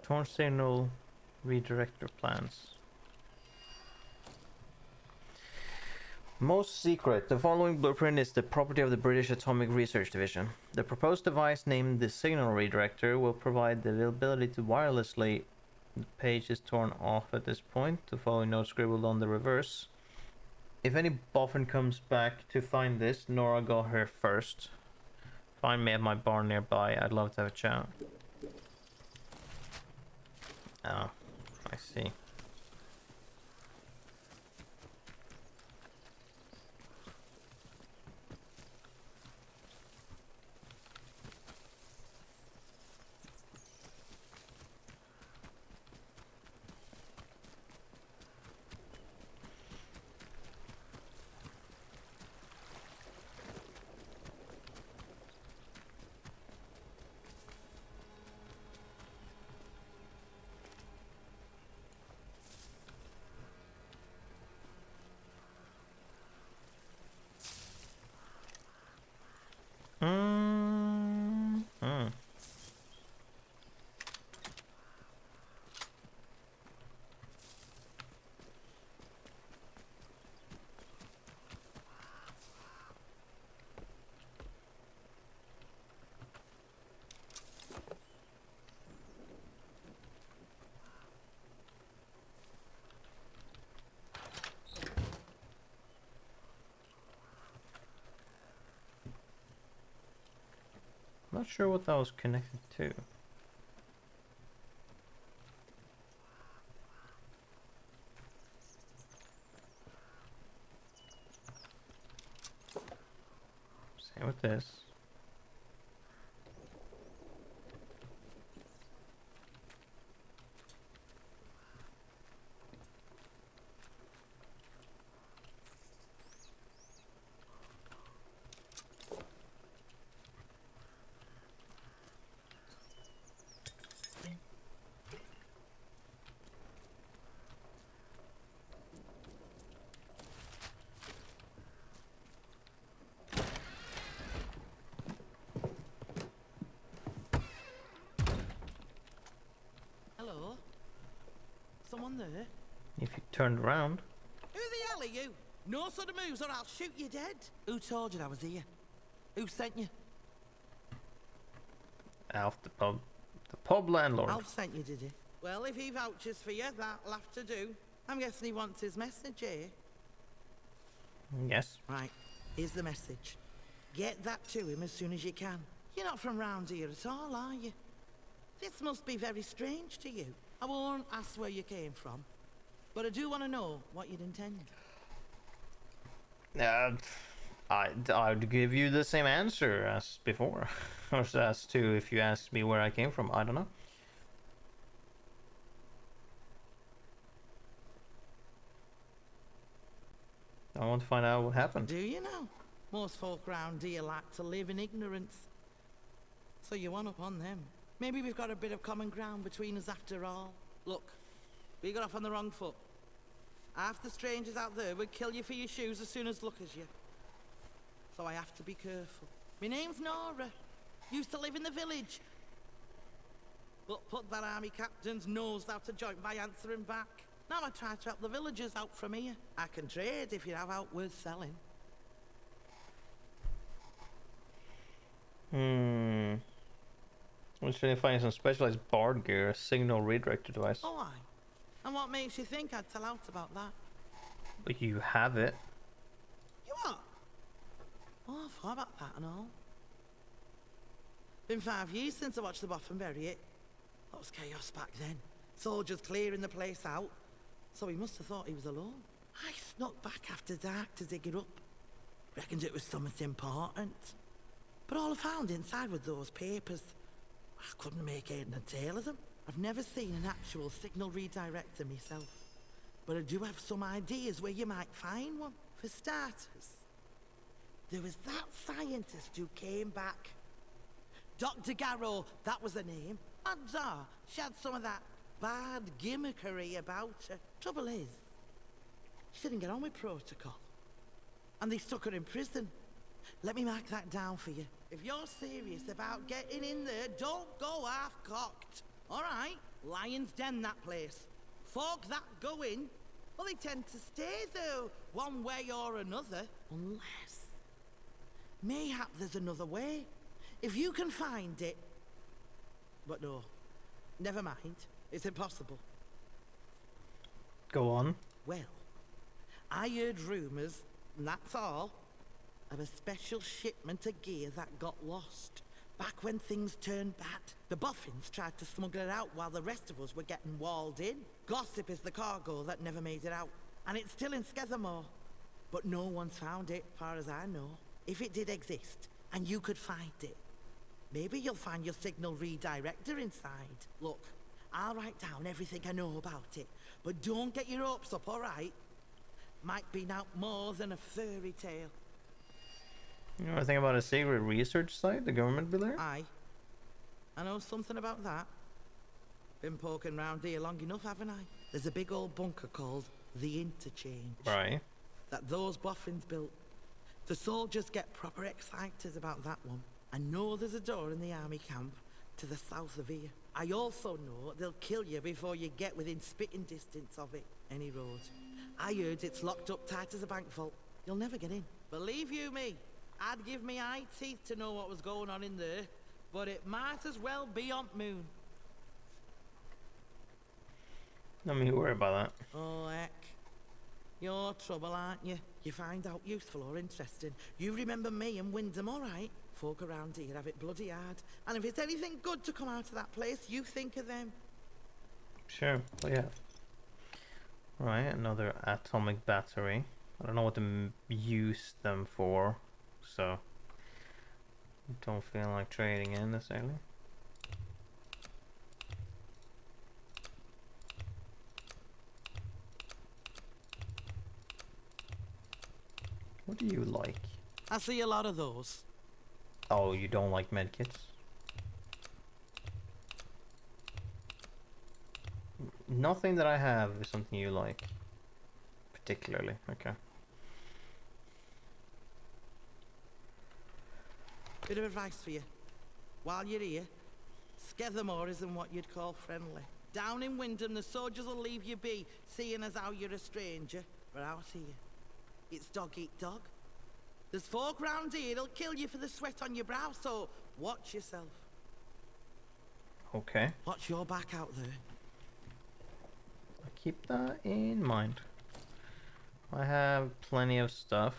Torn signal redirector plans. Most secret. The following blueprint is the property of the British Atomic Research Division. The proposed device named the signal redirector will provide the ability to wirelessly... The page is torn off at this point. The following note scribbled on the reverse. If any boffin comes back to find this, Nora got here first. Find me at my barn nearby. I'd love to have a chat. Oh, I see. Not sure what that was connected to. Same with this. Hello? Someone there? If you turned around. Who the hell are you? No sort of moves or I'll shoot you dead. Who told you I was here? Who sent you? Alf, the pub landlord. Alf sent you, did he? Well, if he vouches for you, that'll have to do. I'm guessing he wants his message, eh? Yes. Right, here's the message. Get that to him as soon as you can. You're not from round here at all, are you? This must be very strange to you. I won't ask where you came from, but I do want to know what you'd intend. I'd give you the same answer as before. Or as to if you asked me where I came from. I don't know. I want to find out what happened. Do you know? Most folk round here like to live in ignorance. So you one up on them. Maybe we've got a bit of common ground between us after all. Look, we got off on the wrong foot. Half the strangers out there would kill you for your shoes as soon as look as you. So I have to be careful. My name's Nora. Used to live in the village. But put that army captain's nose out of joint by answering back. Now I try to help the villagers out from here. I can trade if you have out worth selling. I'm trying to find some specialized bard gear, a signal redirector device. Oh, aye. And what makes you think I'd tell out about that? But you have it. You what? Oh, I forgot about that and all. Been 5 years since I watched the Boffin bury it. That was chaos back then. Soldiers clearing the place out. So he must have thought he was alone. I snuck back after dark to dig it up. Reckoned it was something important. But all I found inside were those papers. I couldn't make head and tail of them. I've never seen an actual signal redirector myself. But I do have some ideas where you might find one. For starters, there was that scientist who came back. Dr. Garrow, that was her name. Odds are, she had some of that bad gimmickry about her. Trouble is, she didn't get on with protocol. And they stuck her in prison. Let me mark that down for you. If you're serious about getting in there, don't go half-cocked. All right? Lion's Den, that place. Folk that go in, well, they tend to stay there one way or another. Unless, mayhap there's another way. If you can find it. But no, never mind. It's impossible. Go on. Well, I heard rumours, and that's all, of a special shipment of gear that got lost. Back when things turned bad, the Boffins tried to smuggle it out while the rest of us were getting walled in. Gossip is the cargo that never made it out. And it's still in Skethermore. But no one's found it, far as I know. If it did exist, and you could find it, maybe you'll find your signal redirector inside. Look, I'll write down everything I know about it, but don't get your hopes up, all right? Might be now more than a fairy tale. You know anything about a secret research site the government built there? Aye. I know something about that. Been poking round here long enough, haven't I? There's a big old bunker called the Interchange. Right. That those Boffins built. The soldiers get proper excited about that one. I know there's a door in the army camp to the south of here. I also know they'll kill you before you get within spitting distance of it. Any road. I heard it's locked up tight as a bank vault. You'll never get in. Believe you me, I'd give me eye teeth to know what was going on in there, but it might as well be on moon. Not me worry about that. Oh, heck. You're trouble, aren't you? You find out useful or interesting. You remember me and Wyndham, all right? Folk around here have it bloody hard. And if it's anything good to come out of that place, you think of them. Sure, well, yeah. Right, another atomic battery. I don't know what to use them for, so don't feel like trading in necessarily. What do you like? I see a lot of those. Oh, you don't like medkits? Nothing that I have is something you like. Particularly, okay. Bit of advice for you. While you're here, Skethermore isn't what you'd call friendly. Down in Wyndham, the soldiers will leave you be, seeing as how you're a stranger. But out here, It's dog eat dog. There's folk round here that'll kill you for the sweat on your brow, so watch yourself. Okay. Watch your back out there. I keep that in mind. I have plenty of stuff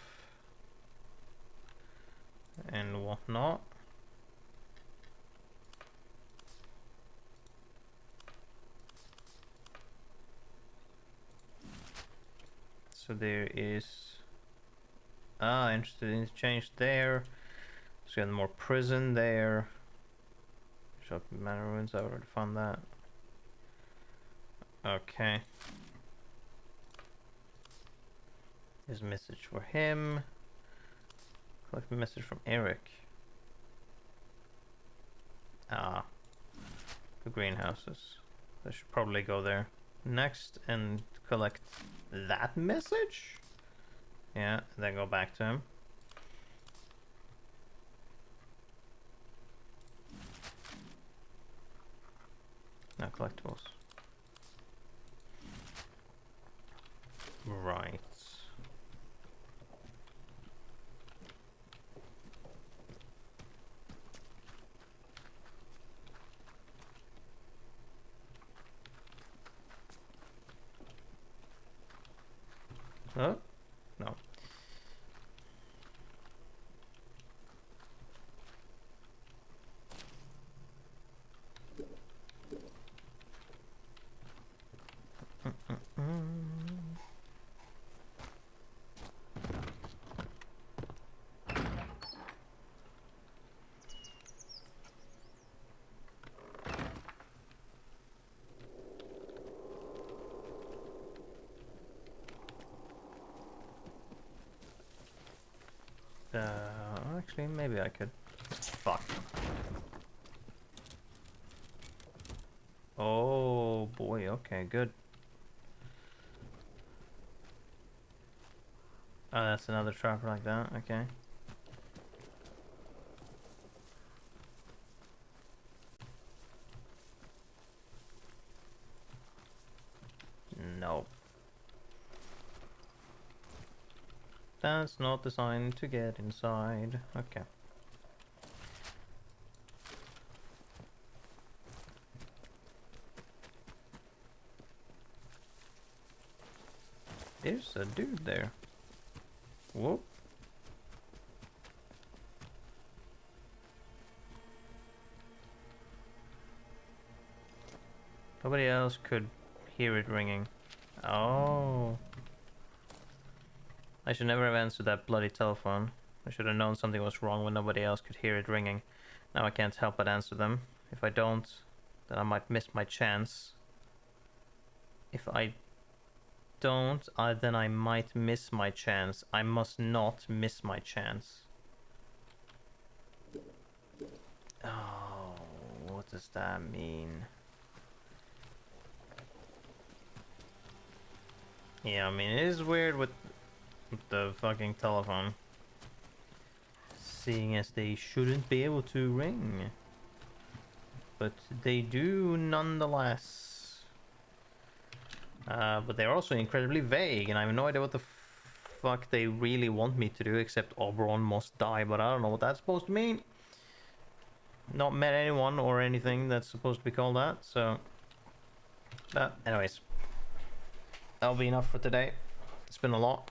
and whatnot. So there is interested in change there. So got more prison there. Shopping manor ruins, I already found that. Okay. Here's a message for him. Collect a message from Eric. Ah. The greenhouses. I should probably go there next and collect that message? Yeah, then go back to him. Now collectibles. Right. Oh? No. Actually, maybe I could. Fuck. Oh boy, okay, good. Oh, that's another trapper like that, okay. No. That's not designed to get inside. Okay. There's a dude there. Whoop. Nobody else could hear it ringing. Oh. I should never have answered that bloody telephone. I should have known something was wrong when nobody else could hear it ringing. Now I can't help but answer them. If I don't, then I might miss my chance. If I don't, then I might miss my chance. I must not miss my chance. Oh, what does that mean? Yeah, I mean, it is weird with the fucking telephone. Seeing as they shouldn't be able to ring. But they do nonetheless. But they're also incredibly vague, and I have no idea what the fuck they really want me to do, except Oberon must die, but I don't know what that's supposed to mean. Not met anyone or anything that's supposed to be called that, so... But anyways. That'll be enough for today. It's been a lot.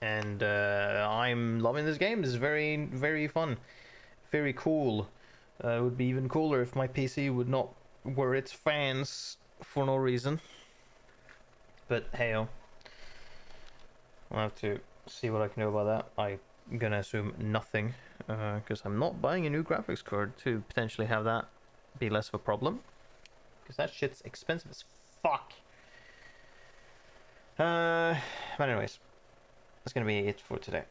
And I'm loving this game. This is very, very fun. Very cool. It would be even cooler if my PC would not were its fans for no reason. But hey-oh. I'll have to see what I can do about that. I'm gonna assume nothing. Because I'm not buying a new graphics card to potentially have that be less of a problem. Because that shit's expensive as fuck. But anyways. That's gonna be it for today.